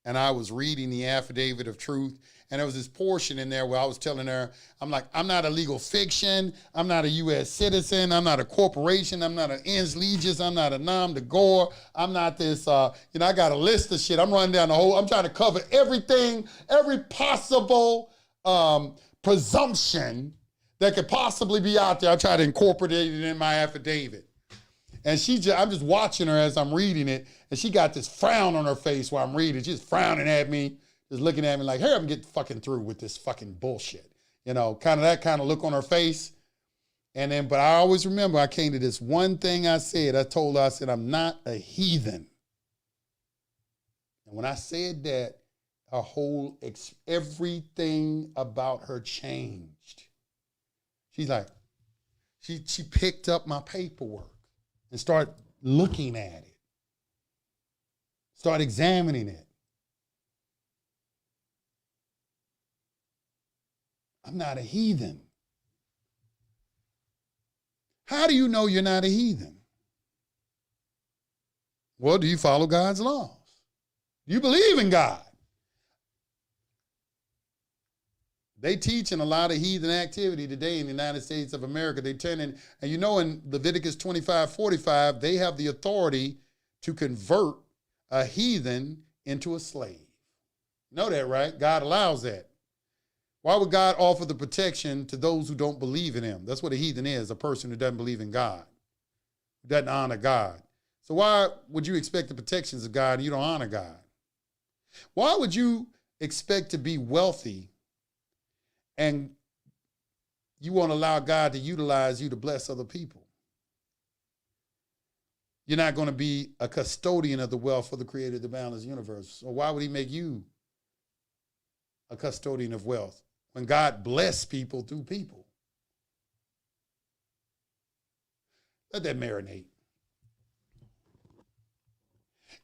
And I was reading the affidavit of truth, and there was this portion in there where I was telling her, I'm like, I'm not a legal fiction, I'm not a U.S. citizen, I'm not a corporation, I'm not an ens legis, I'm not a nom de gore, I'm not this, I got a list of shit. I'm running down the whole, I'm trying to cover everything, every possible presumption that could possibly be out there. I try to incorporate it in my affidavit. And I'm just watching her as I'm reading it, and she got this frown on her face while I'm reading. She's frowning at me, just looking at me like, "Hey, I'm getting fucking through with this fucking bullshit." Kind of that kind of look on her face. And then, but I always remember I came to this one thing I said. I told her, I said, "I'm not a heathen." And when I said that, her whole, everything about her changed. She's like, she picked up my paperwork and started looking at it, started examining it. I'm not a heathen. How do you know you're not a heathen? Well, do you follow God's laws? Do you believe in God? They teach in a lot of heathen activity today in the United States of America. They turn in, and in Leviticus 25:45, they have the authority to convert a heathen into a slave. You know that, right? God allows that. Why would God offer the protection to those who don't believe in him? That's what a heathen is, a person who doesn't believe in God, who doesn't honor God. So why would you expect the protections of God and you don't honor God? Why would you expect to be wealthy and you won't allow God to utilize you to bless other people? You're not going to be a custodian of the wealth for the creator of the boundless universe. So why would he make you a custodian of wealth when God blessed people through people? Let that marinate.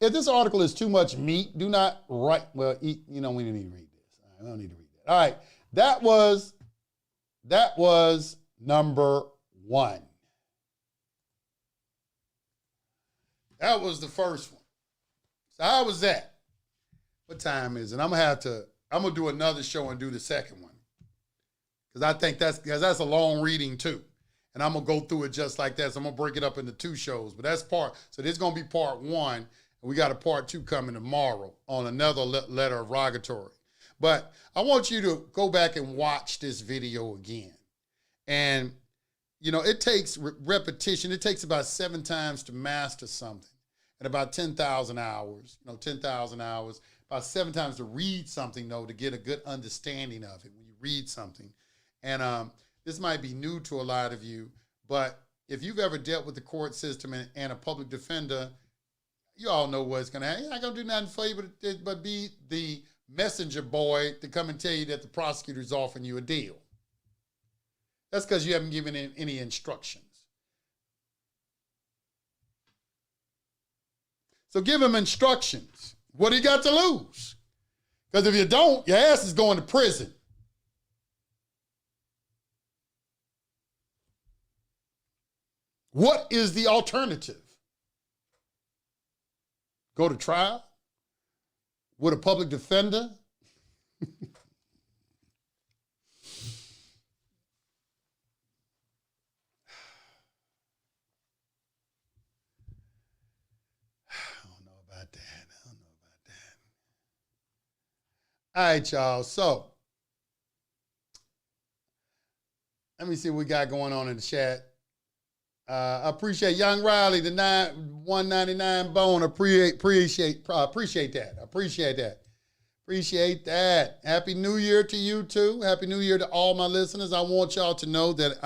If this article is too much meat, do not write. Well, we don't need to read this. All right, we don't need to read that. All right, that was number one. That was the first one. So how was that? What time is it? I'm gonna do another show and do the second one, because I think that's a long reading too, and I'm gonna go through it just like that. So I'm gonna break it up into 2 shows, but that's so this is gonna be part 1, and we got a part 2 coming tomorrow on another letter of Rogatory. But I want you to go back and watch this video again, and it takes repetition. It takes about 7 times to master something, and about 10,000 hours. 10,000 hours. About 7 times to read something, though, to get a good understanding of it when you read something. And this might be new to a lot of you, but if you've ever dealt with the court system and a public defender, you all know what's going to happen. He's not going to do nothing for you but be the messenger boy to come and tell you that the prosecutor's offering you a deal. That's because you haven't given him any instructions. So give him instructions. What do you got to lose? Because if you don't, your ass is going to prison. What is the alternative? Go to trial with a public defender? All right, y'all. So let me see what we got going on in the chat. I appreciate Young Riley, the 199 bone. Appreciate that. Appreciate that. Happy New Year to you too. Happy New Year to all my listeners. I want y'all to know that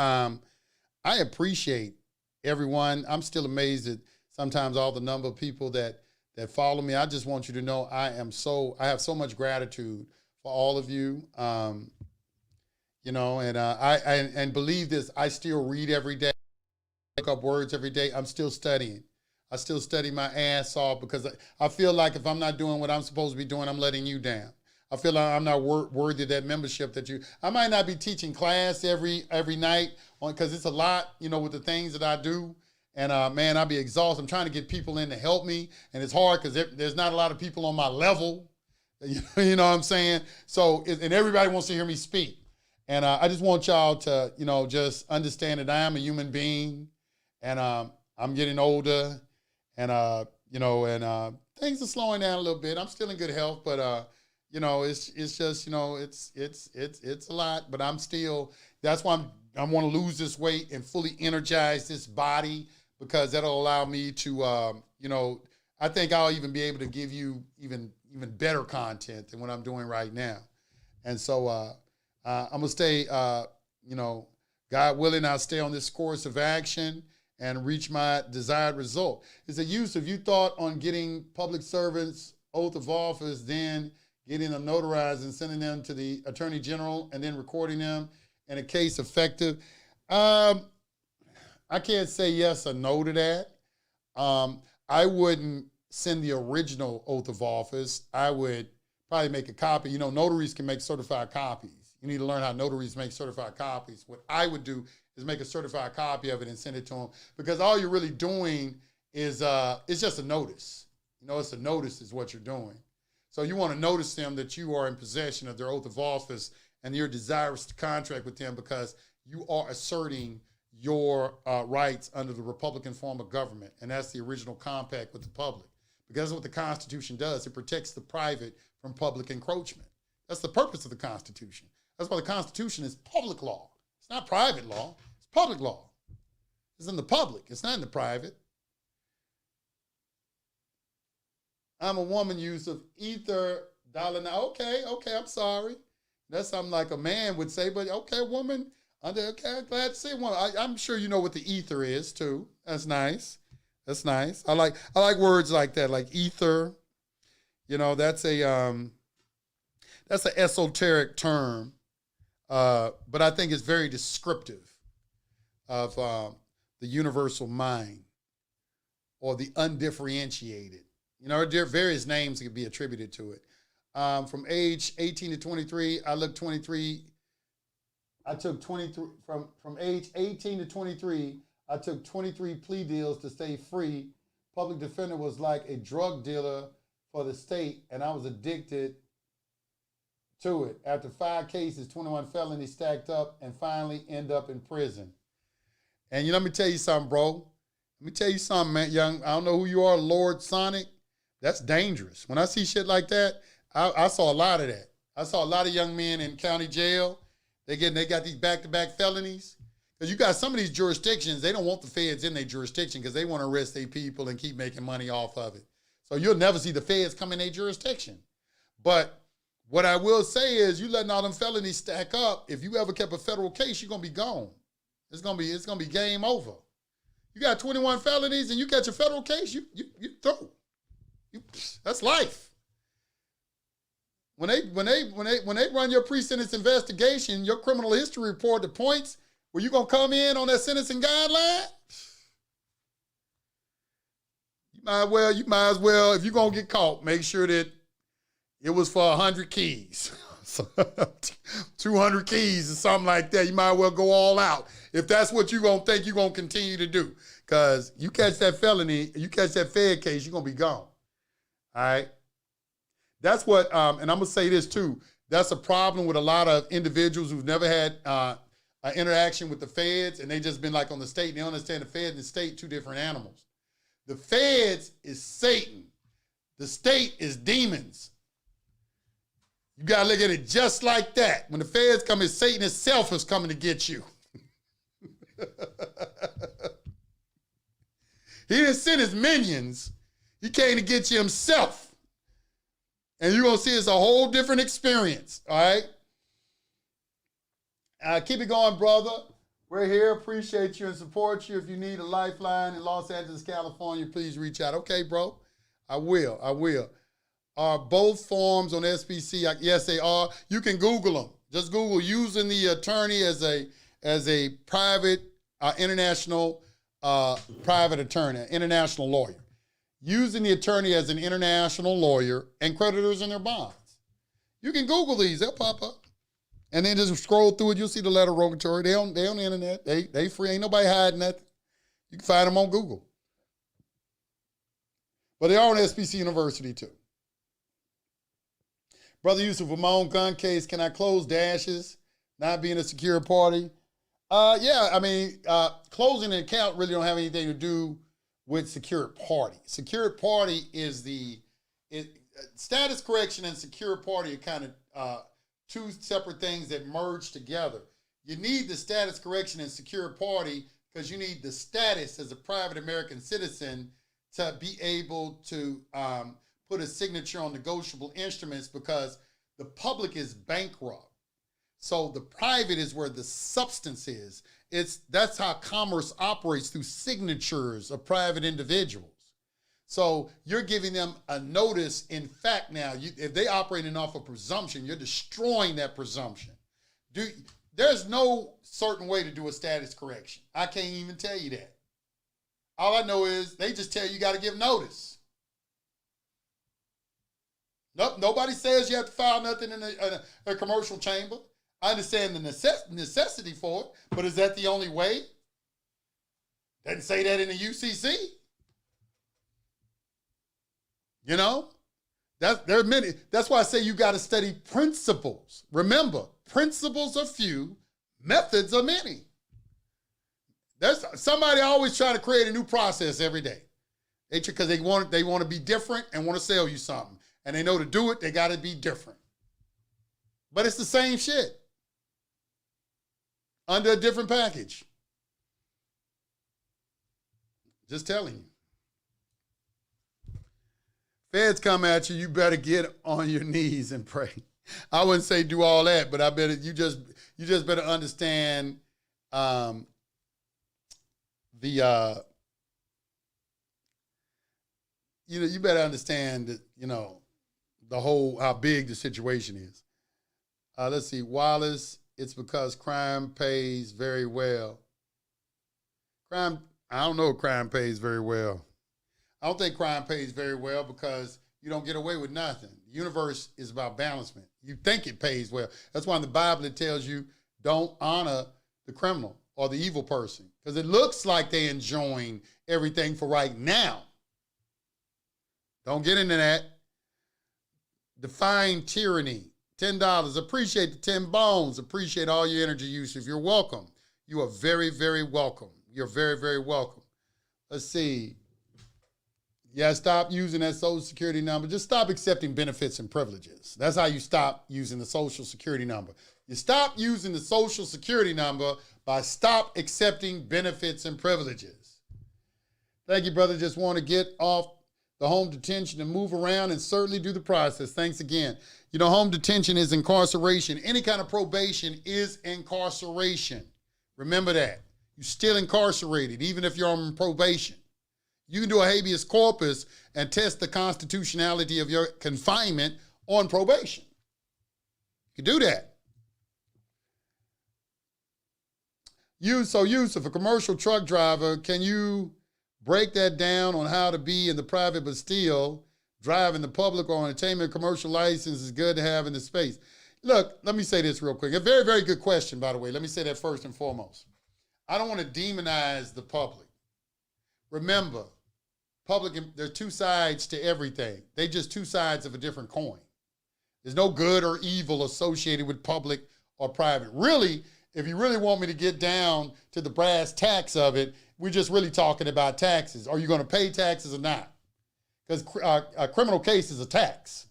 I appreciate everyone. I'm still amazed at sometimes all the number of people that follow me. I just want you to know I have so much gratitude for all of you. And believe this, I still read every day, look up words every day. I'm still studying. I still study my ass off because I feel like if I'm not doing what I'm supposed to be doing, I'm letting you down. I feel like I'm not worthy of that membership I might not be teaching class every night because it's a lot, with the things that I do. And man, I'll be exhausted. I'm trying to get people in to help me. And it's hard because there's not a lot of people on my level. You know what I'm saying? So, and everybody wants to hear me speak. And I just want y'all to, just understand that I am a human being and I'm getting older and, things are slowing down a little bit. I'm still in good health, but, it's just, it's a lot, but I'm still, that's why I want to lose this weight and fully energize this body because that'll allow me to, I think I'll even be able to give you even better content than what I'm doing right now. And so I'm going to stay, God willing, I'll stay on this course of action and reach my desired result. It's a use if you thought on getting public servants oath of office, then getting them notarized and sending them to the Attorney General and then recording them in a case effective. I can't say yes or no to that. I wouldn't send the original oath of office. I would probably make a copy. Notaries can make certified copies. You need to learn how notaries make certified copies. What I would do is make a certified copy of it and send it to them, because all you're really doing is it's just a notice. It's a notice is what you're doing. So you want to notice them that you are in possession of their oath of office and you're desirous to contract with them because you are asserting your rights under the Republican form of government. And that's the original compact with the public. Because that's what the Constitution does. It protects the private from public encroachment. That's the purpose of the Constitution. That's why the Constitution is public law. It's not private law. It's public law. It's in the public. It's not in the private. I'm a woman use of ether, dollar. Okay, I'm sorry. That's something like a man would say, but okay, woman. Okay, glad to see one. I'm sure you know what the ether is too. That's nice. That's nice. I like words like that, like ether. That's an esoteric term, but I think it's very descriptive of the universal mind or the undifferentiated. There are various names that could be attributed to it. From age 18 to 23, I took 23, from age 18 to 23, I took 23 plea deals to stay free. Public defender was like a drug dealer for the state, and I was addicted to it. After 5 cases, 21 felonies stacked up, and finally end up in prison. And let me tell you something, bro. Let me tell you something, man. Young, I don't know who you are, Lord Sonic. That's dangerous. When I see shit like that, I saw a lot of that. I saw a lot of young men in county jail. They got these back-to-back felonies. Because you got some of these jurisdictions, they don't want the feds in their jurisdiction because they want to arrest their people and keep making money off of it. So you'll never see the feds come in their jurisdiction. But what I will say is, you letting all them felonies stack up, if you ever kept a federal case, you're going to be gone. It's going to be game over. You got 21 felonies and you catch a federal case, you through. That's life. When they run your pre-sentence investigation, your criminal history report, the points where you gonna come in on that sentencing guideline, you might as well, if you're gonna get caught, make sure that it was for 100 keys. 200 keys or something like that. You might as well go all out if that's what you're gonna think you're gonna continue to do. Because you catch that felony, you catch that Fed case, you're gonna be gone. All right. That's what, and I'm gonna say this too. That's a problem with a lot of individuals who've never had an interaction with the feds, and they just been like on the state. And they understand the feds and the state, two different animals. The feds is Satan. The state is demons. You gotta look at it just like that. When the feds come, it's Satan himself is coming to get you. He didn't send his minions. He came to get you himself. And you're going to see it's a whole different experience, all right? Keep it going, brother. We're here. Appreciate you and support you. If you need a lifeline in Los Angeles, California, please reach out. Okay, bro? I will. Are both forms on SPC? Yes, they are. You can Google them. Just Google using the attorney as a private, international private attorney, international lawyer. Using the attorney as an international lawyer and creditors and their bonds. You can Google these, they'll pop up. And then just scroll through it, you'll see the letter Rogatory. They on the internet, they free, ain't nobody hiding nothing. You can find them on Google. But they are on SPC University too. Brother Yusuf, with my own gun case, can I close dashes, not being a secure party? Yeah, I mean, closing an account really don't have anything to do with secured party. Secured party is status correction and secured party are kind of two separate things that merge together. You need the status correction and secured party because you need the status as a private American citizen to be able to put a signature on negotiable instruments, because the public is bankrupt. So the private is where the substance is. That's how commerce operates, through signatures of private individuals. So you're giving them a notice. In fact, now, if they operating off a presumption, you're destroying that presumption. There's no certain way to do a status correction. I can't even tell you that. All I know is they just tell you got to give notice. Nope, nobody says you have to file nothing in a commercial chamber. I understand the necessity for it, but is that the only way? Doesn't say that in the UCC. You know, there are many. That's why I say you got to study principles. Remember, principles are few, methods are many. There's somebody always trying to create a new process every day. Because they want to be different and want to sell you something. And they know to do it, they got to be different. But it's the same shit under a different package. Just telling you. Feds come at you, you better get on your knees and pray. I wouldn't say do all that, but I bet you just better understand you better understand that, the whole, how big the situation is. Let's see, Wallace, it's because crime pays very well. I don't know if crime pays very well. I don't think crime pays very well because you don't get away with nothing. The universe is about balancement. You think it pays well. That's why in the Bible it tells you don't honor the criminal or the evil person, because it looks like they're enjoying everything for right now. Don't get into that. Define tyranny. $10. Appreciate the 10 bones. Appreciate all your energy use. If you're welcome, you are very, very welcome. You're very, very welcome. Let's see. Yeah, stop using that Social Security number. Just stop accepting benefits and privileges. That's how you stop using the Social Security number. You stop using the Social Security number by stop accepting benefits and privileges. Thank you, brother. Just want to get off the home detention and move around and certainly do the process. Thanks again. Home detention is incarceration. Any kind of probation is incarceration. Remember that. You're still incarcerated, even if you're on probation. You can do a habeas corpus and test the constitutionality of your confinement on probation. You can do that. Yusuf, a commercial truck driver, can you break that down on how to be in the private but still drive in the public or entertainment? Commercial license is good to have in the space. Look, let me say this real quick. A very, very good question, by the way. Let me say that first and foremost. I don't want to demonize the public. Remember, there are two sides to everything. They're just two sides of a different coin. There's no good or evil associated with public or private. Really, if you really want me to get down to the brass tacks of it, we're just really talking about taxes. Are you going to pay taxes or not? Because a criminal case is a tax.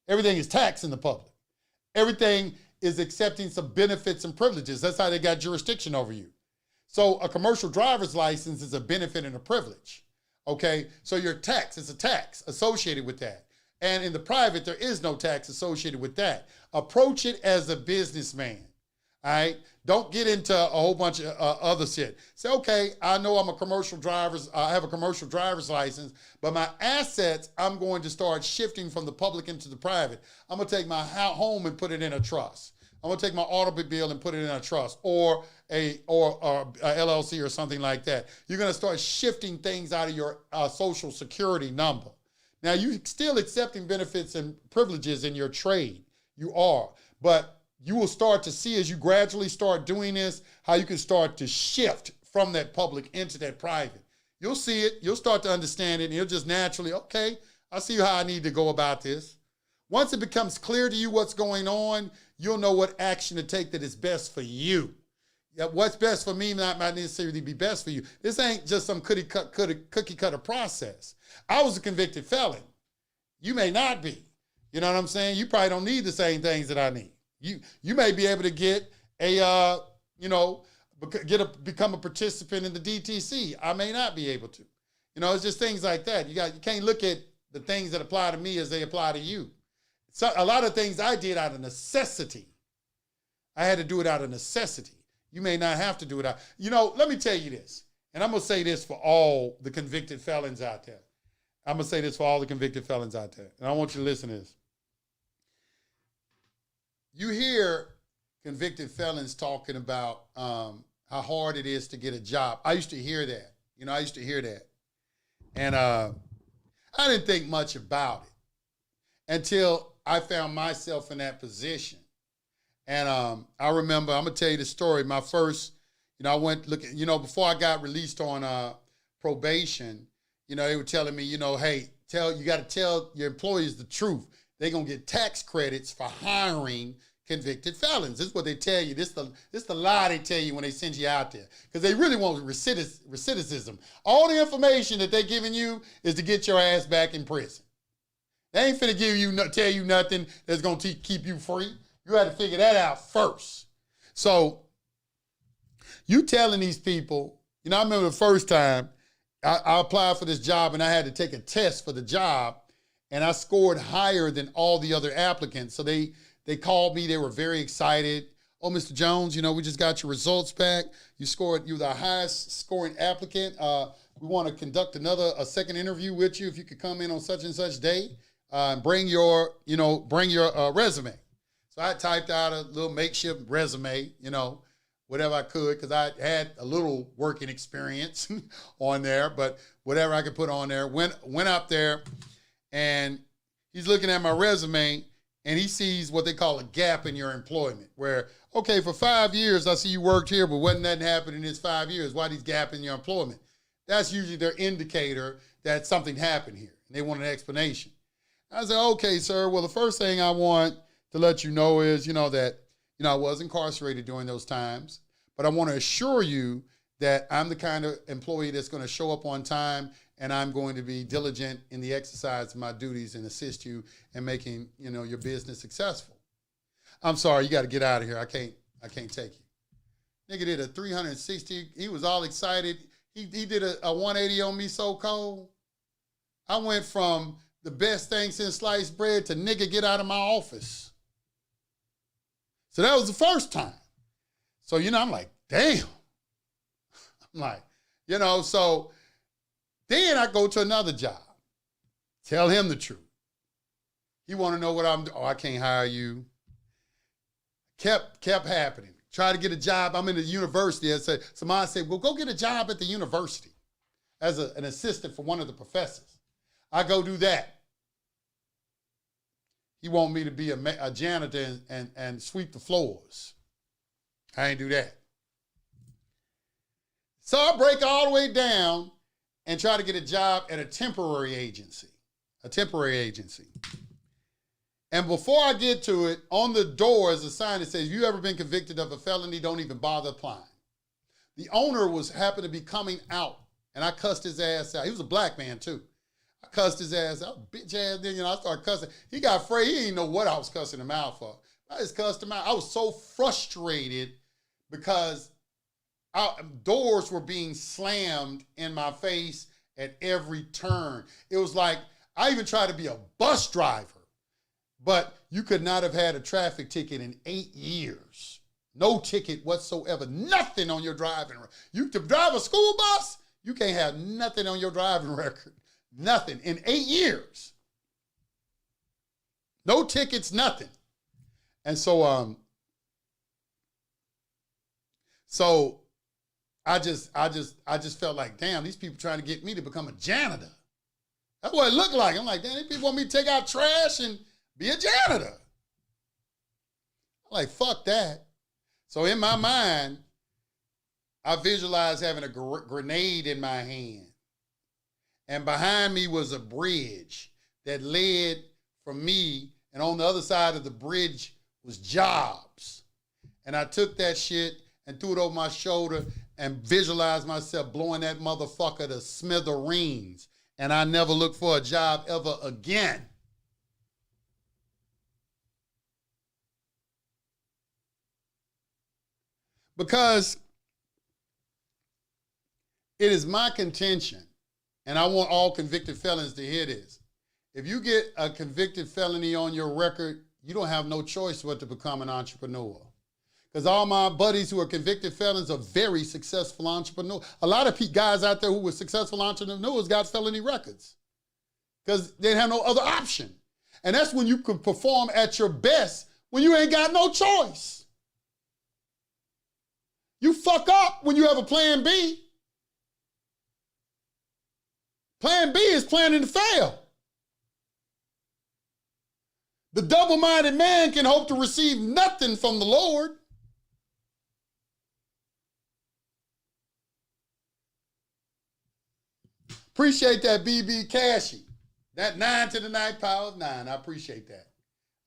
Everything is tax in the public. Everything is accepting some benefits and privileges. That's how they got jurisdiction over you. So a commercial driver's license is a benefit and a privilege. Okay, so your tax is a tax associated with that. And in the private, there is no tax associated with that. Approach it as a businessman, all right? Don't get into a whole bunch of other shit. Say, okay, I know I have a commercial driver's license, but my assets, I'm going to start shifting from the public into the private. I'm gonna take my home and put it in a trust. I'm gonna take my automobile and put it in a trust or a LLC or something like that. You're gonna start shifting things out of your Social Security number. Now, you're still accepting benefits and privileges in your trade. You are, but you will start to see as you gradually start doing this, how you can start to shift from that public into that private. You'll see it, you'll start to understand it, and you'll just naturally, okay, I see how I need to go about this. Once it becomes clear to you what's going on, you'll know what action to take that is best for you. Yeah, what's best for me might not necessarily be best for you. This ain't just some cookie cutter process. I was a convicted felon. You may not be. You know what I'm saying? You probably don't need the same things that I need. You may be able to get a become a participant in the DTC. I may not be able to. You know, it's just things like that. You can't look at the things that apply to me as they apply to you. So a lot of things I did out of necessity. I had to do it out of necessity. You may not have to do it out. You know, let me tell you this, and I'm going to say this for all the convicted felons out there. I'm going to say this for all the convicted felons out there, and I want you to listen to this. You hear convicted felons talking about how hard it is to get a job. I used to hear that. You know, I used to hear that. And I didn't think much about it until I found myself in that position. And I remember, I'm going to tell you the story. My first, you know, I went looking, you know, before I got released on probation, you know, they were telling me, you know, hey, you got to tell your employees the truth. They're going to get tax credits for hiring convicted felons. This is what they tell you. This the lie they tell you when they send you out there. Because they really want recidivism. All the information that they're giving you is to get your ass back in prison. They ain't finna tell you nothing that's gonna keep you free. You had to figure that out first. So you telling these people, you know, I remember the first time I applied for this job and I had to take a test for the job and I scored higher than all the other applicants. So they called me, they were very excited. Oh, Mr. Jones, you know, we just got your results back. You were the highest scoring applicant. We want to conduct a second interview with you if you could come in on such and such day and bring your resume. So I typed out a little makeshift resume, you know, whatever I could, because I had a little working experience on there, but whatever I could put on there. Went up there and he's looking at my resume and he sees what they call a gap in your employment where, okay, for 5 years, I see you worked here, but wasn't nothing happened in this 5 years. Why these gap in your employment? That's usually their indicator that something happened here and they want an explanation. I said, okay, sir, well, the first thing I want to let you know is, you know, that, you know, I was incarcerated during those times, but I want to assure you that I'm the kind of employee that's going to show up on time and I'm going to be diligent in the exercise of my duties and assist you in making, you know, your business successful. I'm sorry, you got to get out of here. I can't take you. Nigga did a 360. He was all excited. He did a 180 on me so cold. I went from the best thing since sliced bread to nigga get out of my office. So that was the first time. So, you know, I'm like, damn. I'm like, you know, so then I go to another job. Tell him the truth. He want to know what I'm doing. Oh, I can't hire you. Kept happening. Try to get a job. I'm in the university. Somebody said, well, go get a job at the university as an assistant for one of the professors. I go do that. He want me to be a janitor and sweep the floors. I ain't do that. So I break all the way down and try to get a job at a temporary agency. And before I get to it, on the door is a sign that says, if you ever been convicted of a felony, don't even bother applying. The owner happened to be coming out, and I cussed his ass out. He was a black man, too. I cussed his ass out, bitch ass nigga, I started cussing. He got afraid. He didn't know what I was cussing him out for. I just cussed him out. I was so frustrated because doors were being slammed in my face at every turn. It was like, I even tried to be a bus driver, but you could not have had a traffic ticket in 8 years. No ticket whatsoever, nothing on your driving record. You to drive a school bus, you can't have nothing on your driving record. Nothing in 8 years. No tickets, nothing. And so I just felt like, damn, these people trying to get me to become a janitor. That's what it looked like. I'm like, damn, these people want me to take out trash and be a janitor. I'm like, fuck that. So in my mind, I visualized having a grenade in my hand. And behind me was a bridge that led from me, and on the other side of the bridge was jobs. And I took that shit and threw it over my shoulder and visualized myself blowing that motherfucker to smithereens. And I never looked for a job ever again. Because It is my contention, and I want all convicted felons to hear this. If you get a convicted felony on your record, you don't have no choice but to become an entrepreneur. Because all my buddies who are convicted felons are very successful entrepreneurs. A lot of guys out there who were successful entrepreneurs got felony records because they didn't have no other option. And that's when you can perform at your best when you ain't got no choice. You fuck up when you have a plan B. Plan B is planning to fail. The double-minded man can hope to receive nothing from the Lord. Appreciate that, BB Cashy. That 9 to the 9th power of 9. I appreciate that.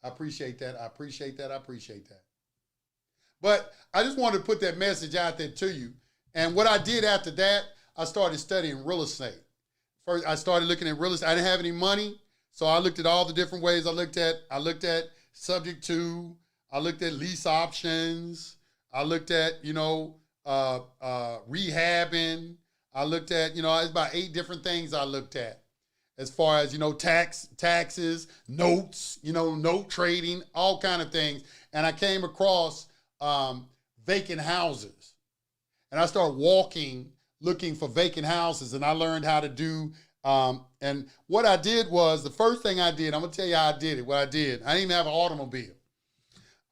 I appreciate that. I appreciate that. I appreciate that. But I just wanted to put that message out there to you. And what I did after that, I started studying real estate. First, I started looking at real estate. I didn't have any money, so I looked at all the different ways. I looked at subject to. I looked at lease options. I looked at, rehabbing. I looked at, it's about 8 different things I looked at as far as, taxes, notes, note trading, all kind of things. And I came across vacant houses. And I started looking for vacant houses, and I learned how to do, and what I did was, the first thing I did, I'm gonna tell you how I did it, what I did. I didn't even have an automobile.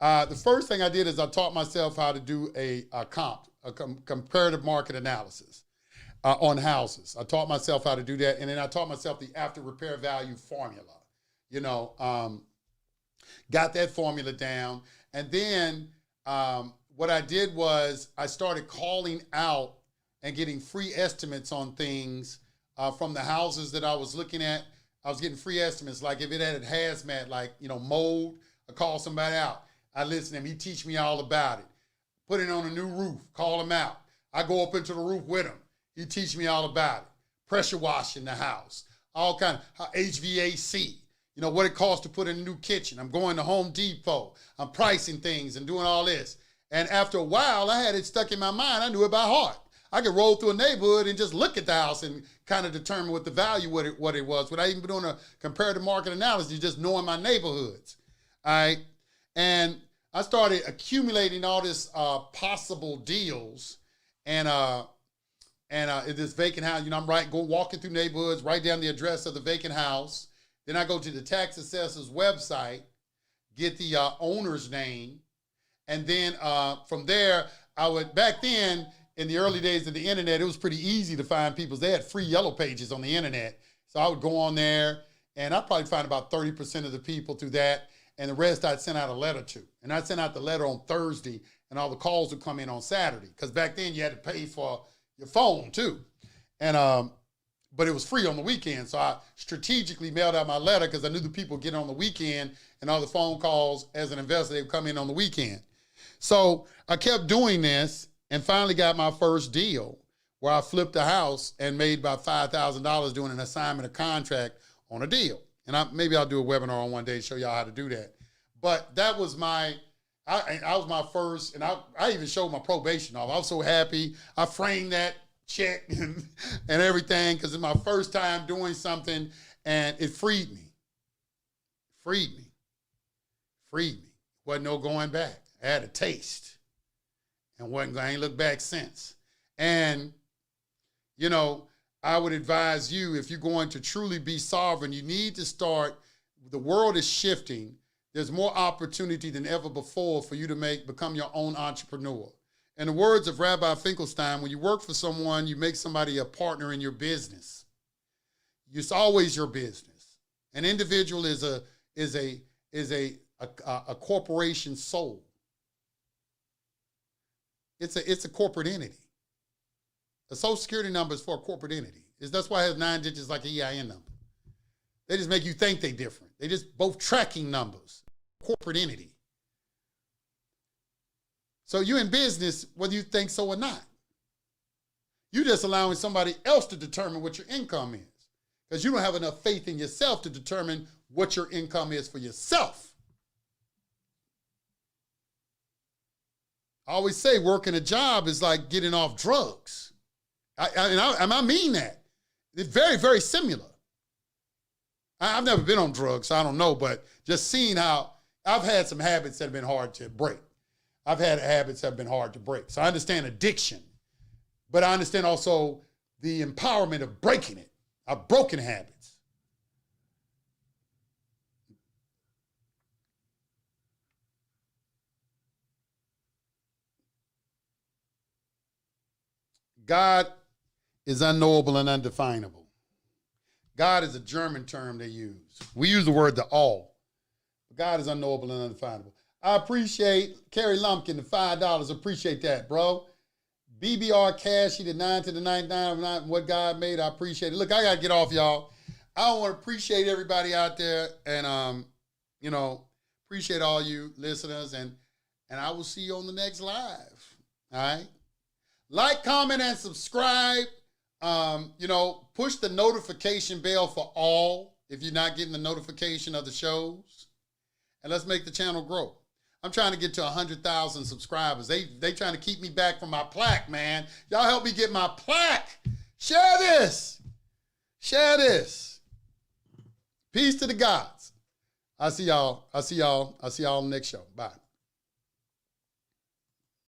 The first thing I did is I taught myself how to do a comparative market analysis. On houses. I taught myself how to do that. And then I taught myself the after repair value formula, got that formula down. And then what I did was I started calling out and getting free estimates on things from the houses that I was looking at. I was getting free estimates. Like if it had a hazmat, like, mold, I call somebody out. I listen to him. He teach me all about it. Put it on a new roof, call him out. I go up into the roof with him. He teach me all about it. Pressure washing the house, all kind of HVAC, what it costs to put in a new kitchen. I'm going to Home Depot. I'm pricing things and doing all this. And after a while, I had it stuck in my mind. I knew it by heart. I could roll through a neighborhood and just look at the house and kind of determine what the value, what it was, without even doing a comparative market analysis, just knowing my neighborhoods. All right. And I started accumulating all this possible deals and this vacant house, I'm walking through neighborhoods, write down the address of the vacant house. Then I go to the tax assessor's website, get the owner's name. And then from there, back then, in the early days of the internet, it was pretty easy to find people. They had free yellow pages on the internet. So I would go on there, and I'd probably find about 30% of the people through that. And the rest I'd send out a letter to. And I'd send out the letter on Thursday, and all the calls would come in on Saturday. Because back then, you had to pay for your phone too. And but it was free on the weekend. So I strategically mailed out my letter because I knew the people would get on the weekend, and all the phone calls as an investor, they would come in on the weekend. So I kept doing this and finally got my first deal where I flipped a house and made about $5,000 doing an assignment of contract on a deal. And maybe I'll do a webinar on one day to show y'all how to do that. But that was I was my first, and I even showed my probation off. I was so happy. I framed that check and everything because it's my first time doing something, and it freed me. Wasn't no going back. I had a taste, and I ain't looked back since. And, I would advise you, if you're going to truly be sovereign, you need to start, the world is shifting. There's more opportunity than ever before for you to become your own entrepreneur. In the words of Rabbi Finkelstein, when you work for someone, you make somebody a partner in your business. It's always your business. An individual is a corporation soul. It's a corporate entity. A social security number is for a corporate entity. That's why it has 9 digits like an EIN number. They just make you think they're different. They just both tracking numbers, corporate entity. So you're in business whether you think so or not. You're just allowing somebody else to determine what your income is because you don't have enough faith in yourself to determine what your income is for yourself. I always say working a job is like getting off drugs. And I mean that. It's very, very similar. I've never been on drugs, so I don't know, but just seeing how I've had some habits that have been hard to break. I've had habits that have been hard to break. So I understand addiction, but I understand also the empowerment of breaking it. I've broken habits. God is unknowable and undefinable. God is a German term they use. We use the word the all. God is unknowable and undefinable. I appreciate Kerry Lumpkin, the $5. Appreciate that, bro. BBR Cash, he did 9 to the 99 of what God made. I appreciate it. Look, I got to get off, y'all. I want to appreciate everybody out there and, appreciate all you listeners. And I will see you on the next live. All right. Like, comment, and subscribe. Push the notification bell for all if you're not getting the notification of the shows. And let's make the channel grow. I'm trying to get to 100,000 subscribers. They trying to keep me back from my plaque, man. Y'all help me get my plaque. Share this. Share this. Peace to the gods. I'll see y'all on the next show. Bye.